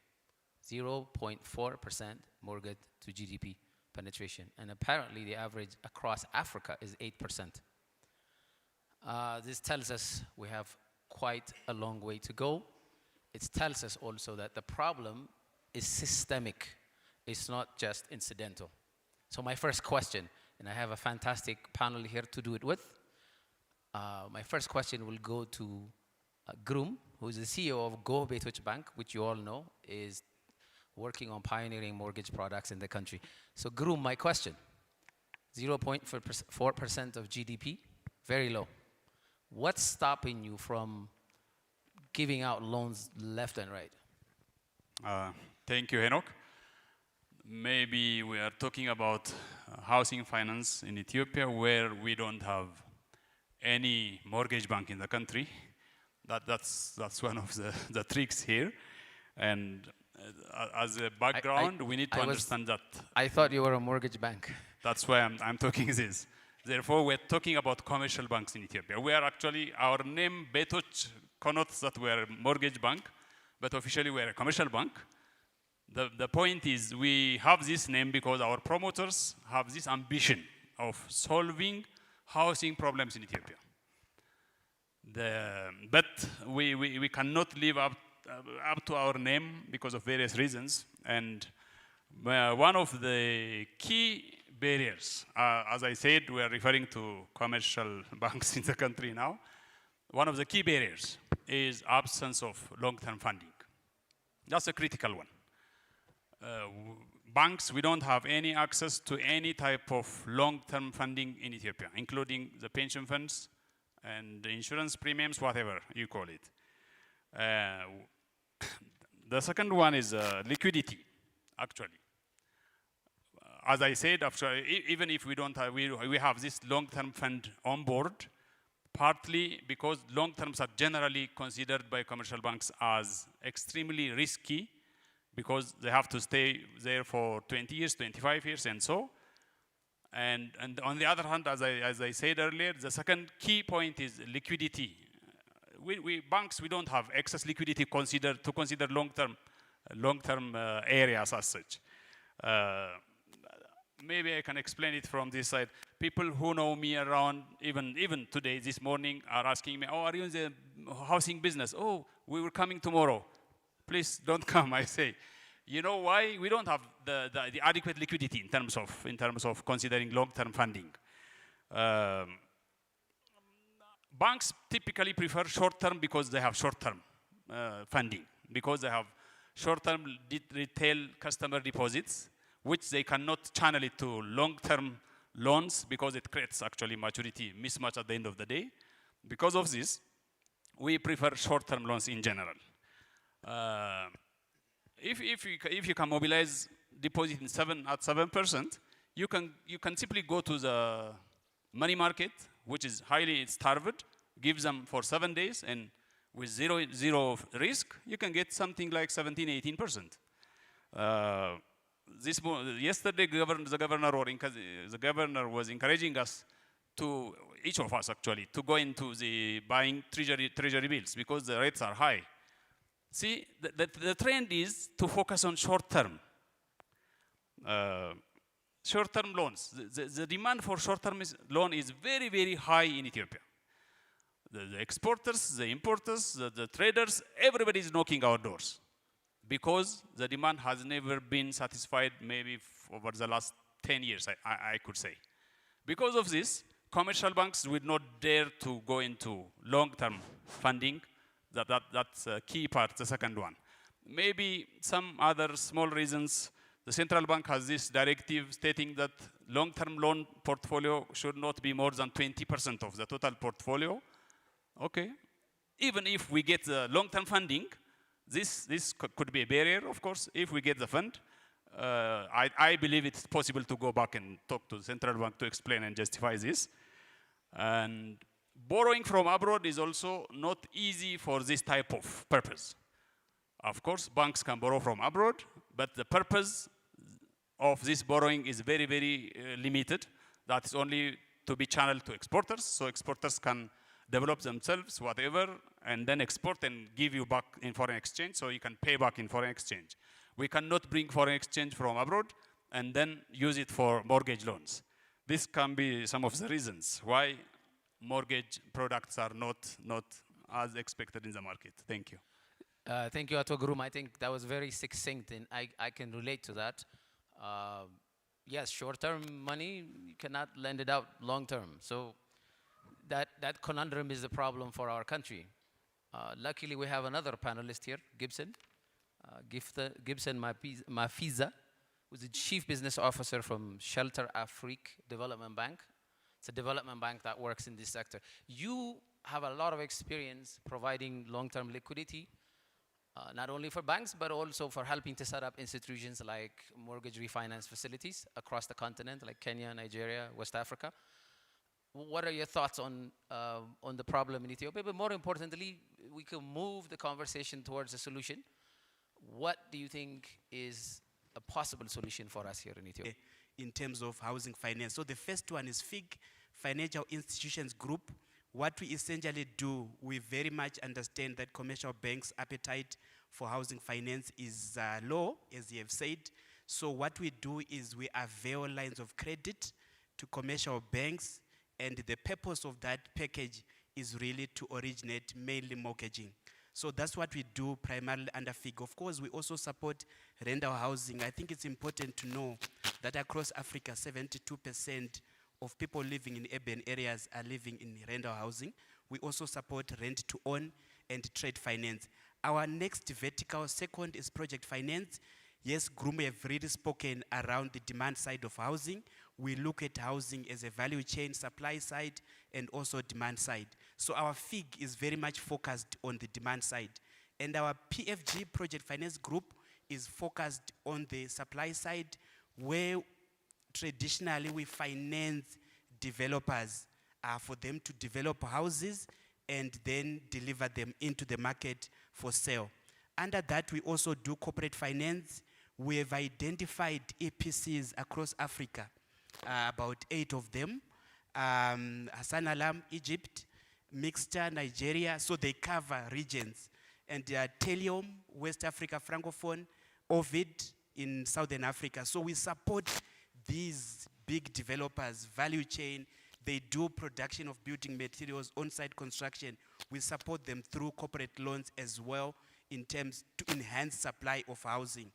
0.4% mortgage to GDP penetration. And apparently the average across Africa is 8%. This tells us we have quite a long way to go. It tells us also that the problem is systemic. It's not just incidental. So my first question, and I have a fantastic panel here to do it with. My first question will go to Groom, who is the CEO of Go Betoch Bank, which you all know is working on pioneering mortgage products in the country. So Groom, my question, 0.4% of GDP, very low. What's stopping you from giving out loans left and right? Thank you, Enoch. Maybe we are talking about housing finance in Ethiopia, where we don't have any mortgage bank in the country. That's one of the tricks here. And as a background, we need to understand that. I thought you were a mortgage bank. That's why I'm talking this. Therefore, we're talking about commercial banks in Ethiopia. We are actually, our name, Betoch, connotes that we are a mortgage bank, but officially we are a commercial bank. The point is, we have this name because our promoters have this ambition of solving housing problems in Ethiopia. But we cannot live up to our name because of various reasons. And one of the key barriers, as I said, we are referring to commercial banks in the country now. One of the key barriers is absence of long-term funding. That's a critical one. Banks, we don't have any access to any type of long-term funding in Ethiopia, including the pension funds and the insurance premiums, whatever you call it. The second one is liquidity, actually. As I said, even if we don't have, we have this long-term fund on board, partly because long terms are generally considered by commercial banks as extremely risky, because they have to stay there for 20 years, 25 years, and so. And on the other hand, as I said earlier, the second key point is liquidity. Banks, we don't have excess liquidity to consider long-term areas as such. Maybe I can explain it from this side. People who know me around, even today, this morning, are asking me, oh, are you in the housing business? Oh, we were coming tomorrow. Please don't come, I say. You know why? We don't have the adequate liquidity in terms of considering long-term funding. Banks typically prefer short-term because they have short-term funding, because they have short-term retail customer deposits, which they cannot channel it to long-term loans because it creates actually maturity mismatch at the end of the day. Because of this, we prefer short-term loans in general. If you can mobilize deposit at 7%, you can simply go to the money market, which is highly starved, give them for 7 days, and with zero risk, you can get something like 17, 18%. Yesterday, the governor was encouraging us to, each of us actually, to go into the buying treasury bills because the rates are high. See, the trend is to focus on short-term loans. The demand for short-term loan is very, very high in Ethiopia. The exporters, the importers, the traders, everybody is knocking our doors because the demand has never been satisfied maybe over the last 10 years, I could say. Because of this, commercial banks would not dare to go into long-term funding. That's a key part, the second one. Maybe some other small reasons. The central bank has this directive stating that long-term loan portfolio should not be more than 20% of the total portfolio. Okay. Even if we get the long-term funding, this could be a barrier, of course. If we get the fund, I believe it's possible to go back and talk to the central bank to explain and justify this. And borrowing from abroad is also not easy for this type of purpose. Of course, banks can borrow from abroad, but the purpose of this borrowing is very, very limited. That is only to be channeled to exporters, so exporters can develop themselves, whatever, and then export and give you back in foreign exchange, so you can pay back in foreign exchange. We cannot bring foreign exchange from abroad and then use it for mortgage loans. This can be some of the reasons why mortgage products are not as expected in the market. Thank you. Thank you, Ato Groom. I think that was very succinct, and I can relate to that. Yes, short-term money, you cannot lend it out long-term. So that conundrum is the problem for our country. Luckily, we have another panelist here, Gibson. Gibson Mafiza, who's the Chief Business Officer from Shelter Afrique Development Bank. It's a development bank that works in this sector. You have a lot of experience providing long-term liquidity, not only for banks, but also for helping to set up institutions like mortgage refinance facilities across the continent, like Kenya, Nigeria, West Africa. What are your thoughts on the problem in Ethiopia? But more importantly, we can move the conversation towards a solution. What do you think is a possible solution for us here in Ethiopia? In terms of housing finance. So the first one is FIG, Financial Institutions Group. What we essentially do, we very much understand that commercial banks' appetite for housing finance is low, as you have said. So what we do is we avail lines of credit to commercial banks, and the purpose of that package is really to originate mainly mortgaging. So that's what we do primarily under FIG. Of course, we also support rental housing. I think it's important to know that across Africa, 72% of people living in urban areas are living in rental housing. We also support rent to own and trade finance. Our next vertical, second, is project finance. Yes, Groom have really spoken around the demand side of housing. We look at housing as a value chain, supply side, and also demand side. So our FIG is very much focused on the demand side. And our PFG, Project Finance Group, is focused on the supply side, where traditionally we finance developers for them to develop houses and then deliver them into the market for sale. Under that, we also do corporate finance. We have identified EPCs across Africa, about 8 of them. Hassan Alam, Egypt, Mixture, Nigeria, so they cover regions. And Telium, West Africa, Francophone, Ovid in Southern Africa. So we support these big developers, value chain. They do production of building materials, on-site construction. We support them through corporate loans as well in terms to enhance supply of housing.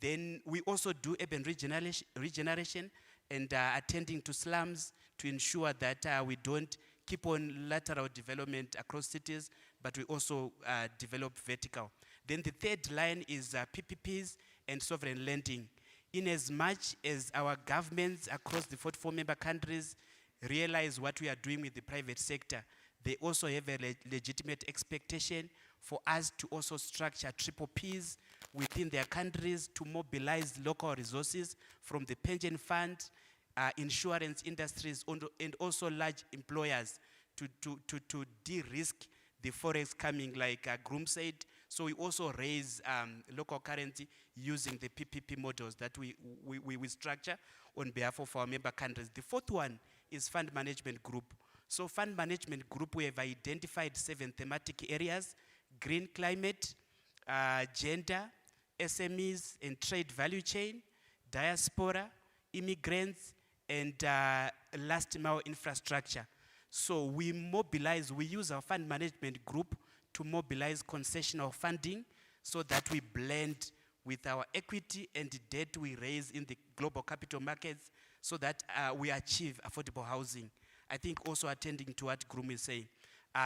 Then we also do urban regeneration and attending to slums to ensure that we don't keep on lateral development across cities, but we also develop vertical. Then the third line is PPPs and sovereign lending. In as much as our governments across the 44 member countries realize what we are doing with the private sector, they also have a legitimate expectation for us to also structure triple Ps within their countries to mobilize local resources from the pension fund, insurance industries, and also large employers to de-risk the forex coming, like Groom said. So we also raise local currency using the PPP models that we structure on behalf of our member countries. The fourth one is fund management group. So fund management group, we have identified 7 thematic areas: green climate, gender, SMEs and trade value chain, diaspora, immigrants, and last mile infrastructure. So we use our fund management group to mobilize concessional funding so that we blend with our equity and debt we raise in the global capital markets so that we achieve affordable housing. I think also attending to what Groom is saying.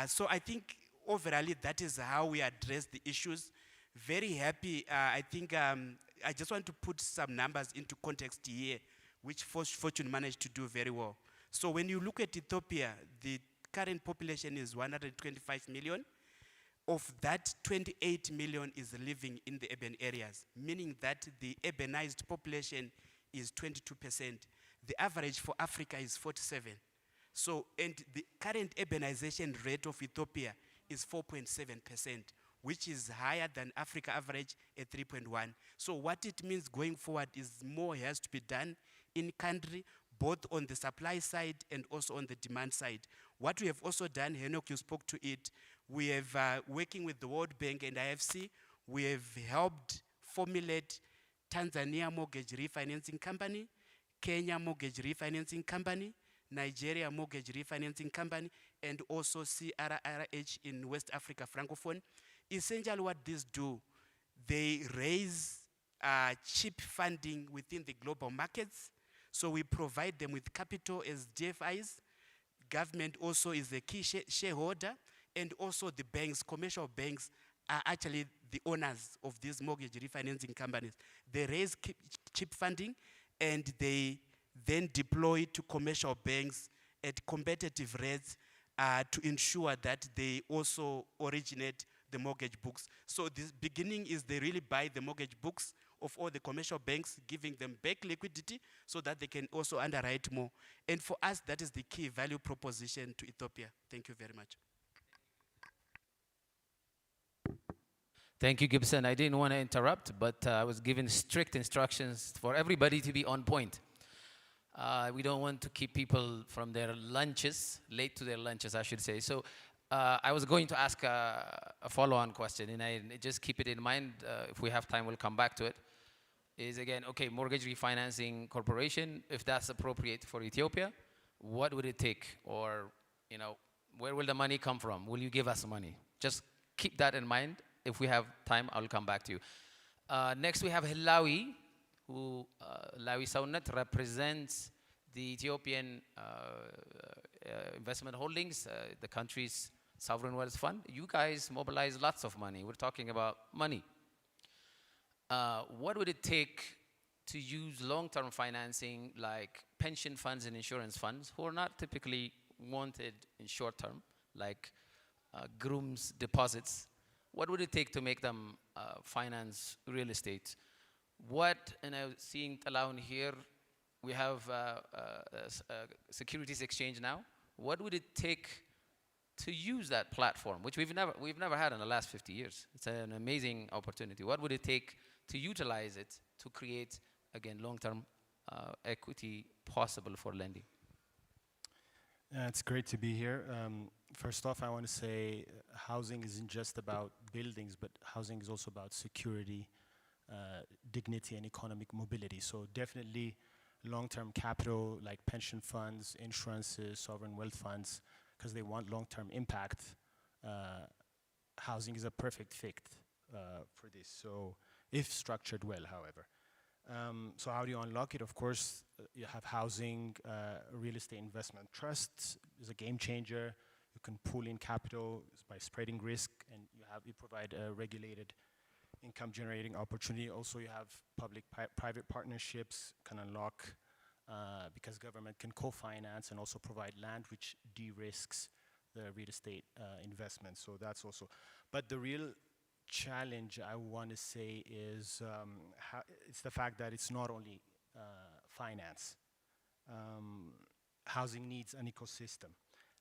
So I think overall that is how we address the issues. Very happy. I think I just want to put some numbers into context here, which Fortune managed to do very well. So when you look at Ethiopia, the current population is 125 million. Of that, 28 million is living in the urban areas, meaning that the urbanized population is 22%. The average for Africa is 47. So, and the current urbanization rate of Ethiopia is 4.7%, which is higher than Africa average at 3.1. So what it means going forward is more has to be done in country, both on the supply side and also on the demand side. What we have also done, Henok, you spoke to it, we have, working with the World Bank and IFC, we have helped formulate Tanzania Mortgage Refinancing Company, Kenya Mortgage Refinancing Company, Nigeria Mortgage Refinancing Company, and also CRRH in West Africa, Francophone. Essentially what these do, they raise cheap funding within the global markets. So we provide them with capital as DFIs. Government also is a key shareholder, and also the banks, commercial banks, are actually the owners of these mortgage refinancing companies. They raise cheap funding, and they then deploy to commercial banks at competitive rates to ensure that they also originate the mortgage books. So this beginning is they really buy the mortgage books of all the commercial banks, giving them back liquidity so that they can also underwrite more. And for us, that is the key value proposition to Ethiopia. Thank you very much. Thank you, Gibson. I didn't want to interrupt, but I was given strict instructions for everybody to be on point. We don't want to keep people from their lunches, late to their lunches, I should say. So I was going to ask a follow-on question, and I just keep it in mind. If we have time, we'll come back to it. Is again, okay, mortgage refinancing corporation, if that's appropriate for Ethiopia, what would it take? Or, you know, where will the money come from? Will you give us money? Just keep that in mind. If we have time, I'll come back to you. Next, we have Hilawi, who Lawi Saunet represents the Ethiopian investment holdings, the country's sovereign wealth fund. You guys mobilize lots of money. We're talking about money. What would it take to use long-term financing like pension funds and insurance funds who are not typically wanted in short term, like Groom's deposits? What would it take to make them finance real estate? What, and I'm seeing Talaun here, we have a securities exchange now. What would it take to use that platform, which we've never had in the last 50 years? It's an amazing opportunity. What would it take to utilize it to create, again, long-term equity possible for lending? It's great to be here. First off, I want to say housing isn't just about buildings, but housing is also about security, dignity, and economic mobility. So definitely long-term capital like pension funds, insurances, sovereign wealth funds, because they want long-term impact. Housing is a perfect fit for this. So if structured well, however. So how do you unlock it? Of course, you have housing, real estate investment trusts is a game changer. You can pull in capital by spreading risk, and you provide a regulated income generating opportunity. Also, you have public-private partnerships can unlock because government can co-finance and also provide land, which de-risks the real estate investment. So that's also, but the real challenge I want to say is it's the fact that it's not only finance. Housing needs an ecosystem.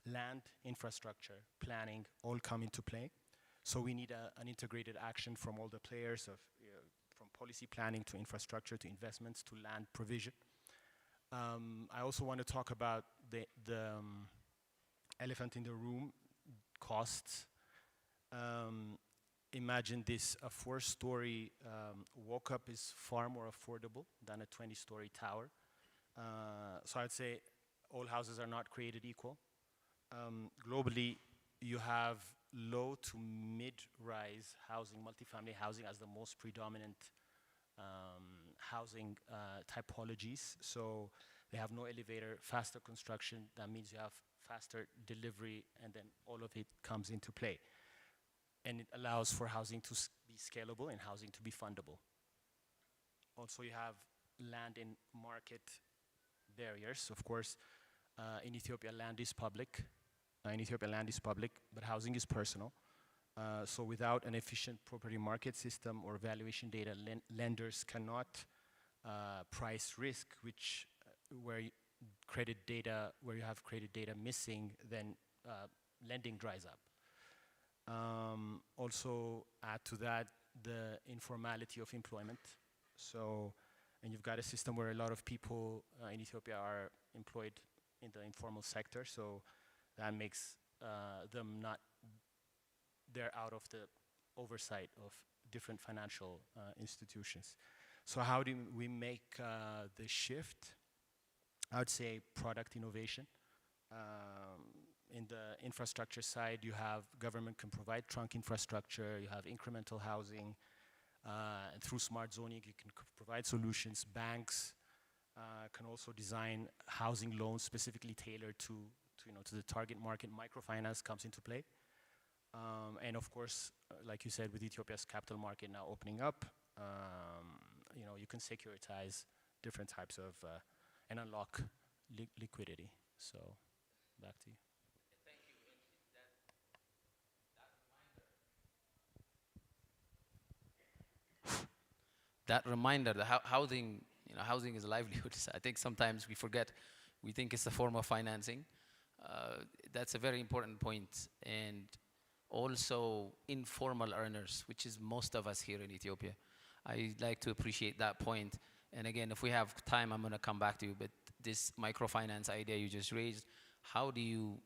land, infrastructure, planning all come into play. So we need an integrated action from all the players from policy planning to infrastructure to investments to land provision. I also want to talk about the elephant in the room, costs. Imagine this, a 4-story walk-up is far more affordable than a 20-story tower. So I'd say all houses are not created equal. Globally, you have low to mid-rise housing, multifamily housing as the most predominant housing typologies. So they have no elevator, faster construction. That means you have faster delivery, and then all of it comes into play. And it allows for housing to be scalable and housing to be fundable. Also, you have land and market barriers. Of course, in Ethiopia, land is public. But housing is personal. So without an efficient property market system or valuation data, lenders cannot price risk, which where you have credit data missing, then lending dries up. Also add to that the informality of employment. So, and you've got a system where a lot of people in Ethiopia are employed in the informal sector, so that makes them they're out of the oversight of different financial institutions. So how do we make the shift? I would say product innovation. In the infrastructure side, you have government can provide trunk infrastructure, you have incremental housing, and through smart zoning, you can provide solutions. Banks can also design housing loans specifically tailored to the target market. Microfinance comes into play. And of course, like you said, with Ethiopia's capital market now opening up, you can securitize different types of and unlock liquidity. So, back to you. That reminder, the housing, housing is a livelihood. I think sometimes we forget, we think it's a form of financing. That's a very important point. And also informal earners, which is most of us here in Ethiopia. I like to appreciate that point. And again, if we have time, I'm going to come back to you. But this microfinance idea you just raised, how do you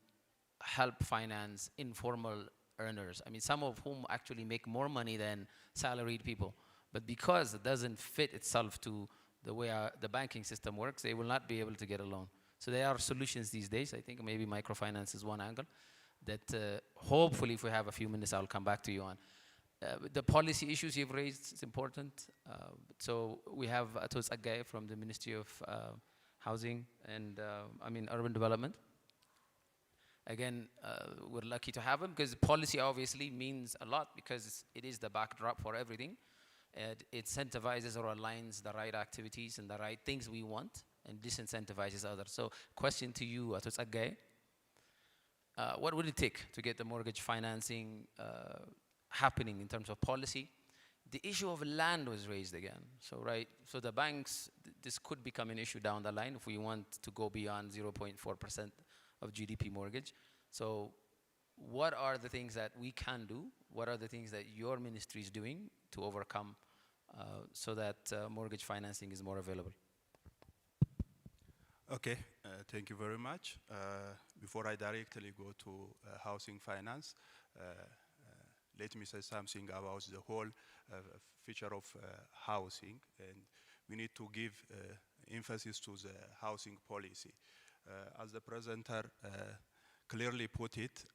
help finance informal earners? I mean, some of whom actually make more money than salaried people. But because it doesn't fit itself to the way the banking system works, they will not be able to get a loan. So there are solutions these days. I think maybe microfinance is one angle that hopefully, if we have a few minutes, I'll come back to you on. The policy issues you've raised is important. So we have Ato Tsaggaye from the Ministry of Housing and Urban Development. Again, we're lucky to have him because policy obviously means a lot because it is the backdrop for everything. It incentivizes or aligns the right activities and the right things we want and disincentivizes others. So question to you, Ato Tsaggaye. What would it take to get the mortgage financing happening in terms of policy? The issue of land was raised again. So the banks, this could become an issue down the line if we want to go beyond 0.4% of GDP mortgage. So what are the things that we can do? What are the things that your ministry is doing to overcome so that mortgage financing is more available? Okay, thank you very much. Before I directly go to housing finance, let me say something about the whole feature of housing, and we need to give emphasis to the housing policy. As the presenter clearly put it,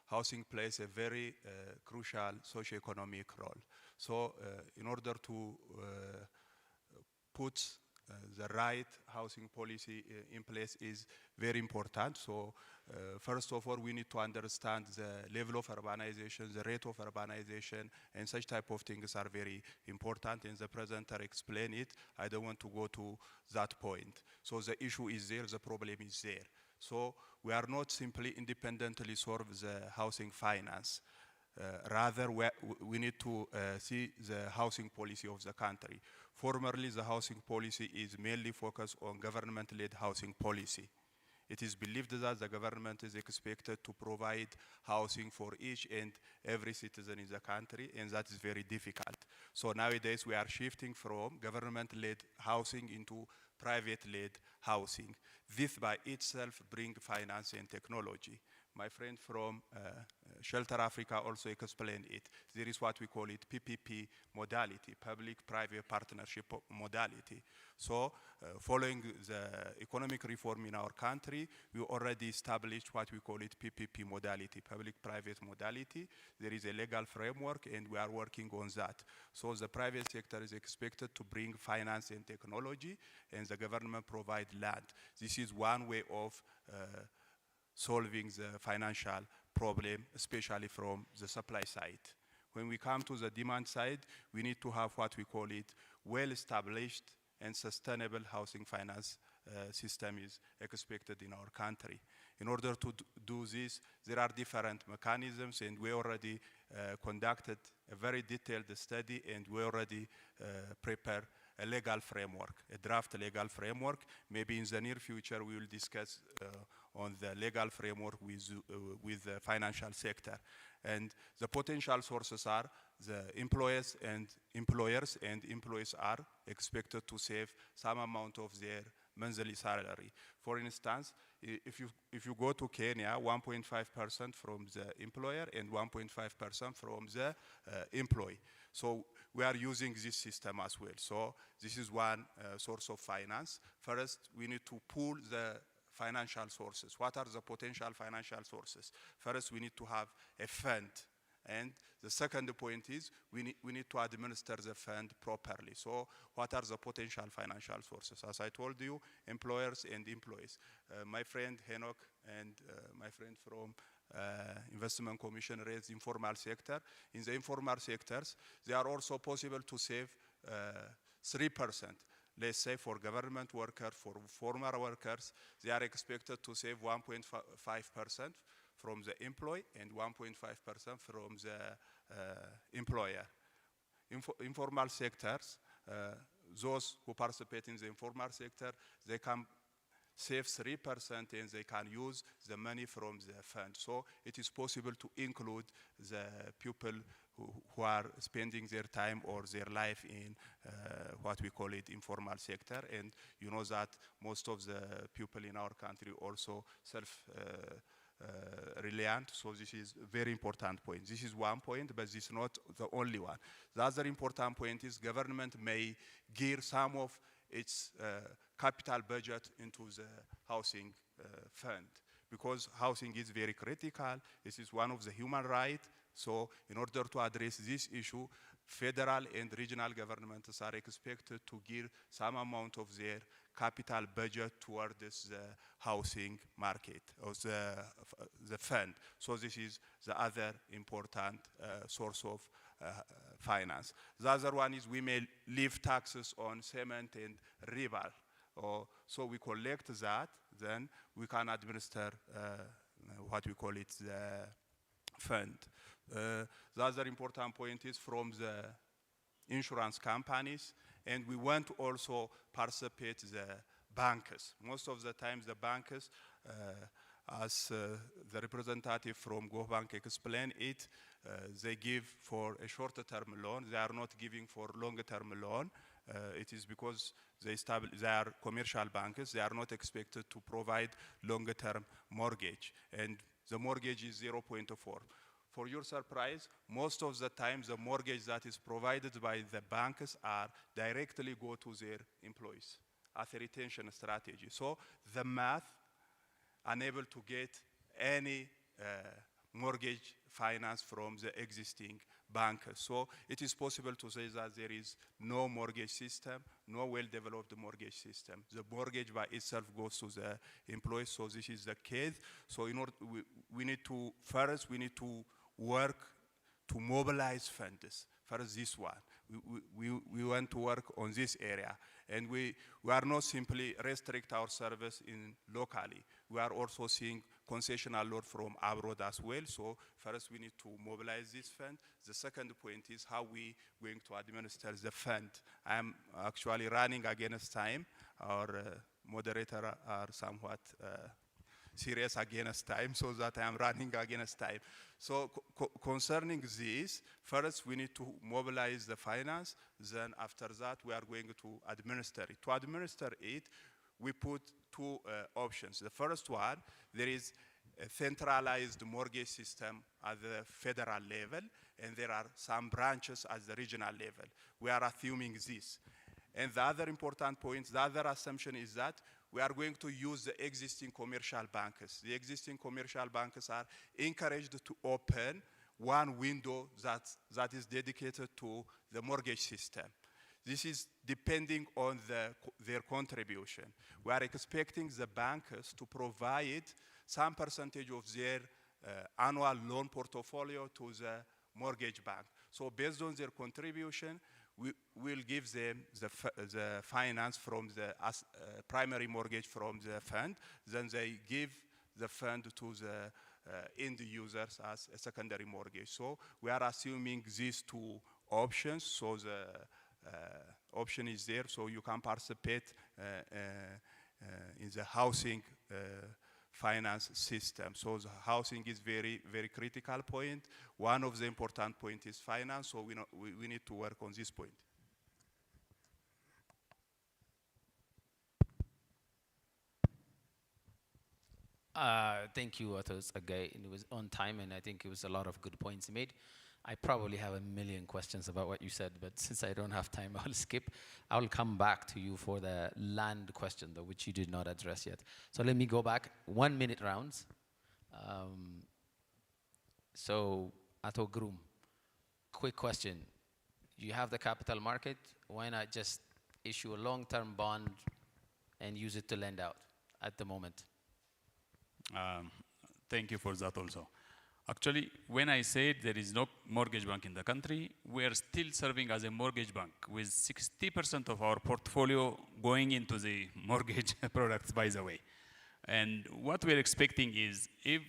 housing plays a very crucial socio-economic role. So in order to put the right housing policy in place is very important. So first of all, we need to understand the level of urbanization, the rate of urbanization, and such type of things are very important. And the presenter explained it. I don't want to go to that point. So the issue is there, the problem is there. So we are not simply independently solve the housing finance. Rather, we need to see the housing policy of the country. Formerly, the housing policy is mainly focused on government-led housing policy. It is believed that the government is expected to provide housing for each and every citizen in the country, and that is very difficult. So nowadays we are shifting from government-led housing into private-led housing. This by itself brings finance and technology. My friend from Shelter Africa also explained it. There is what we call it PPP modality, public-private partnership modality. So following the economic reform in our country, we already established what we call it PPP modality, public-private modality. There is a legal framework and we are working on that. So the private sector is expected to bring finance and technology and the government provide land. This is one way of solving the financial problem, especially from the supply side. When we come to the demand side, we need to have what we call it well-established and sustainable housing finance system is expected in our country. In order to do this, there are different mechanisms, and we already conducted a very detailed study, and we already prepared a legal framework, a draft legal framework. Maybe in the near future we will discuss on the legal framework with the financial sector. And the potential sources are the employers and employees are expected to save some amount of their monthly salary. For instance, if you go to Kenya, 1.5% from the employer and 1.5% from the employee. So we are using this system as well. So this is one source of finance. First, we need to pool the financial sources. What are the potential financial sources? First, we need to have a fund. And the second point is we need to administer the fund properly. So what are the potential financial sources? As I told you, employers and employees. My friend Henok and my friend from Investment Commission raised informal sector. In the informal sectors, they are also possible to save 3%. Let's say for government workers, for former workers, they are expected to save 1.5% from the employee and 1.5% from the employer. Informal sectors, those who participate in the informal sector, they can save 3% and they can use the money from the fund. So it is possible to include the people who are spending their time or their life in what we call it informal sector. And you know that most of the people in our country also reliant, so this is a very important point. This is one point, but this is not the only one. The other important point is government may gear some of its capital budget into the housing fund, because housing is very critical. This is one of the human rights. So in order to address this issue, federal and regional governments are expected to give some amount of their capital budget towards the housing market or the fund. So this is the other important source of finance. The other one is we may leave taxes on cement and river. So we collect that, then we can administer what we call it the fund. The other important point is from the insurance companies, and we want to also participate the bankers. Most of the times the bankers, as the representative from GoBank explained it, they give for a shorter term loan. They are not giving for longer term loan. It is because they are commercial bankers. They are not expected to provide longer term mortgage. And the mortgage is 0.4. For your surprise, most of the time the mortgage that is provided by the bankers are directly go to their employees as a retention strategy. So the math unable to get any mortgage finance from the existing bankers. So it is possible to say that there is no mortgage system, no well-developed mortgage system. The mortgage by itself goes to the employees, so this is the case. So in order, we need to, first we need to work to mobilize funds. First this one. We want to work on this area. And we are not simply restrict our service in locally. We are also seeing concessional loan from abroad as well. So first we need to mobilize this fund. The second point is how we going to administer the fund. I'm actually running against time. Our moderator are somewhat serious against time, so that I am running against time. So concerning this, first we need to mobilize the finance, then after that we are going to administer it. To administer it, we put two options. The first one, there is a centralized mortgage system at the federal level, and there are some branches at the regional level. We are assuming this. And the other important point, the other assumption is that we are going to use the existing commercial banks. The existing commercial banks are encouraged to open one window that is dedicated to the mortgage system. This is depending on their contribution. We are expecting the bankers to provide some percentage of their annual loan portfolio to the mortgage bank. So based on their contribution, we will give them the finance from the primary mortgage from the fund. Then they give the fund to the end users as a secondary mortgage. So we are assuming these two options. So the option is there, so you can participate in the housing finance system. So the housing is very, very critical point. One of the important points is finance, so we need to work on this point. Thank you, Ato Tsagay. It was on time, and I think it was a lot of good points made. I probably have a million questions about what you said, but since I don't have time, I'll skip. I'll come back to you for the land question, though, which you did not address yet. So let me go back. 1 minute rounds. So, Ato Groom, quick question. You have the capital market. Why not just issue a long-term bond and use it to lend out at the moment? Thank you for that also. Actually, when I said there is no mortgage bank in the country, we are still serving as a mortgage bank with 60% of our portfolio going into the mortgage products, by the way. And what we're expecting is, if,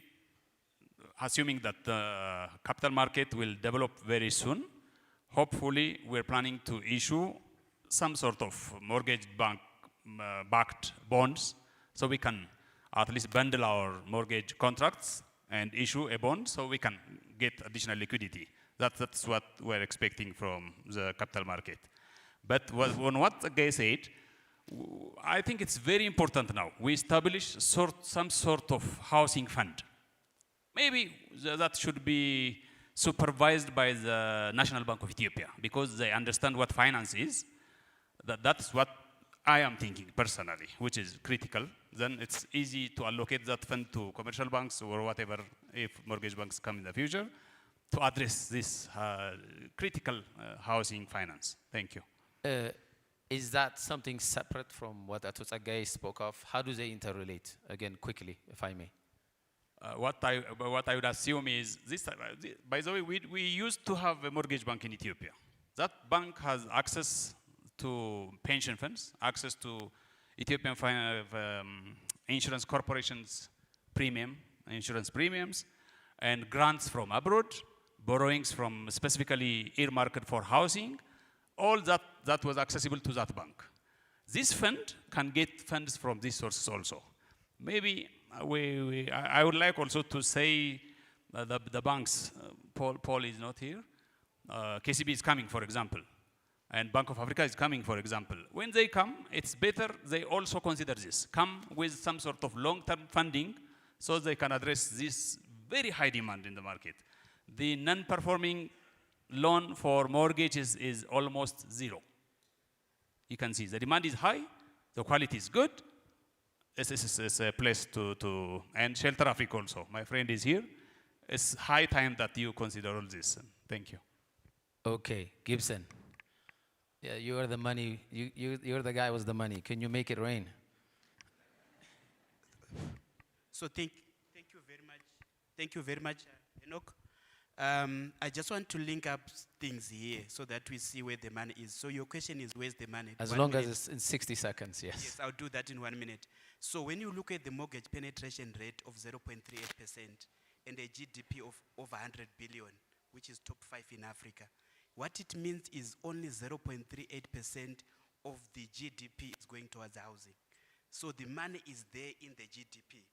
assuming that the capital market will develop very soon, hopefully we're planning to issue some sort of mortgage bank backed bonds, so we can at least bundle our mortgage contracts and issue a bond so we can get additional liquidity. That's what we're expecting from the capital market. But on what the guy said, I think it's very important now. We establish some sort of housing fund. Maybe that should be supervised by the National Bank of Ethiopia, because they understand what finance is. That's what I am thinking personally, which is critical. Then it's easy to allocate that fund to commercial banks or whatever, if mortgage banks come in the future, to address this critical housing finance. Thank you. Is that something separate from what Ato Tsagay spoke of? How do they interrelate? Again, quickly, if I may. What I would assume is this. By the way, we used to have a mortgage bank in Ethiopia. That bank has access to pension funds, access to Ethiopian insurance corporations' insurance premiums, and grants from abroad, borrowings from specifically earmarked for housing. All that was accessible to that bank. This fund can get funds from these sources also. Maybe I would like also to say the banks, Paul is not here, KCB is coming, for example, and Bank of Africa is coming, for example. When they come, it's better they also consider this. Come with some sort of long-term funding so they can address this very high demand in the market. The non-performing loan for mortgages is almost zero. You can see the demand is high, the quality is good. It's a place to, and Shelter Africa also. My friend is here. It's high time that you consider all this. Thank you. Okay, Gibson. Yeah, you are the money. You're the guy with the money. Can you make it rain? So thank you very much. Thank you very much, Enoch. I just want to link up things here so that we see where the money is. So your question is, where's the money? As long as it's in 60 seconds, yes. Yes, I'll do that in 1 minute. So when you look at the mortgage penetration rate of 0.38% and a GDP of over 100 billion, which is top 5 in Africa, what it means is only 0.38% of the GDP is going towards housing. So the money is there in the GDP.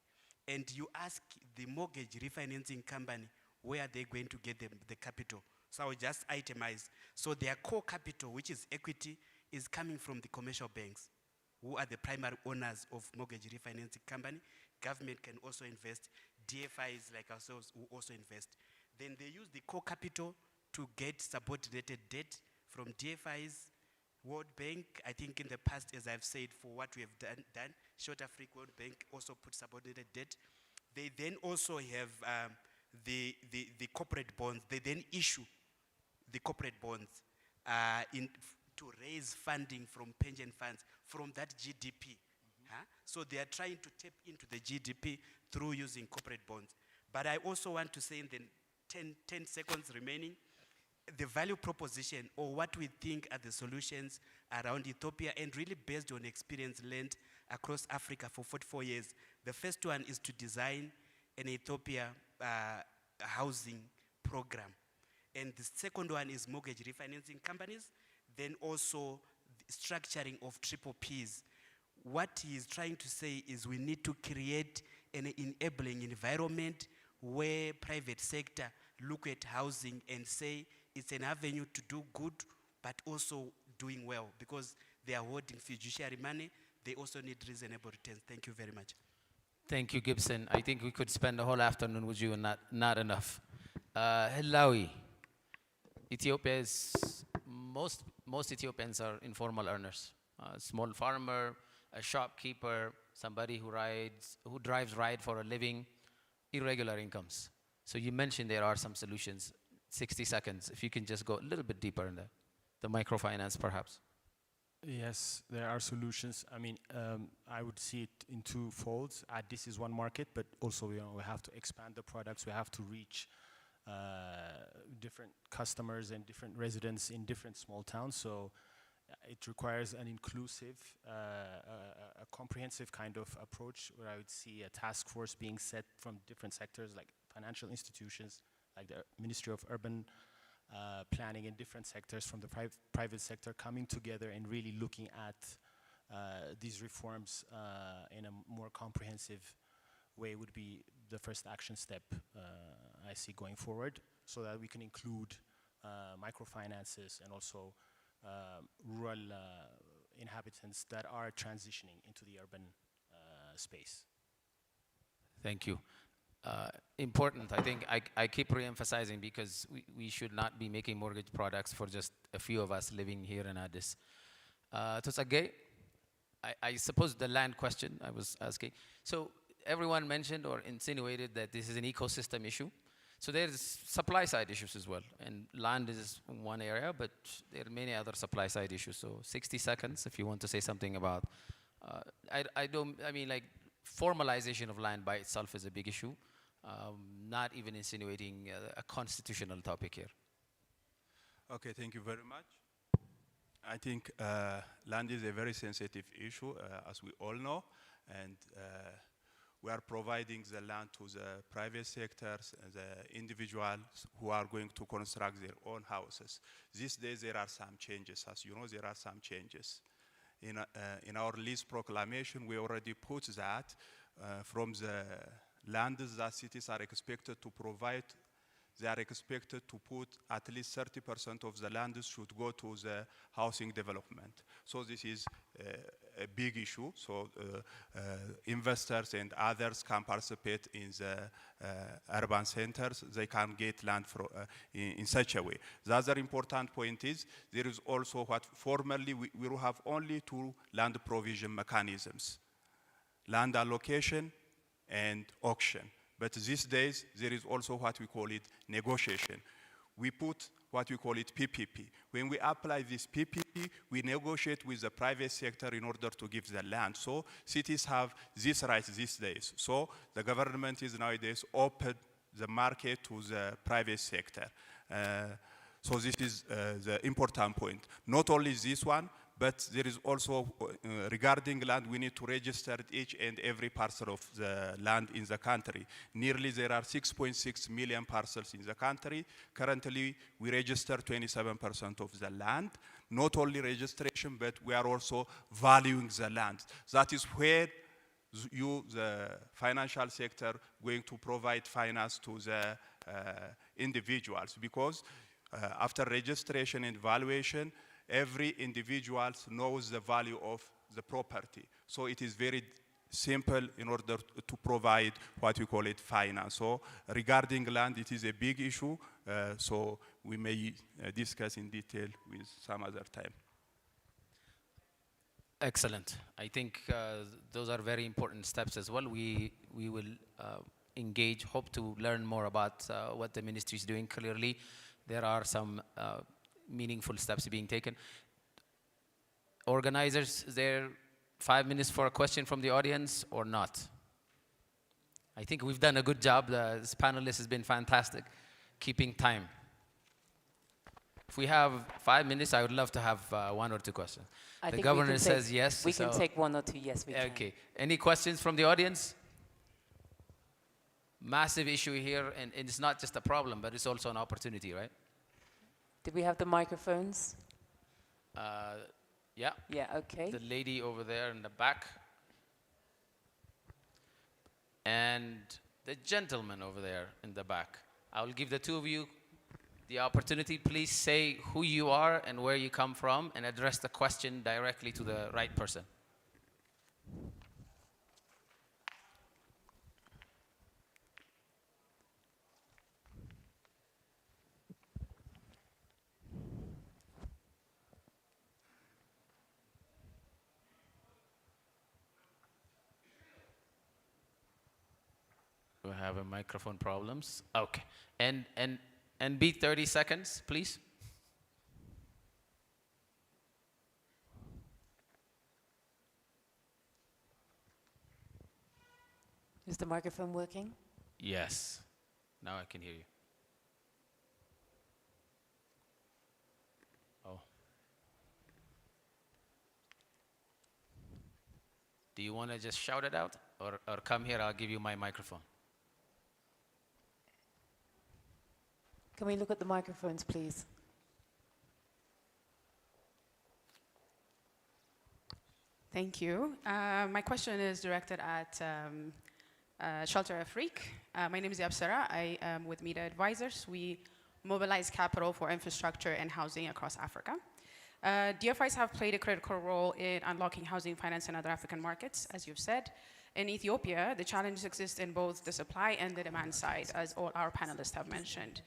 and you ask the mortgage refinancing company where they're going to get the capital. So I will just itemize. So their core capital, which is equity, is coming from the commercial banks, who are the primary owners of mortgage refinancing company. Government can also invest. DFIs like ourselves who also invest. Then they use the core capital to get subordinated debt from DFIs, World Bank. I think in the past, as I've said, for what we have done, Short Africa World Bank also put subordinated debt. They then also have the corporate bonds. They then issue the corporate bonds to raise funding from pension funds from that GDP. So they are trying to tap into the GDP through using corporate bonds. But I also want to say in the 10 seconds remaining, the value proposition, or what we think are the solutions around Ethiopia, and really based on experience learned across Africa for 44 years. The first one is to design an Ethiopia housing program. And the second one is mortgage refinancing companies, then also the structuring of triple Ps. What he is trying to say is we need to create an enabling environment where private sector look at housing and say it's an avenue to do good, but also doing well, because they are holding fiduciary money. They also need reasonable returns. Thank you very much. Thank you, Gibson. I think we could spend the whole afternoon with you and not enough. Hilawi, Ethiopia is, most Ethiopians are informal earners. A small farmer, a shopkeeper, somebody who drives ride for a living, irregular incomes. So you mentioned there are some solutions. 60 seconds, if you can just go a little bit deeper in the microfinance perhaps. Yes, there are solutions. I mean, I would see it in two folds. This is one market, but also we have to expand the products. We have to reach different customers and different residents in different small towns. So it requires an inclusive, a comprehensive kind of approach, where I would see a task force being set from different sectors, like financial institutions, like the Ministry of Urban Planning, in different sectors from the private sector, coming together and really looking at these reforms in a more comprehensive way would be the first action step I see going forward, so that we can include microfinances and also rural inhabitants that are transitioning into the urban space. Thank you. Important, I think I keep re-emphasizing, because we should not be making mortgage products for just a few of us living here in Addis. Tosage, I suppose the land question I was asking. So everyone mentioned or insinuated that this is an ecosystem issue. So there's supply side issues as well. And land is one area, but there are many other supply side issues. So 60 seconds if you want to say something about, I mean, like, formalization of land by itself is a big issue. Not even insinuating a constitutional topic here. Okay, thank you very much. I think land is a very sensitive issue, as we all know, and we are providing the land to the private sectors and the individuals who are going to construct their own houses. These days there are some changes, as you know, there are some changes. In our lease proclamation, we already put that from the lands that cities are expected to provide, they are expected to put at least 30% of the land should go to the housing development. So this is a big issue. So investors and others can participate in the urban centers. They can get land in such a way. The other important point is there is also what formerly we will have only two land provision mechanisms: land allocation and auction. But these days, there is also what we call it negotiation. We put what we call it PPP. When we apply this PPP, we negotiate with the private sector in order to give the land. So cities have this right these days. So the government is nowadays open the market to the private sector. So this is the important point. Not only this one, but there is also, regarding land, we need to register each and every parcel of the land in the country. Nearly there are 6.6 million parcels in the country. Currently, we register 27% of the land. Not only registration, but we are also valuing the land. That is where you, the financial sector, going to provide finance to the individuals, because after registration and valuation, every individual knows the value of the property. So it is very simple in order to provide what we call it finance. So regarding land, it is a big issue, so we may discuss in detail with some other time. Excellent. I think those are very important steps as well. We will engage, hope to learn more about what the ministry is doing. Clearly, there are some meaningful steps being taken. Organizers, is there 5 minutes for a question from the audience or not? I think we've done a good job. This panelist has been fantastic, keeping time. If we have 5 minutes, I would love to have 1 or 2 questions. The governor says yes. We can take 1 or 2, yes, we can. Okay. Any questions from the audience? Massive issue here, and it's not just a problem, but it's also an opportunity, right? Did we have the microphones? Yeah. Yeah, okay. The lady over there in the back. And the gentleman over there in the back. I will give the 2 of you the opportunity. Please say who you are and where you come from and address the question directly to the right person. We have a microphone problems. Okay. And be 30 seconds, please. Is the microphone working? Yes. Now I can hear you. Oh. Do you want to just shout it out? Or come here, I'll give you my microphone. Can we look at the microphones, please? Thank you. My question is directed at Shelter Afrique. My name is Yabsara. I am with Media Advisors. We mobilize capital for infrastructure and housing across Africa. DFIs have played a critical role in unlocking housing finance in other African markets, as you've said. In Ethiopia, the challenges exist in both the supply and the demand side, as all our panelists have mentioned.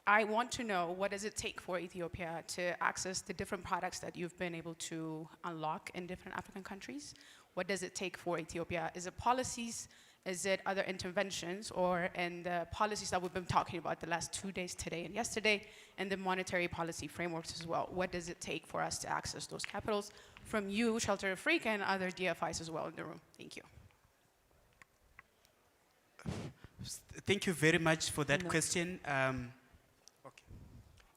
I want to know, what does it take for Ethiopia to access the different products that you've been able to unlock in different African countries? What does it take for Ethiopia? Is it policies? Is it other interventions? Or in the policies that we've been talking about the last 2 days, today and yesterday, and the monetary policy frameworks as well? What does it take for us to access those capitals from you, Shelter Afrique, and other DFIs as well in the room? Thank you. Thank you very much for that question.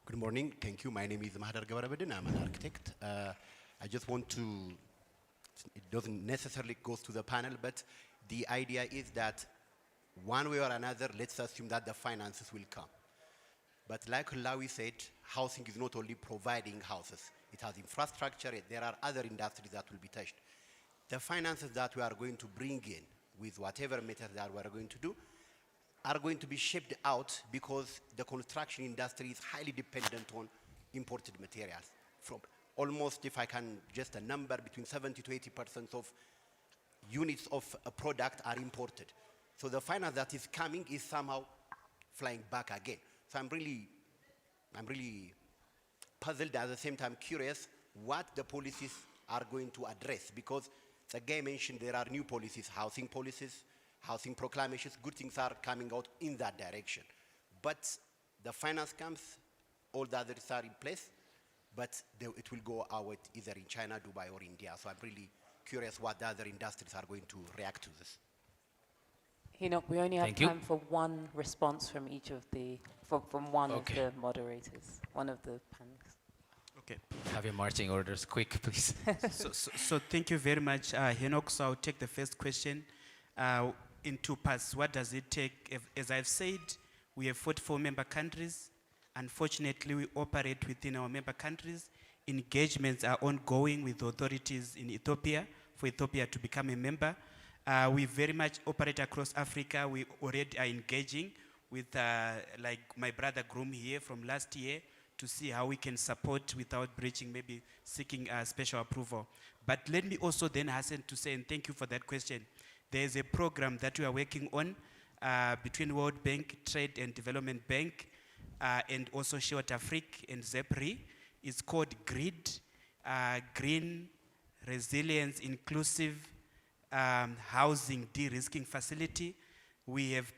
Good morning. Thank you. My name is Mahadar Gabarabedin. I'm an architect. I just want to, it doesn't necessarily go to the panel, but the idea is that one way or another, let's assume that the finances will come. But like Lawi said, housing is not only providing houses. It has infrastructure. There are other industries that will be touched. The finances that we are going to bring in with whatever method that we are going to do are going to be shipped out, because the construction industry is highly dependent on imported materials. From almost, if I can just a number, between 70 to 80% of units of a product are imported. So the finance that is coming is somehow flying back again. So I'm really puzzled, at the same time curious what the policies are going to address, because the guy mentioned there are new policies, housing policies, housing proclamations, good things are coming out in that direction. But the finance comes, all the others are in place, but it will go out either in China, Dubai, or India. So I'm really curious what the other industries are going to react to this. Enoch, we only have time for 1 response from each of the, from one of the moderators, one of the panelists. Okay. Have your marching orders quick, please. so thank you very much, Enoch. So I'll take the first question in 2 parts. What does it take? As I've said, we have 44 member countries. Unfortunately, we operate within our member countries. Engagements are ongoing with authorities in Ethiopia for Ethiopia to become a member. We very much operate across Africa. We already are engaging with like my brother Groom here from last year to see how we can support without breaching, maybe seeking special approval. But let me also then hasten to say, and thank you for that question, there's a program that we are working on between World Bank, Trade and Development Bank, and also Shirt Afrique and ZEPRI. It's called GRID, Green Resilience Inclusive Housing De-risking Facility. We have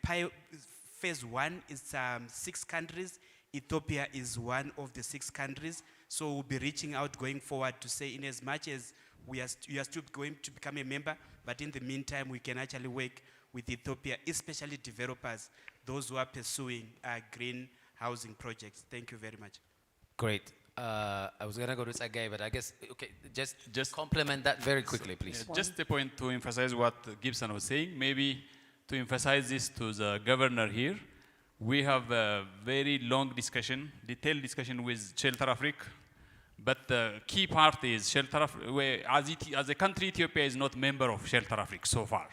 phase 1 is 6 countries. Ethiopia is one of the 6 countries. So we'll be reaching out going forward to say, in as much as you are still going to become a member, but in the meantime, we can actually work with Ethiopia, especially developers, those who are pursuing green housing projects. Thank you very much. Great. I was going to go to Sergey, but I guess, okay, just complement that very quickly, please. Just a point to emphasize what Gibson was saying, maybe to emphasize this to the governor here. We have a very long discussion, detailed discussion with Shelter Afrique, but the key part is Shelter Afrique, as a country, Ethiopia is not member of Shelter Afrique so far.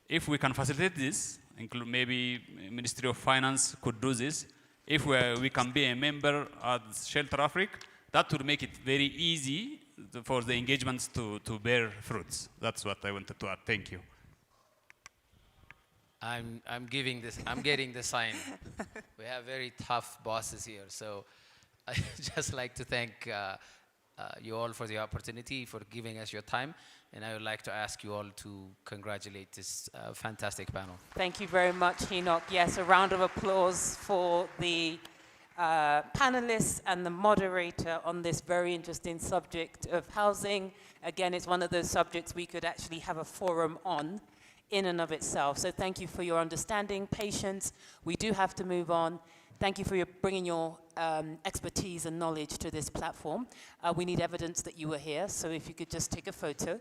If we can facilitate this, include maybe Ministry of Finance could do this, if we can be a member at Shelter Afrique, that would make it very easy for the engagements to bear fruits. That's what I wanted to add. Thank you. I'm getting the sign. We have very tough bosses here, so I just like to thank you all for the opportunity, for giving us your time, and I would like to ask you all to congratulate this fantastic panel. Thank you very much, Enoch. Yes, a round of applause for the panelists and the moderator on this very interesting subject of housing. Again, it's one of those subjects we could actually have a forum on in and of itself. So thank you for your understanding, patience. We do have to move on. Thank you for bringing your expertise and knowledge to this platform. We need evidence that you were here, so if you could just take a photo.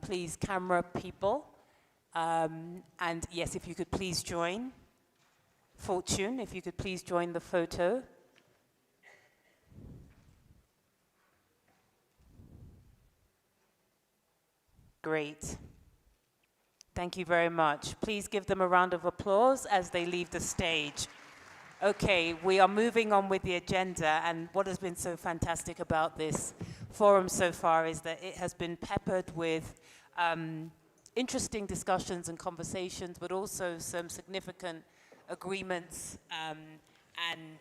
Please, camera people. And yes, if you could please join. Fortune, if you could please join the photo. Great. Thank you very much. Please give them a round of applause as they leave the stage. Okay, we are moving on with the agenda, and what has been so fantastic about this forum so far is that it has been peppered with interesting discussions and conversations, but also some significant agreements and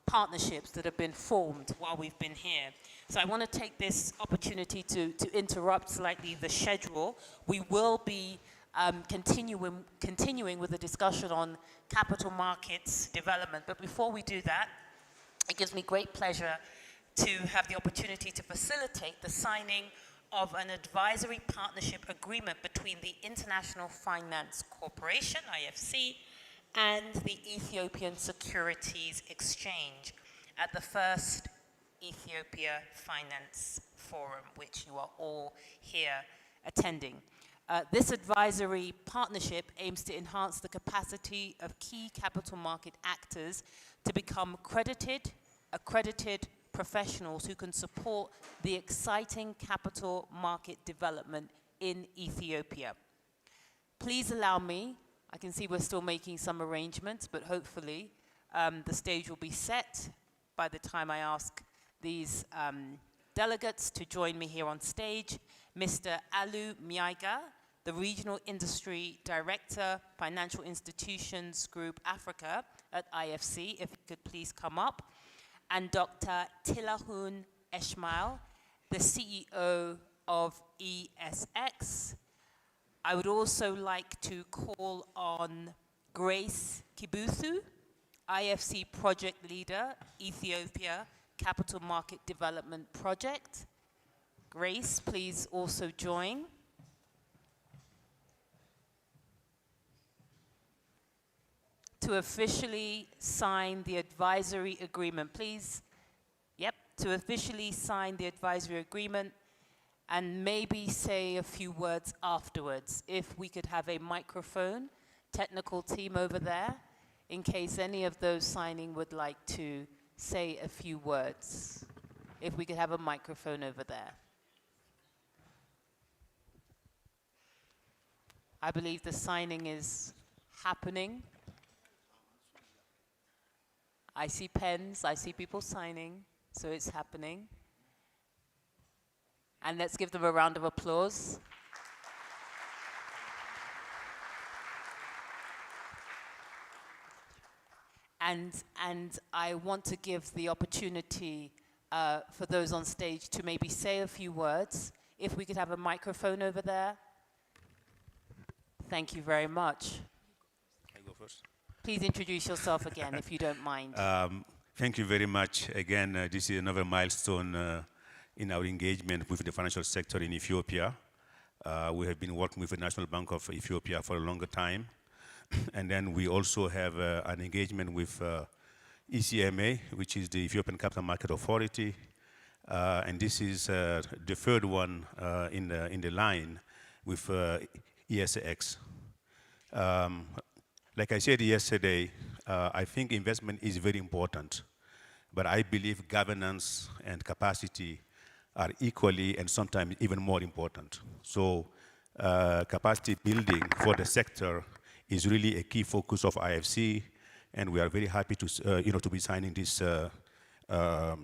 partnerships that have been formed while we've been here. So I want to take this opportunity to interrupt slightly the schedule. We will be continuing with the discussion on capital markets development. But before we do that, it gives me great pleasure to have the opportunity to facilitate the signing of an advisory partnership agreement between the International Finance Corporation, IFC, and the Ethiopian Securities Exchange at the first Ethiopia Finance Forum, which you are all here attending. This advisory partnership aims to enhance the capacity of key capital market actors to become accredited professionals who can support the exciting capital market development in Ethiopia. Please allow me, I can see we're still making some arrangements, but hopefully the stage will be set by the time I ask these delegates to join me here on stage. Mr. Alu Miaiga, the Regional Industry Director, Financial Institutions Group Africa at IFC, if you could please come up. And Dr. Tilahun Eshmael, the CEO of ESX. I would also like to call on Grace Kibuthu, IFC Project Leader, Ethiopia Capital Market Development Project. Grace, please also join. To officially sign the advisory agreement, please. Yep, to officially sign the advisory agreement and maybe say a few words afterwards. If we could have a microphone, technical team over there, in case any of those signing would like to say a few words. If we could have a microphone over there. I believe the signing is happening. I see pens, I see people signing, so it's happening. And let's give them a round of applause. And I want to give the opportunity for those on stage to maybe say a few words. If we could have a microphone over there. Thank you very much. I go first. Please introduce yourself again, if you don't mind. Thank you very much. Again, this is another milestone in our engagement with the financial sector in Ethiopia. We have been working with the National Bank of Ethiopia for a longer time. And then we also have an engagement with ECMA, which is the Ethiopian Capital Market Authority. And this is the third one in the line with ESX. Like I said yesterday, I think investment is very important, but I believe governance and capacity are equally and sometimes even more important. So capacity building for the sector is really a key focus of IFC, and we are very happy to, to be signing this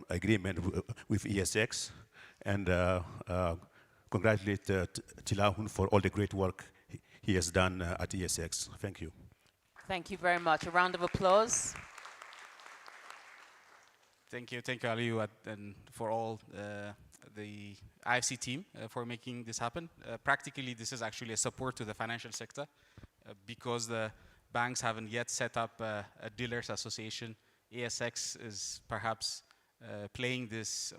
agreement with ESX, and congratulate Tilahun for all the great work he has done at ESX. Thank you. Thank you very much. A round of applause. Thank you, Aliyu, and for all the IFC team for making this happen. Practically, this is actually a support to the financial sector because the banks haven't yet set up a dealers association. ESX is perhaps playing this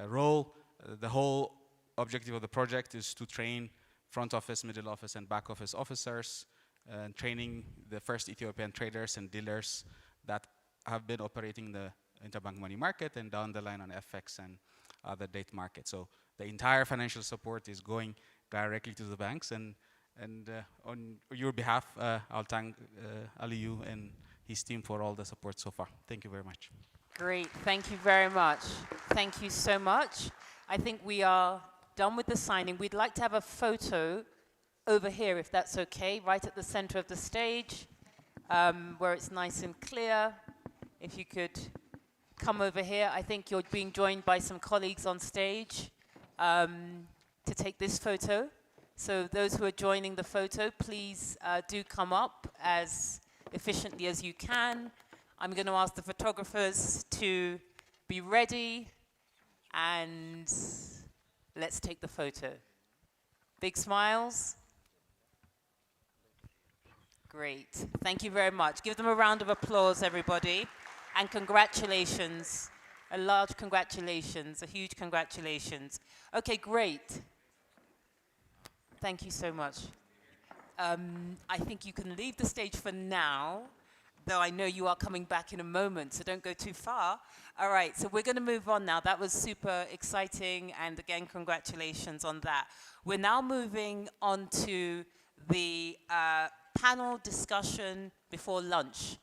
role. The whole objective of the project is to train front office, middle office, and back office officers, and training the first Ethiopian traders and dealers that have been operating the interbank money market and down the line on FX and other date markets. So the entire financial support is going directly to the banks, and on your behalf, I'll thank Aliyu and his team for all the support so far. Thank you very much. Great, thank you very much. Thank you so much. I think we are done with the signing. We'd like to have a photo over here, if that's okay, right at the center of the stage, where it's nice and clear. If you could come over here. I think you're being joined by some colleagues on stage to take this photo. So those who are joining the photo, please do come up as efficiently as you can. I'm going to ask the photographers to be ready, and let's take the photo. Big smiles. Great. Thank you very much. Give them a round of applause, everybody. And congratulations. A large congratulations, a huge congratulations. Okay, great. Thank you so much. I think you can leave the stage for now, though I know you are coming back in a moment, so don't go too far. All right, so we're going to move on now. That was super exciting, and again, congratulations on that. We're now moving on to the panel discussion before lunch.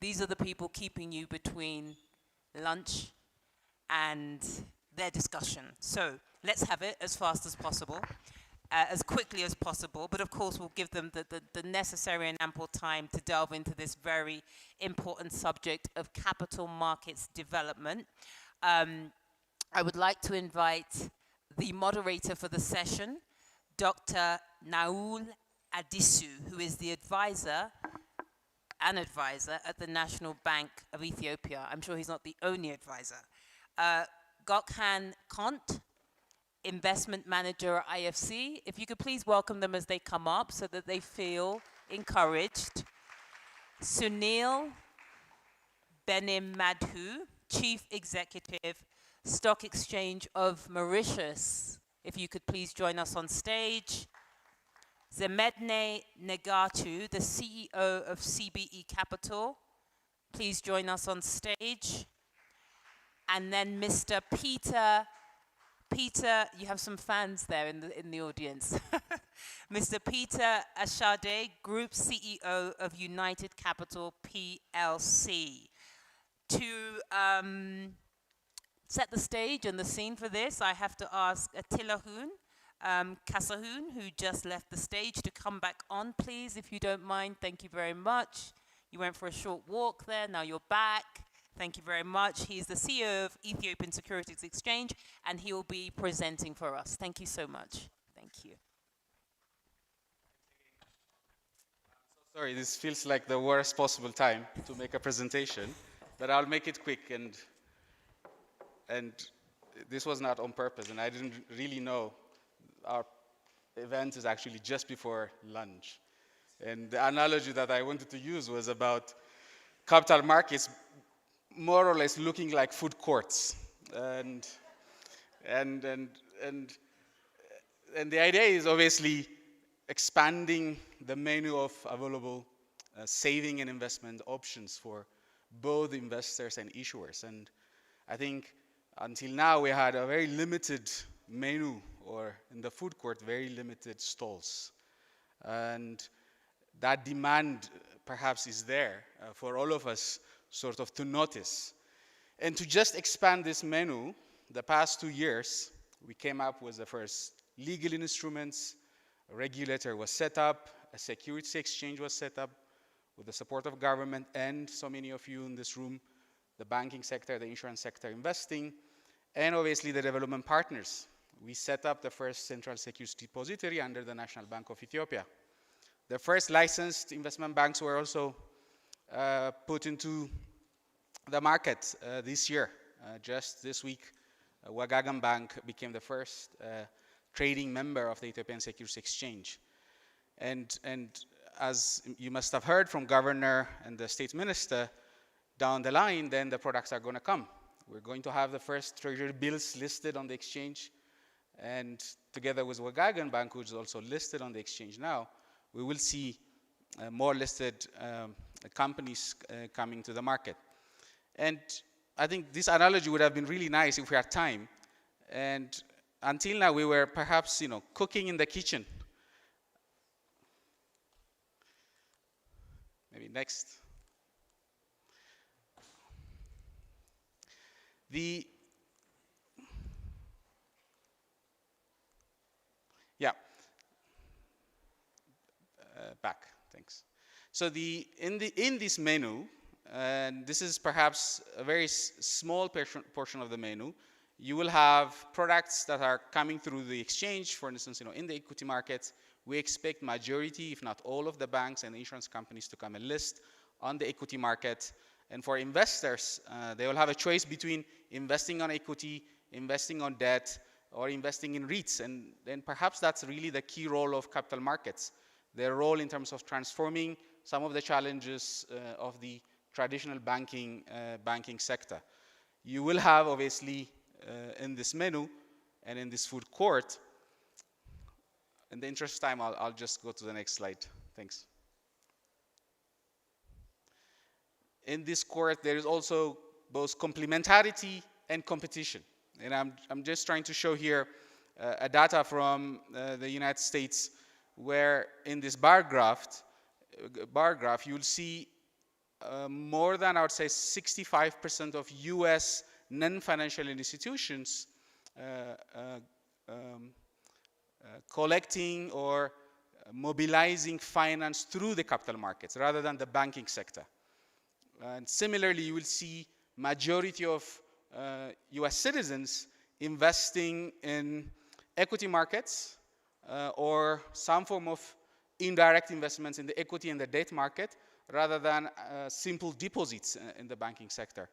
These are the people keeping you between lunch and their discussion. So let's have it as fast as possible. As quickly as possible, but of course we'll give them the necessary and ample time to delve into this very important subject of capital markets development. I would like to invite the moderator for the session, Dr. Naul Adisu, who is the advisor at the National Bank of Ethiopia. I'm sure he's not the only advisor. Gökhan Kont, Investment Manager at IFC. If you could please welcome them as they come up so that they feel encouraged. Sunil Benimadhu, Chief Executive, Stock Exchange of Mauritius. If you could please join us on stage. Zemedne Negatu, the CEO of CBE Capital. Please join us on stage. And then Mr. Peter, you have some fans there in the audience. Mr. Peter Ashade, Group CEO of United Capital PLC. To set the stage and the scene for this, I have to ask Tilahun Kasahun, who just left the stage, to come back on, please, if you don't mind. Thank you very much. You went for a short walk there, now you're back. Thank you very much. He's the CEO of Ethiopian Securities Exchange, and he will be presenting for us. Thank you so much. Thank you. Sorry, this feels like the worst possible time to make a presentation, but I'll make it quick. And this was not on purpose, and I didn't really know our event is actually just before lunch. And the analogy that I wanted to use was about capital markets more or less looking like food courts. And the idea is obviously expanding the menu of available saving and investment options for both investors and issuers. And I think until now we had a very limited menu, or in the food court, very limited stalls. And that demand perhaps is there for all of us sort of to notice. And to just expand this menu, the past 2 years, we came up with the first legal instruments, a regulator was set up, a securities exchange was set up with the support of government and so many of you in this room, the banking sector, the insurance sector investing, and obviously the development partners. We set up the first central securities depository under the National Bank of Ethiopia. The first licensed investment banks were also put into the market this year. Just this week, Wagagan Bank became the first trading member of the Ethiopian Securities Exchange. And as you must have heard from Governor and the State Minister, down the line, then the products are going to come. We're going to have the first treasury bills listed on the exchange, and together with Wagagan Bank, which is also listed on the exchange now, we will see more listed companies coming to the market. And I think this analogy would have been really nice if we had time. And until now, we were perhaps, cooking in the kitchen. Maybe next. Back, thanks. So in this menu, and this is perhaps a very small portion of the menu, you will have products that are coming through the exchange. For instance, in the equity markets, we expect majority, if not all, of the banks and insurance companies to come and list on the equity market. And for investors, they will have a choice between investing on equity, investing on debt, or investing in REITs. And then perhaps that's really the key role of capital markets, their role in terms of transforming some of the challenges of the traditional banking sector. You will have, obviously, in this menu and in this food court, in the interest of time, I'll just go to the next slide. Thanks. In this court, there is also both complementarity and competition. And I'm just trying to show here a data from the United States, where in this bar graph, you'll see more than, I would say, 65% of US non-financial institutions collecting or mobilizing finance through the capital markets rather than the banking sector. And similarly, you will see majority of US citizens investing in equity markets or some form of indirect investments in the equity and the debt market rather than simple deposits in the banking sector.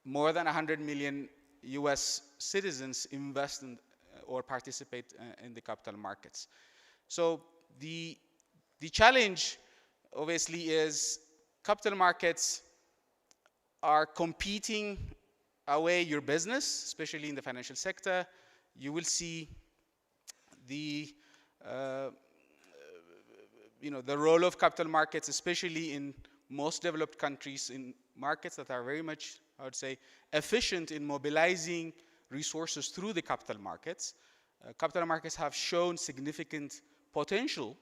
More than 100 million US citizens invest in or participate in the capital markets. So the challenge obviously is capital markets are competing away your business, especially in the financial sector. You will see the role of capital markets, especially in most developed countries, in markets that are very much, I would say, efficient in mobilizing resources through the capital markets. Capital markets have shown significant potential,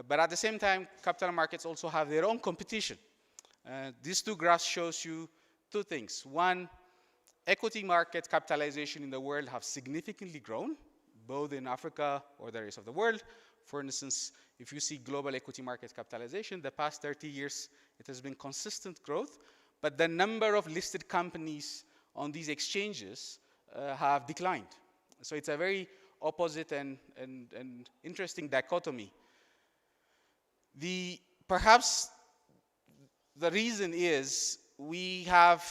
but at the same time, capital markets also have their own competition. These two graphs shows you two things. One, equity market capitalization in the world have significantly grown, both in Africa or the rest of the world. For instance, if you see global equity market capitalization, the past 30 years, it has been consistent growth, but the number of listed companies on these exchanges have declined. So it's a very opposite and interesting dichotomy. Perhaps the reason is we have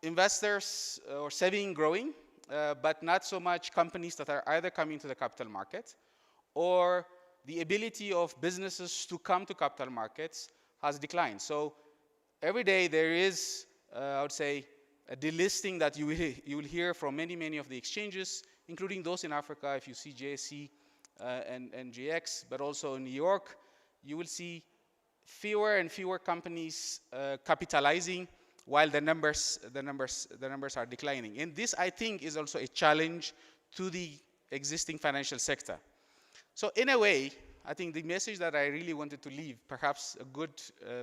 investors or saving growing, but not so much companies that are either coming to the capital market, or the ability of businesses to come to capital markets has declined. So every day there is, I would say, a delisting that you will hear from many of the exchanges, including those in Africa. If you see JSE and GX, but also in New York, you will see fewer and fewer companies capitalizing, while the numbers are declining. And this, I think, is also a challenge to the existing financial sector. So in a way, I think the message that I really wanted to leave, perhaps a good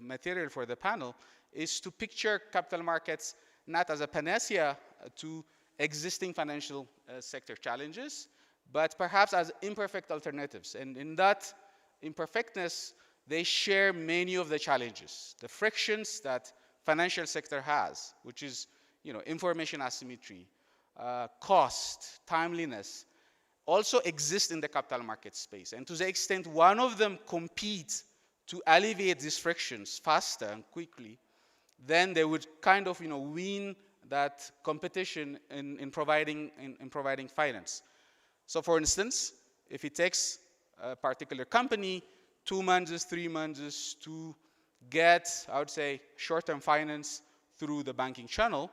material for the panel, is to picture capital markets not as a panacea to existing financial sector challenges, but perhaps as imperfect alternatives. And in that imperfectness, they share many of the challenges, the frictions that financial sector has, which is, information asymmetry, cost, timeliness, also exist in the capital market space. And to the extent one of them competes to alleviate these frictions faster and quickly, then they would kind of, win that competition in providing finance. So for instance, if it takes a particular company 2 months, 3 months to get, I would say, short-term finance through the banking channel,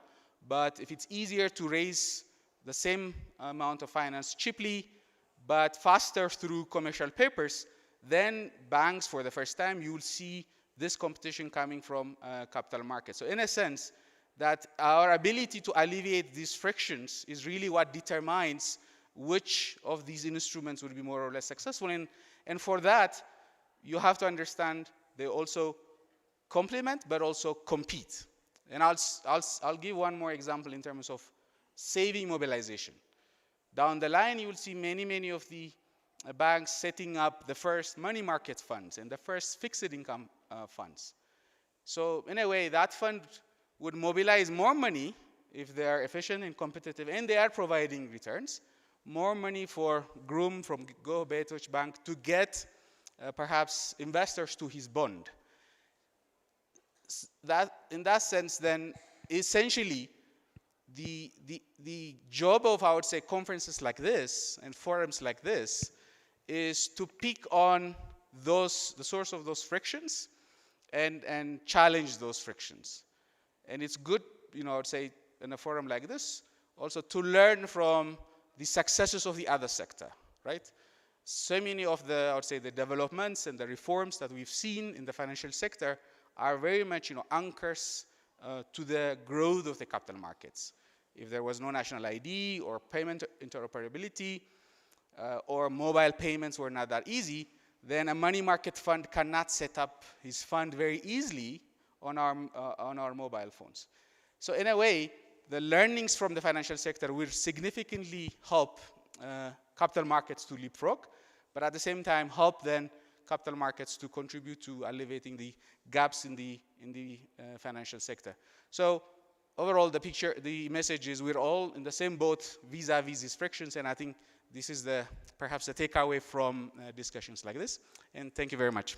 but if it's easier to raise the same amount of finance cheaply, but faster through commercial papers, then banks, for the first time, you will see this competition coming from capital markets. So in a sense, that our ability to alleviate these frictions is really what determines which of these instruments will be more or less successful. And for that, you have to understand they also complement, but also compete. And I'll give one more example in terms of saving mobilization. Down the line, you will see many of the banks setting up the first money market funds and the first fixed income funds. So in a way, that fund would mobilize more money if they are efficient and competitive, and they are providing returns, more money for Groom from Go Beitouch Bank to get perhaps investors to his bond. In that sense, then, essentially, the job of, I would say, conferences like this and forums like this is to pick on the source of those frictions and challenge those frictions. And it's good, I would say, in a forum like this, also to learn from the successes of the other sector, right? So many of the, I would say, the developments and the reforms that we've seen in the financial sector are very much, anchors to the growth of the capital markets. If there was no national ID or payment interoperability or mobile payments were not that easy, then a money market fund cannot set up his fund very easily on our mobile phones. So in a way, the learnings from the financial sector will significantly help capital markets to leapfrog, but at the same time help then capital markets to contribute to alleviating the gaps in the financial sector. So overall, the message is we're all in the same boat vis-a-vis these frictions, and I think this is perhaps the takeaway from discussions like this. And thank you very much.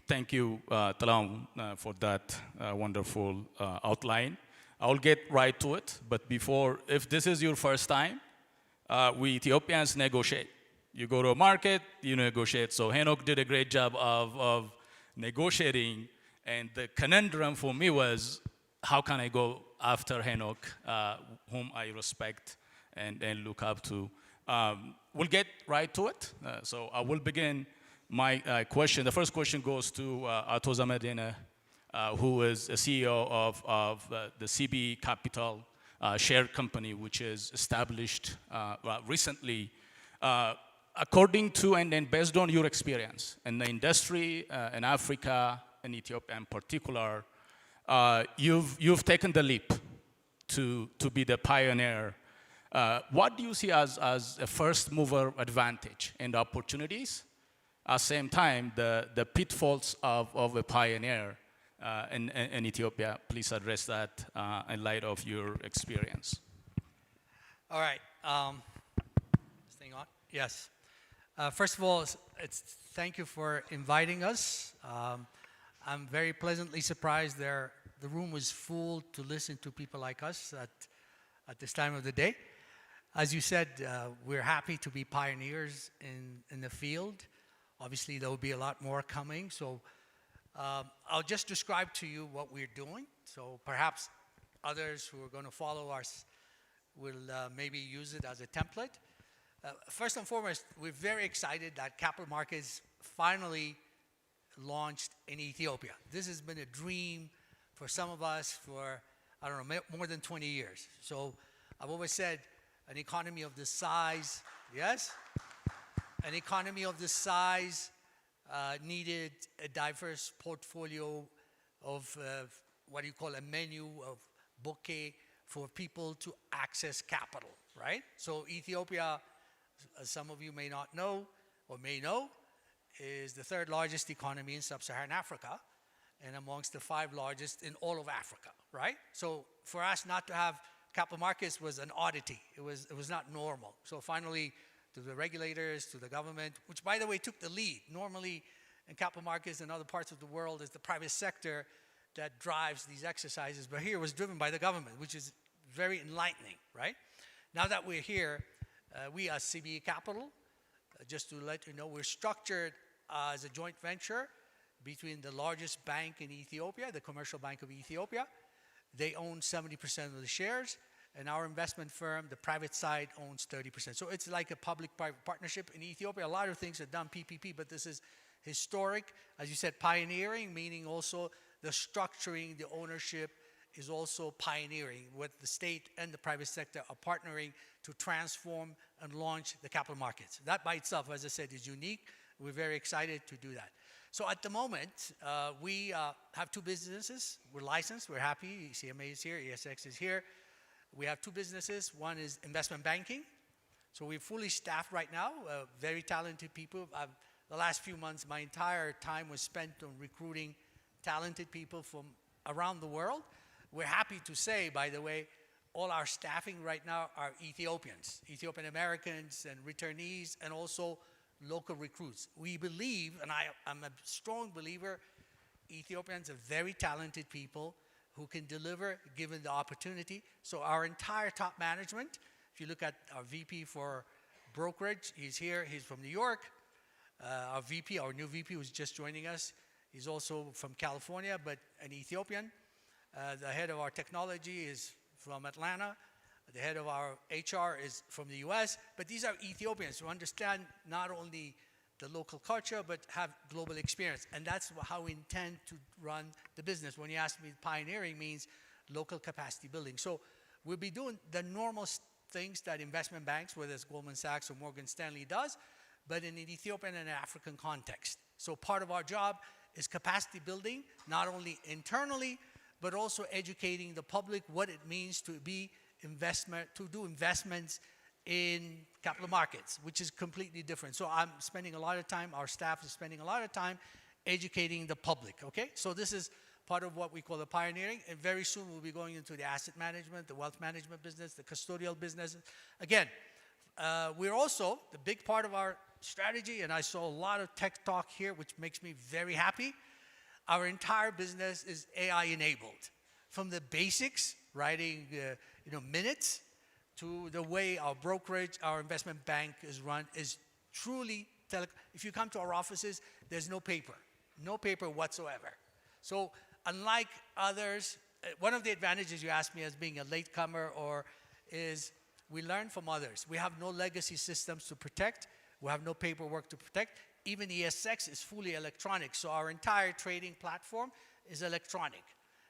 Thank you, Talam, for that wonderful outline. I'll get right to it, but before, if this is your first time, we Ethiopians negotiate. You go to a market, you negotiate. So Henok did a great job of negotiating, and the conundrum for me was, how can I go after Henok, whom I respect and look up to? We'll get right to it. So I will begin my question. The first question goes to Ato Zamadena, who is a CEO of the CB Capital share company, which is established recently. According to and based on your experience in the industry in Africa in Ethiopia in particular, you've taken the leap to be the pioneer. What do you see as a first mover advantage and opportunities? At the same time, the pitfalls of a pioneer in Ethiopia. Please address that in light of your experience. All right. This thing on? Yes. First of all, thank you for inviting us. I'm very pleasantly surprised the room was full to listen to people like us at this time of the day. As you said, we're happy to be pioneers in the field. Obviously, there will be a lot more coming. So I'll just describe to you what we're doing. So perhaps others who are going to follow us will maybe use it as a template. First and foremost, we're very excited that capital markets finally launched in Ethiopia. This has been a dream for some of us for, I don't know, more than 20 years. So I've always said an economy of this size, yes? An economy of this size needed a diverse portfolio of what you call a menu of bouquet for people to access capital, right? So Ethiopia, as some of you may not know or may know, is the third largest economy in sub-Saharan Africa and amongst the 5 largest in all of Africa, right? So for us not to have capital markets was an oddity. It was not normal. So finally, to the regulators, to the government, which by the way took the lead. Normally in capital markets in other parts of the world, it's the private sector that drives these exercises, but here it was driven by the government, which is very enlightening, right? Now that we're here, we as CBE Capital, just to let you know, we're structured as a joint venture between the largest bank in Ethiopia, the Commercial Bank of Ethiopia. They own 70% of the shares, and our investment firm, the private side, owns 30%. So it's like a public-private partnership. In Ethiopia, a lot of things are done PPP, but this is historic. As you said, pioneering, meaning also the structuring, the ownership is also pioneering, what the state and the private sector are partnering to transform and launch the capital markets. That by itself, as I said, is unique. We're very excited to do that. So at the moment, we have 2 businesses. We're licensed. We're happy. CMA is here. ESX is here. We have 2 businesses. One is investment banking. So we're fully staffed right now, very talented people. The last few months, my entire time was spent on recruiting talented people from around the world. We're happy to say, by the way, all our staffing right now are Ethiopians, Ethiopian Americans and returnees, and also local recruits. We believe, and I'm a strong believer, Ethiopians are very talented people who can deliver given the opportunity. So our entire top management, if you look at our VP for brokerage, he's here, he's from New York. Our VP, our new VP who's just joining us, he's also from California, but an Ethiopian. The head of our technology is from Atlanta. The head of our HR is from the US. But these are Ethiopians who understand not only the local culture, but have global experience. And that's how we intend to run the business. When you ask me, pioneering means local capacity building. So we'll be doing the normal things that investment banks, whether it's Goldman Sachs or Morgan Stanley does, but in an Ethiopian and African context. So part of our job is capacity building, not only internally, but also educating the public what it means to do investments in capital markets, which is completely different. So I'm spending a lot of time, our staff is spending a lot of time educating the public, okay? So this is part of what we call the pioneering, and very soon we'll be going into the asset management, the wealth management business, the custodial business. Again, we're also, the big part of our strategy, and I saw a lot of tech talk here, which makes me very happy. Our entire business is AI enabled. From the basics, writing minutes, to the way our brokerage, our investment bank is run is truly, if you come to our offices, there's no paper whatsoever. So unlike others, one of the advantages you asked me as being a latecomer is we learn from others. We have no legacy systems to protect. We have no paperwork to protect. Even ESX is fully electronic. So our entire trading platform is electronic.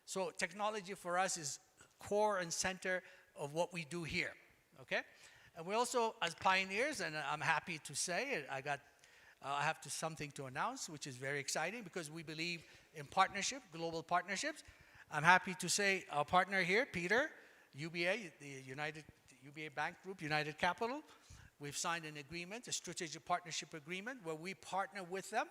So technology for us is core and center of what we do here, okay? And we also, as pioneers, and I'm happy to say, I got I have something to announce, which is very exciting because we believe in partnership, global partnerships. I'm happy to say our partner here, Peter, UBA, UBA Bank Group, United Capital, we've signed an agreement, a strategic partnership agreement, where we partner with them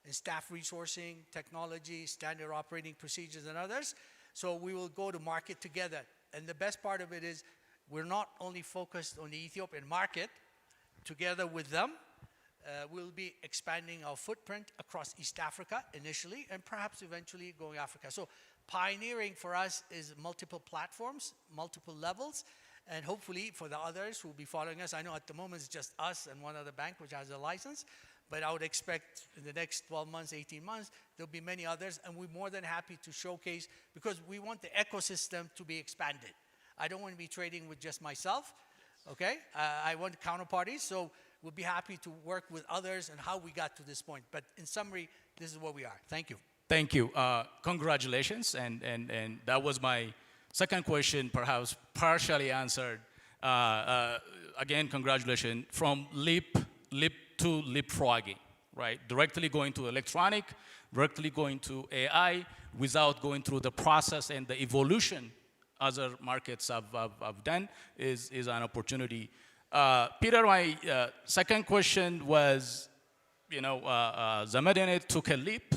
in staff resourcing, technology, standard operating procedures, and others. So we will go to market together. And the best part of it is we're not only focused on the Ethiopian market. Together with them, we'll be expanding our footprint across East Africa initially, and perhaps eventually going Africa. So pioneering for us is multiple platforms, multiple levels, and hopefully for the others who will be following us. I know at the moment it's just us and one other bank which has a license, but I would expect in the next 12 months, 18 months, there'll be many others, and we're more than happy to showcase, because we want the ecosystem to be expanded. I don't want to be trading with just myself, okay? I want counterparties, so we'll be happy to work with others and how we got to this point. But in summary, this is where we are. Thank you. Thank you. Congratulations, and that was my second question, perhaps partially answered. Again, congratulations. From leap to leapfrogging, right? Directly going to electronic, directly going to AI, without going through the process and the evolution other markets have done is an opportunity. Peter, my second question was, Zamadene took a leap.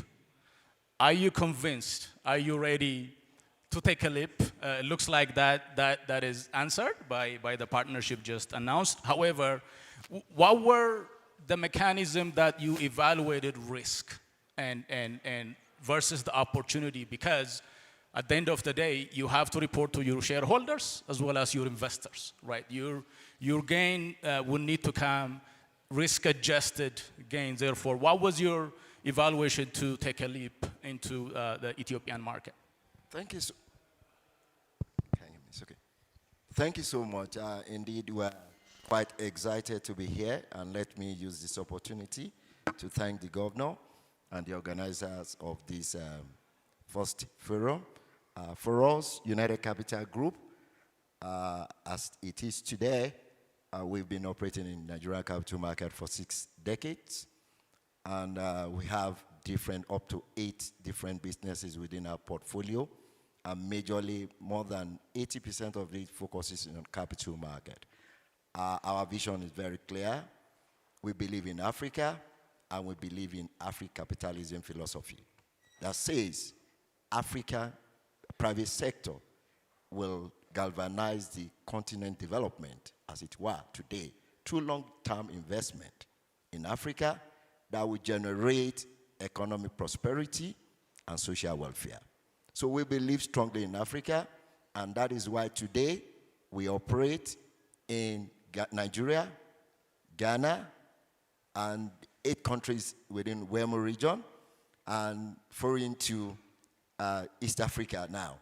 Are you convinced? Are you ready to take a leap? It looks like that is answered by the partnership just announced. However, what were the mechanism that you evaluated risk and versus the opportunity? Because at the end of the day, you have to report to your shareholders as well as your investors, right? Your gain will need to come risk-adjusted gains. Therefore, what was your evaluation to take a leap into the Ethiopian market? Thank you. It's okay. Thank you so much. Indeed, we are quite excited to be here, and let me use this opportunity to thank the governor and the organizers of this first forum. For us, United Capital Group, as it is today, we've been operating in Nigerian capital market for 6 decades, and we have up to 8 different businesses within our portfolio, and majorly more than 80% of it focuses on capital market. Our vision is very clear. We believe in Africa, and we believe in Afri-capitalism philosophy that says Africa private sector will galvanize the continent development, as it were, today, through long-term investment in Africa that will generate economic prosperity and social welfare. So we believe strongly in Africa, and that is why today we operate in Nigeria, Ghana, and 8 countries within WEMU region, and foreign to East Africa now,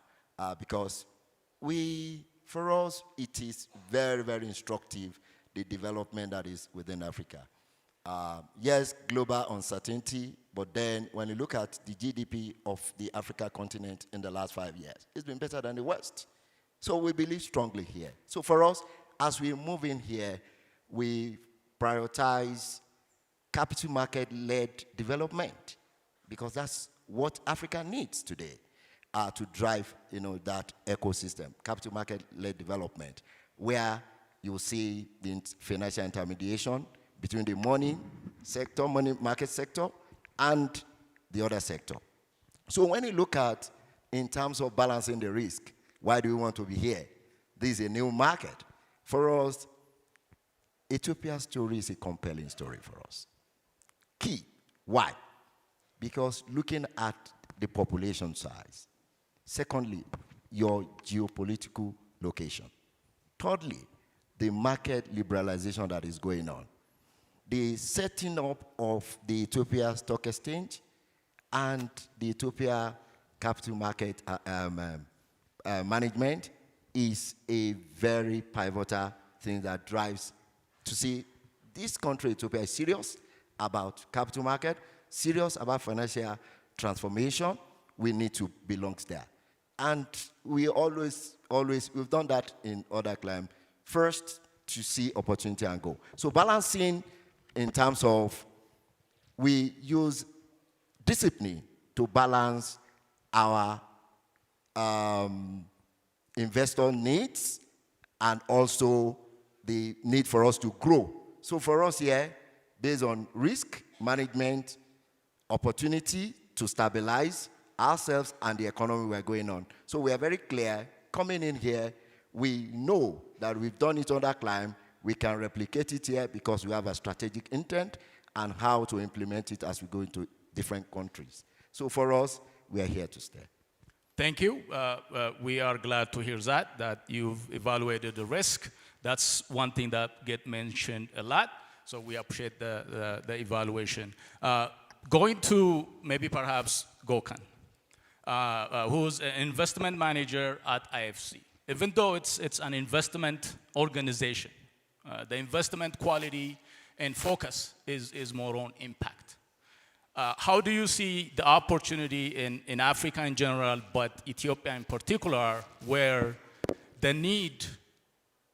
because for us, it is very, very instructive, the development that is within Africa. Yes, global uncertainty, but then when you look at the GDP of the Africa continent in the last 5 years, it's been better than the West. So we believe strongly here. So for us, as we move in here, we prioritize capital market-led development, because that's what Africa needs today to drive that ecosystem, capital market-led development, where you will see the financial intermediation between the money market sector, and the other sector. So when you look at, in terms of balancing the risk, why do we want to be here? This is a new market. For us, Ethiopia's story is a compelling story for us. Key. Why? Because looking at the population size. Secondly, your geopolitical location. Thirdly, the market liberalization that is going on. The setting up of the Ethiopia Stock Exchange and the Ethiopia Capital Market Management is a very pivotal thing that drives to see this country, Ethiopia, is serious about capital market, serious about financial transformation. We need to belong there. And we we've done that in other climes. First, to see opportunity and go. So balancing in terms of we use discipline to balance our investor needs and also the need for us to grow. So for us here, based on risk management, opportunity to stabilize ourselves and the economy we're going on. So we are very clear, coming in here, we know that we've done it on that climb, we can replicate it here because we have a strategic intent and how to implement it as we go into different countries. So for us, we are here to stay. Thank you. We are glad to hear that you've evaluated the risk. That's one thing that gets mentioned a lot. So we appreciate the evaluation. Going to maybe perhaps Gökhan, who's an investment manager at IFC. Even though it's an investment organization, the investment quality and focus is more on impact. How do you see the opportunity in Africa in general, but Ethiopia in particular, where the need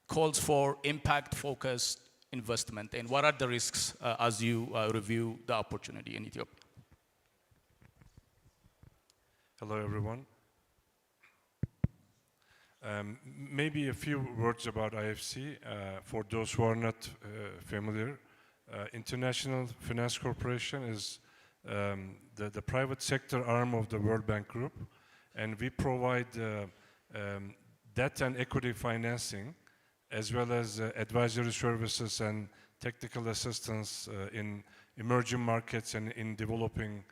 calls for impact-focused investment, and what are the risks as you review the opportunity in Ethiopia? Hello, everyone. Maybe a few words about IFC for those who are not familiar. International Finance Corporation is the private sector arm of the World Bank Group, and we provide debt and equity financing as well as advisory services and technical assistance in emerging markets and in developing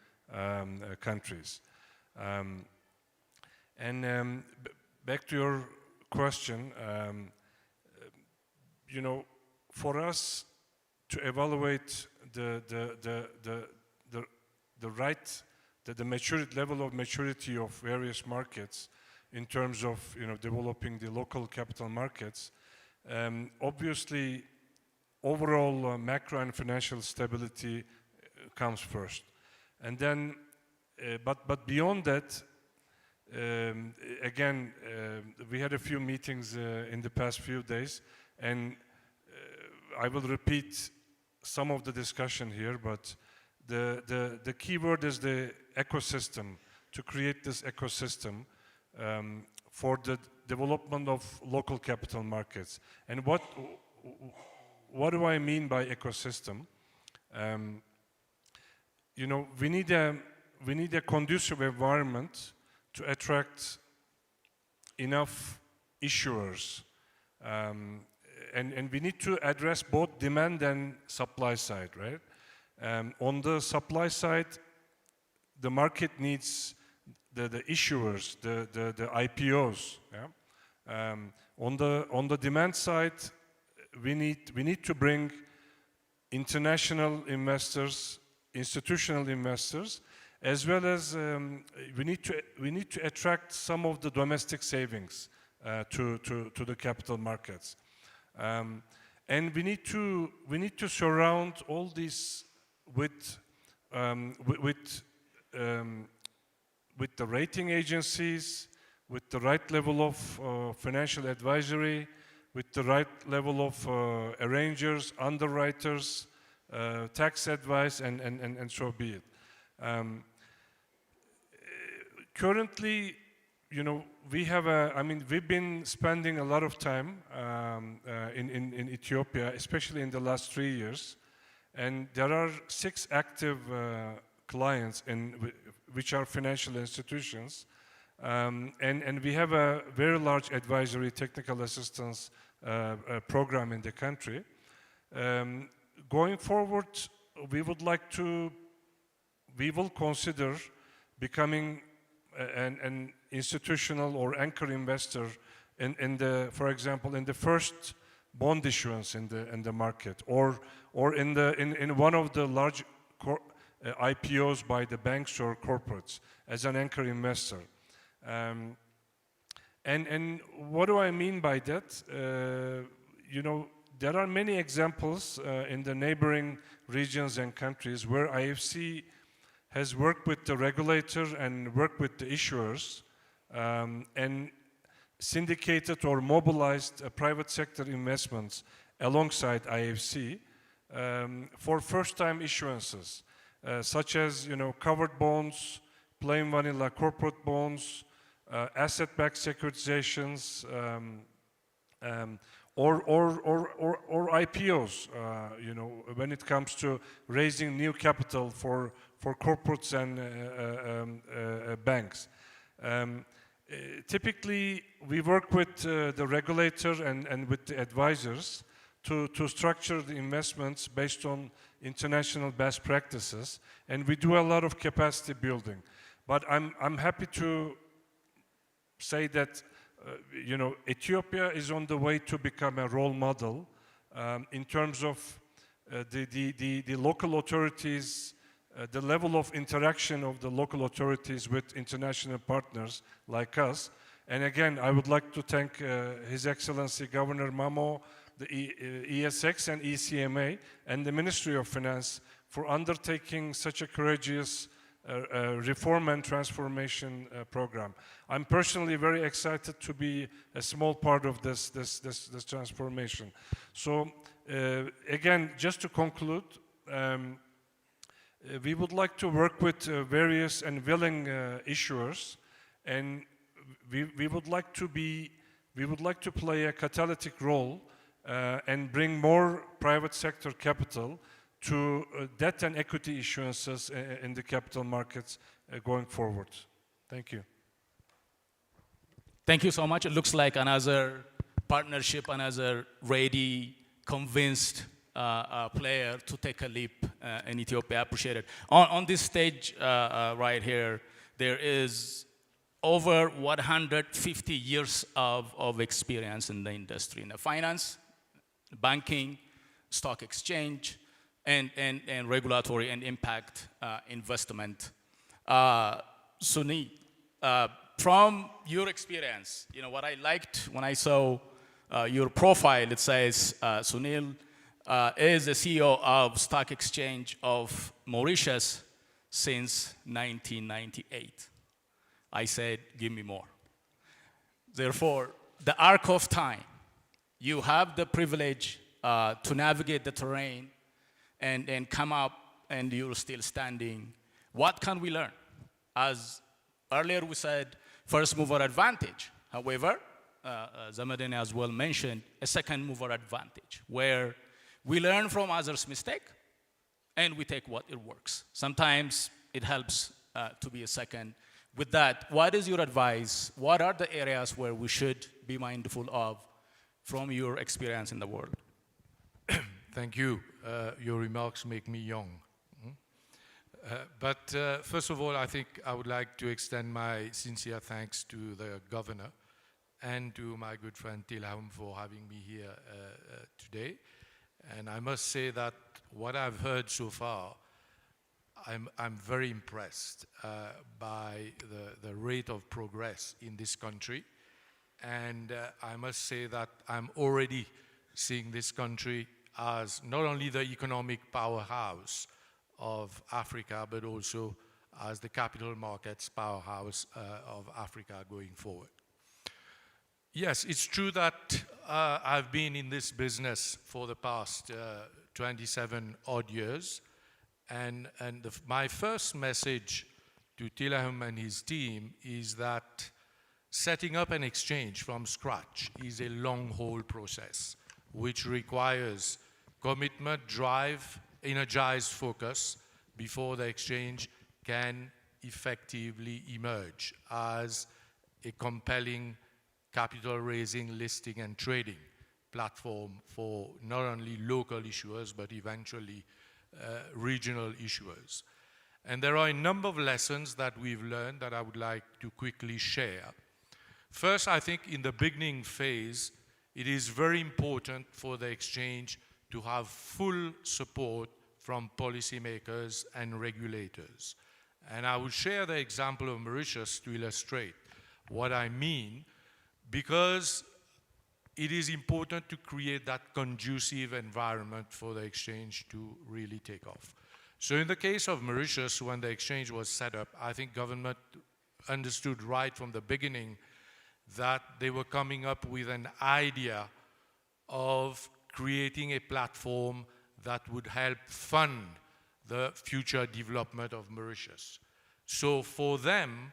countries. Back to your question, you know, for us to evaluate the maturity level of maturity of various markets in terms of, you know, developing the local capital markets, obviously overall macro and financial stability comes first, and then but beyond that, again, we had a few meetings in the past few days, and I will repeat some of the discussion here, but the key word is the ecosystem, to create this ecosystem for the development of local capital markets. And what do I mean by ecosystem? You know, we need a conducive environment to attract enough issuers, and we need to address both demand and supply side, right? On the supply side, the market needs the issuers, the IPOs. Yeah? On the demand side, we need to bring international investors, institutional investors, as well as we need to attract some of the domestic savings to the capital markets, and we need to surround all this with the rating agencies, with the right level of financial advisory, with the right level of arrangers, underwriters, tax advice, and so be it. Currently, you know, we've been spending a lot of time in Ethiopia, especially in the last 3 years, and there are 6 active clients which are financial institutions, and we have a very large advisory technical assistance program in the country. Going forward, we will consider becoming an institutional or anchor investor for example, in the first bond issuance in the market, or in one of the large IPOs by the banks or corporates as an anchor investor. And what do I mean by that? You know, there are many examples in the neighboring regions and countries where IFC has worked with the regulator and worked with the issuers and syndicated or mobilized private sector investments alongside IFC for first-time issuances. such as covered bonds, plain vanilla corporate bonds, asset-backed securitizations, or IPOs, when it comes to raising new capital for corporates and banks. Typically, we work with the regulator and with the advisors to structure the investments based on international best practices, and we do a lot of capacity building. But I'm happy to say that Ethiopia is on the way to become a role model in terms of the local authorities, the level of interaction of the local authorities with international partners like us. And again, I would like to thank His Excellency Governor Mamo, the ESX and ECMA, and the Ministry of Finance for undertaking such a courageous reform and transformation program. I'm personally very excited to be a small part of this transformation. So again, just to conclude, we would like to work with various and willing issuers, and we would like to play a catalytic role and bring more private sector capital to debt and equity issuances in the capital markets going forward. Thank you. Thank you so much. It looks like another partnership, another ready, convinced player to take a leap in Ethiopia. I appreciate it. On this stage right here, there is over 150 years of experience in the industry, in the finance, banking, stock exchange, and regulatory and impact investment. Sunil, from your experience, what I liked when I saw your profile, it says Sunil is the CEO of Stock Exchange of Mauritius since 1998. I said, give me more. Therefore, the arc of time, you have the privilege to navigate the terrain and come up, and you're still standing. What can we learn? As earlier we said, first mover advantage. However, Zamadene as well mentioned a second mover advantage, where we learn from others' mistake and we take what it works. Sometimes it helps to be a second. With that, what is your advice? What are the areas where we should be mindful of from your experience in the world? Thank you. Your remarks make me young. But first of all, I think I would like to extend my sincere thanks to the governor and to my good friend Tilham for having me here today. And I must say that what I've heard so far, I'm very impressed by the rate of progress in this country. And I must say that I'm already seeing this country as not only the economic powerhouse of Africa, but also as the capital markets powerhouse of Africa going forward. Yes, it's true that I've been in this business for the past 27 odd years. And my first message to Tilham and his team is that setting up an exchange from scratch is a long-haul process, which requires commitment, drive, energized focus before the exchange can effectively emerge as a compelling capital raising, listing, and trading platform for not only local issuers, but eventually regional issuers. And there are a number of lessons that we've learned that I would like to quickly share. First, I think in the beginning phase, it is very important for the exchange to have full support from policymakers and regulators. And I will share the example of Mauritius to illustrate what I mean, because it is important to create that conducive environment for the exchange to really take off. So in the case of Mauritius, when the exchange was set up, I think government understood right from the beginning that they were coming up with an idea of creating a platform that would help fund the future development of Mauritius. So for them,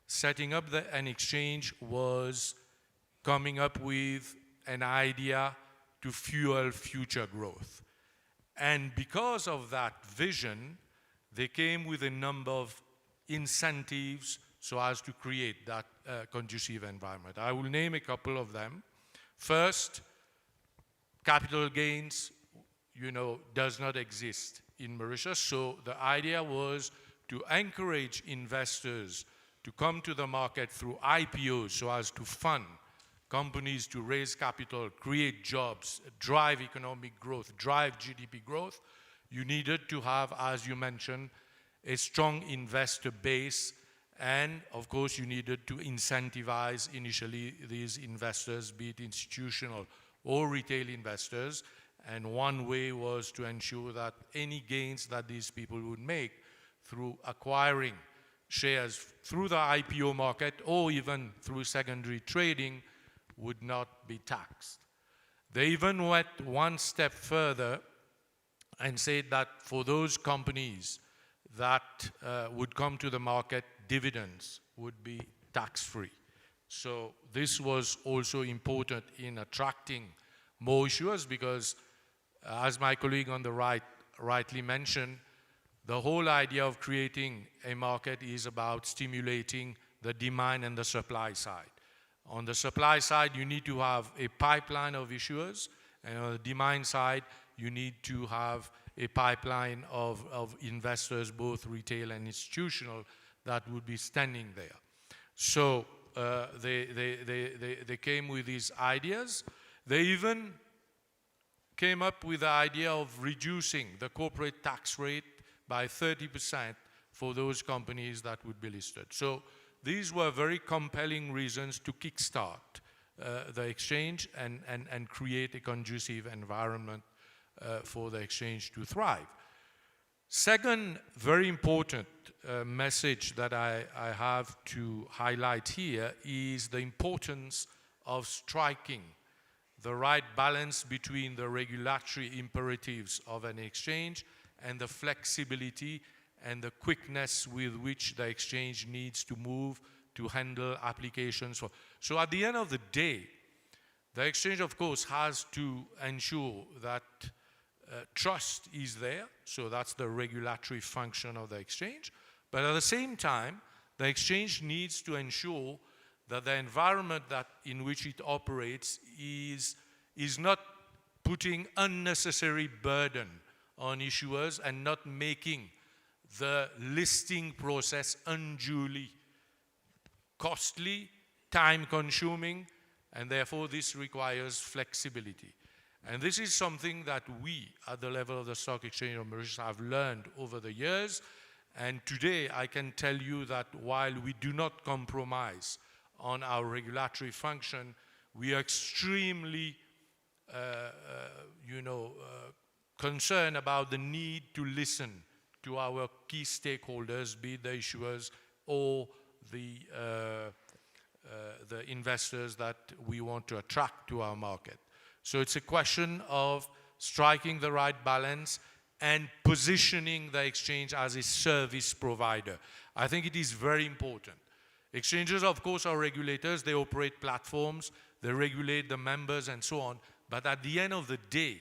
setting up an exchange was coming up with an idea to fuel future growth. And because of that vision, they came with a number of incentives so as to create that conducive environment. I will name a couple of them. First, capital gains, does not exist in Mauritius. So the idea was to encourage investors to come to the market through IPOs so as to fund companies to raise capital, create jobs, drive economic growth, drive GDP growth. You needed to have, as you mentioned, a strong investor base, and of course you needed to incentivize initially these investors, be it institutional or retail investors, and one way was to ensure that any gains that these people would make through acquiring shares through the IPO market or even through secondary trading would not be taxed. They even went one step further and said that for those companies that would come to the market, dividends would be tax-free. So this was also important in attracting more issuers because, as my colleague on the right rightly mentioned, the whole idea of creating a market is about stimulating the demand and the supply side. On the supply side, you need to have a pipeline of issuers, and on the demand side, you need to have a pipeline of investors, both retail and institutional, that would be standing there. So they came with these ideas. They even came up with the idea of reducing the corporate tax rate by 30% for those companies that would be listed. So these were very compelling reasons to kickstart the exchange and create a conducive environment for the exchange to thrive. Second, very important message that I have to highlight here is the importance of striking the right balance between the regulatory imperatives of an exchange and the flexibility and the quickness with which the exchange needs to move to handle applications. So at the end of the day, the exchange, of course, has to ensure that trust is there, so that's the regulatory function of the exchange. But at the same time, the exchange needs to ensure that the environment in which it operates is not putting unnecessary burden on issuers and not making the listing process unduly costly, time-consuming, and therefore this requires flexibility. And this is something that we, at the level of the Stock Exchange of Mauritius, have learned over the years. And today, I can tell you that while we do not compromise on our regulatory function, we are extremely, concerned about the need to listen to our key stakeholders, be it the issuers or the investors that we want to attract to our market. So it's a question of striking the right balance and positioning the exchange as a service provider. I think it is very important. Exchanges, of course, are regulators. They operate platforms. They regulate the members and so on. But at the end of the day,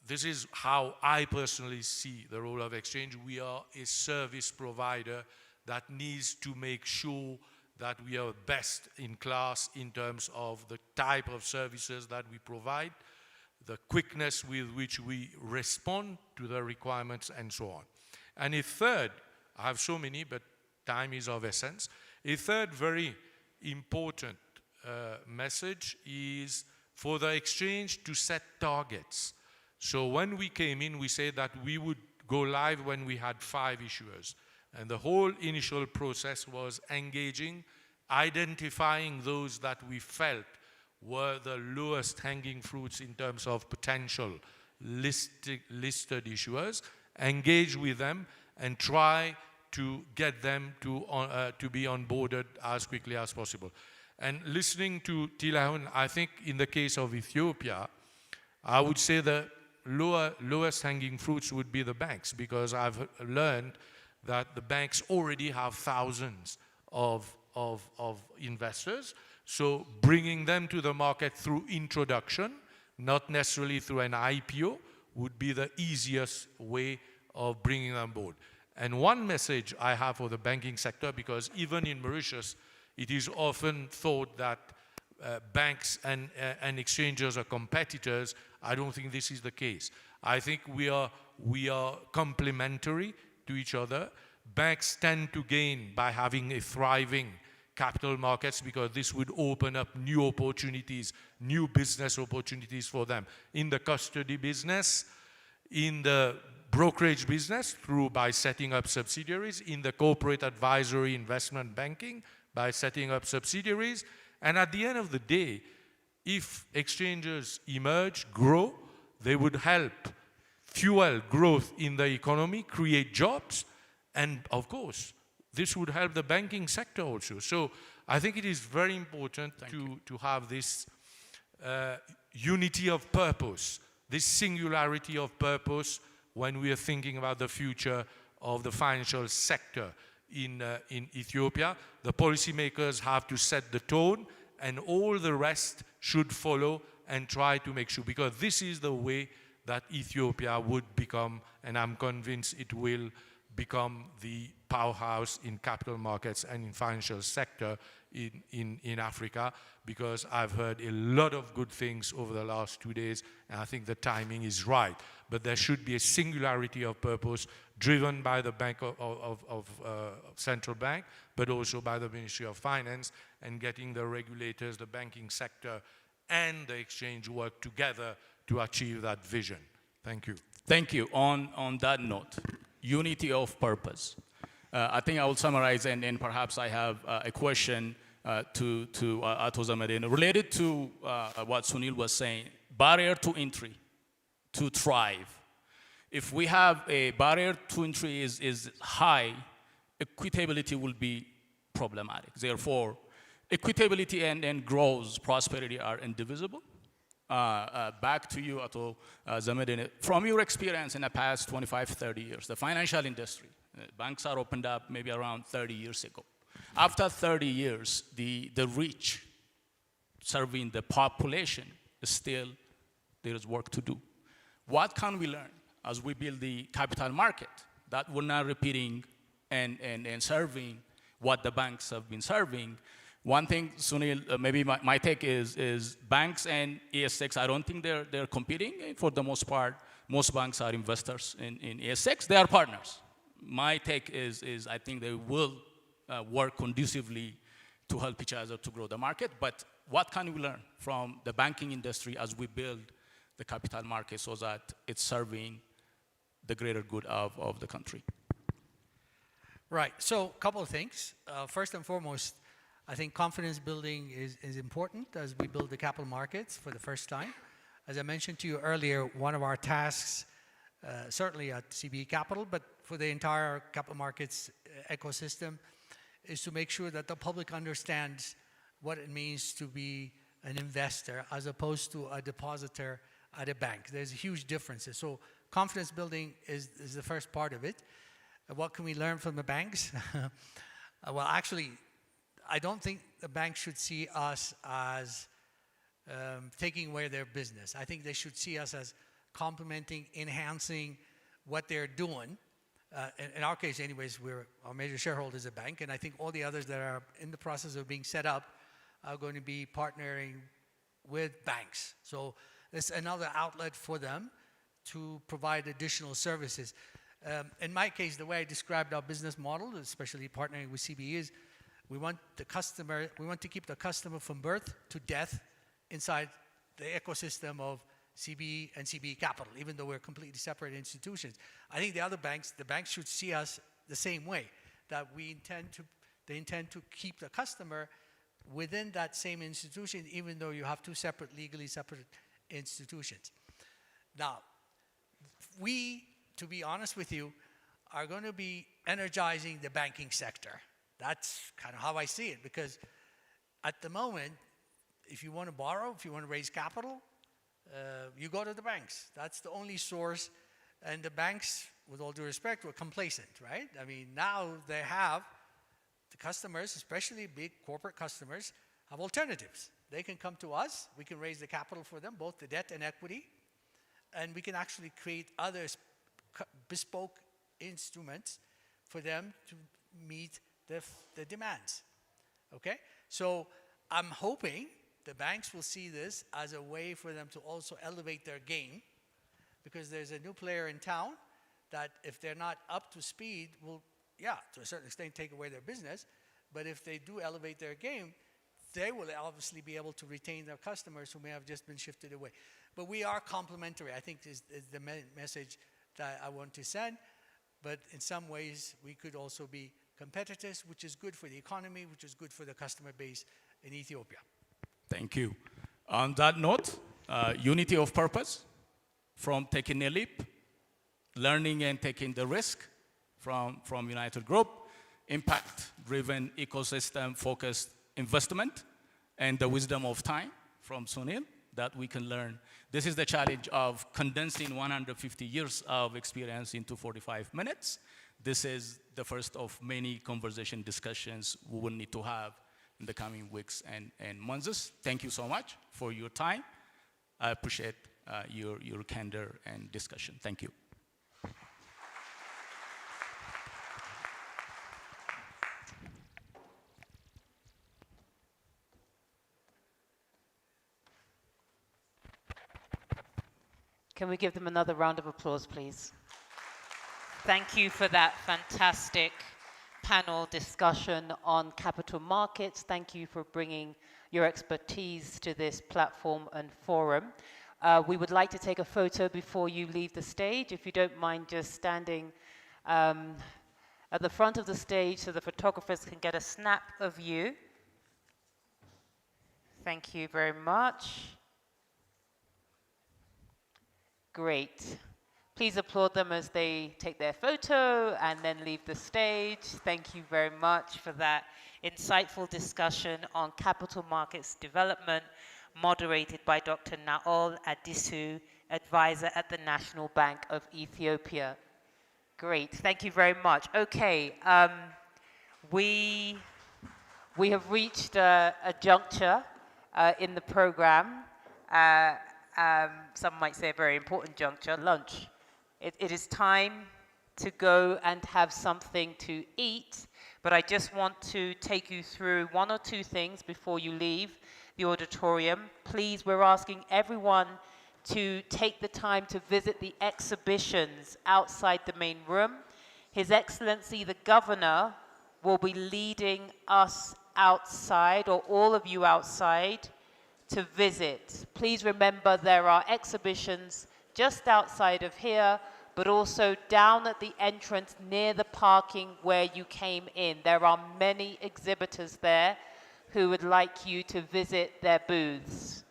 this is how I personally see the role of exchange. We are a service provider that needs to make sure that we are best in class in terms of the type of services that we provide, the quickness with which we respond to the requirements, and so on. And a third, I have so many, but time is of essence. A third very important message is for the exchange to set targets. So when we came in, we said that we would go live when we had 5 issuers. And the whole initial process was engaging, identifying those that we felt were the lowest hanging fruits in terms of potential listed issuers, engage with them and try to get them to be onboarded as quickly as possible. And listening to Tilahun, I think in the case of Ethiopia, I would say that lowest hanging fruits would be the banks, because I've learned that the banks already have thousands of investors. So bringing them to the market through introduction, not necessarily through an IPO, would be the easiest way of bringing them on board. And one message I have for the banking sector, because even in Mauritius, it is often thought that banks and exchanges are competitors. I don't think this is the case. I think we are complementary to each other. Banks tend to gain by having a thriving capital markets, because this would open up new opportunities, new business opportunities for them in the custody business, in the brokerage business by setting up subsidiaries, in the corporate advisory investment banking by setting up subsidiaries. And at the end of the day, if exchanges emerge, grow, they would help fuel growth in the economy, create jobs, and of course, this would help the banking sector also. So I think it is very important to have this unity of purpose, this singularity of purpose when we are thinking about the future of the financial sector in Ethiopia. The policymakers have to set the tone, and all the rest should follow and try to make sure, because this is the way that Ethiopia would become, and I'm convinced it will become, the powerhouse in capital markets and in financial sector in Africa, because I've heard a lot of good things over the last 2 days, and I think the timing is right. But there should be a singularity of purpose driven by the central bank, but also by the Ministry of Finance, and getting the regulators, the banking sector, and the exchange work together to achieve that vision. Thank you. Thank you. On that note, unity of purpose. I think I will summarize, and perhaps I have a question to Ato Zamadene related to what Sunil was saying. Barrier to entry to thrive. If we have a barrier to entry is high, equitability will be problematic. Therefore, equitability and growth, prosperity are indivisible. Back to you, Ato Zamadene. From your experience in the past 25, 30 years, the financial industry, banks are opened up maybe around 30 years ago. After 30 years, the reach serving the population is still, there is work to do. What can we learn as we build the capital market that we're not repeating and serving what the banks have been serving? One thing, Sunil, maybe my take is banks and ES6, I don't think they're competing. For the most part, most banks are investors in ES6. They are partners. My take is I think they will work conducively to help each other to grow the market. But what can we learn from the banking industry as we build the capital market so that it's serving the greater good of the country? Right. So a couple of things. First and foremost, I think confidence building is important as we build the capital markets for the first time. As I mentioned to you earlier, one of our tasks, certainly at CBE Capital, but for the entire capital markets ecosystem, is to make sure that the public understands what it means to be an investor as opposed to a depositor at a bank. There's huge differences. So confidence building is the first part of it. What can we learn from the banks? Well, actually, I don't think the banks should see us as taking away their business. I think they should see us as complementing, enhancing what they're doing. In our case, anyways, our major shareholder is a bank, and I think all the others that are in the process of being set up are going to be partnering with banks. So it's another outlet for them to provide additional services. In my case, the way I described our business model, especially partnering with CBE, is we want to keep the customer from birth to death inside the ecosystem of CBE and CBE Capital, even though we're completely separate institutions. I think the banks should see us the same way, that they intend to keep the customer within that same institution, even though you have two legally separate institutions. Now, we, to be honest with you, are going to be energizing the banking sector. That's kind of how I see it, because at the moment, if you want to borrow, if you want to raise capital, you go to the banks. That's the only source. And the banks, with all due respect, were complacent, right? I mean, now they have, the customers, especially big corporate customers, have alternatives. They can come to us. We can raise the capital for them, both the debt and equity. And we can actually create other bespoke instruments for them to meet the demands. Okay? So I'm hoping the banks will see this as a way for them to also elevate their game, because there's a new player in town that if they're not up to speed will, yeah, to a certain extent take away their business. But if they do elevate their game, they will obviously be able to retain their customers who may have just been shifted away. But we are complementary, I think is the message that I want to send. But in some ways, we could also be competitors, which is good for the economy, which is good for the customer base in Ethiopia. Thank you. On that note, unity of purpose, from taking a leap, learning and taking the risk from United Group, impact-driven, ecosystem-focused investment, and the wisdom of time from Sunil that we can learn. This is the challenge of condensing 150 years of experience into 45 minutes. This is the first of many conversation discussions we will need to have in the coming weeks and months. Thank you so much for your time. I appreciate your candor and discussion. Thank you. Can we give them another round of applause, please? Thank you for that fantastic panel discussion on capital markets. Thank you for bringing your expertise to this platform and forum. We would like to take a photo before you leave the stage. If you don't mind just standing at the front of the stage so the photographers can get a snap of you. Thank you very much. Great. Please applaud them as they take their photo and then leave the stage. Thank you very much for that insightful discussion on capital markets development, moderated by Dr. Naol Adisu, advisor at the National Bank of Ethiopia. Great. Thank you very much. Okay. We have reached a juncture in the program. Some might say a very important juncture, lunch. It is time to go and have something to eat, but I just want to take you through one or two things before you leave the auditorium. Please, we're asking everyone to take the time to visit the exhibitions outside the main room. His Excellency, the Governor, will be leading us outside, or all of you outside, to visit. Please remember there are exhibitions just outside of here, but also down at the entrance near the parking where you came in. There are many exhibitors there who would like you to visit their booths.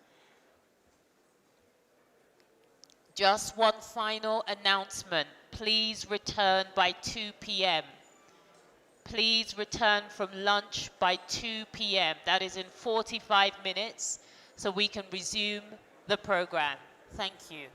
Just one final announcement. Please return by 2 p.m. Please return from lunch by 2 p.m. That is in 45 minutes, so we can resume the program. Thank you.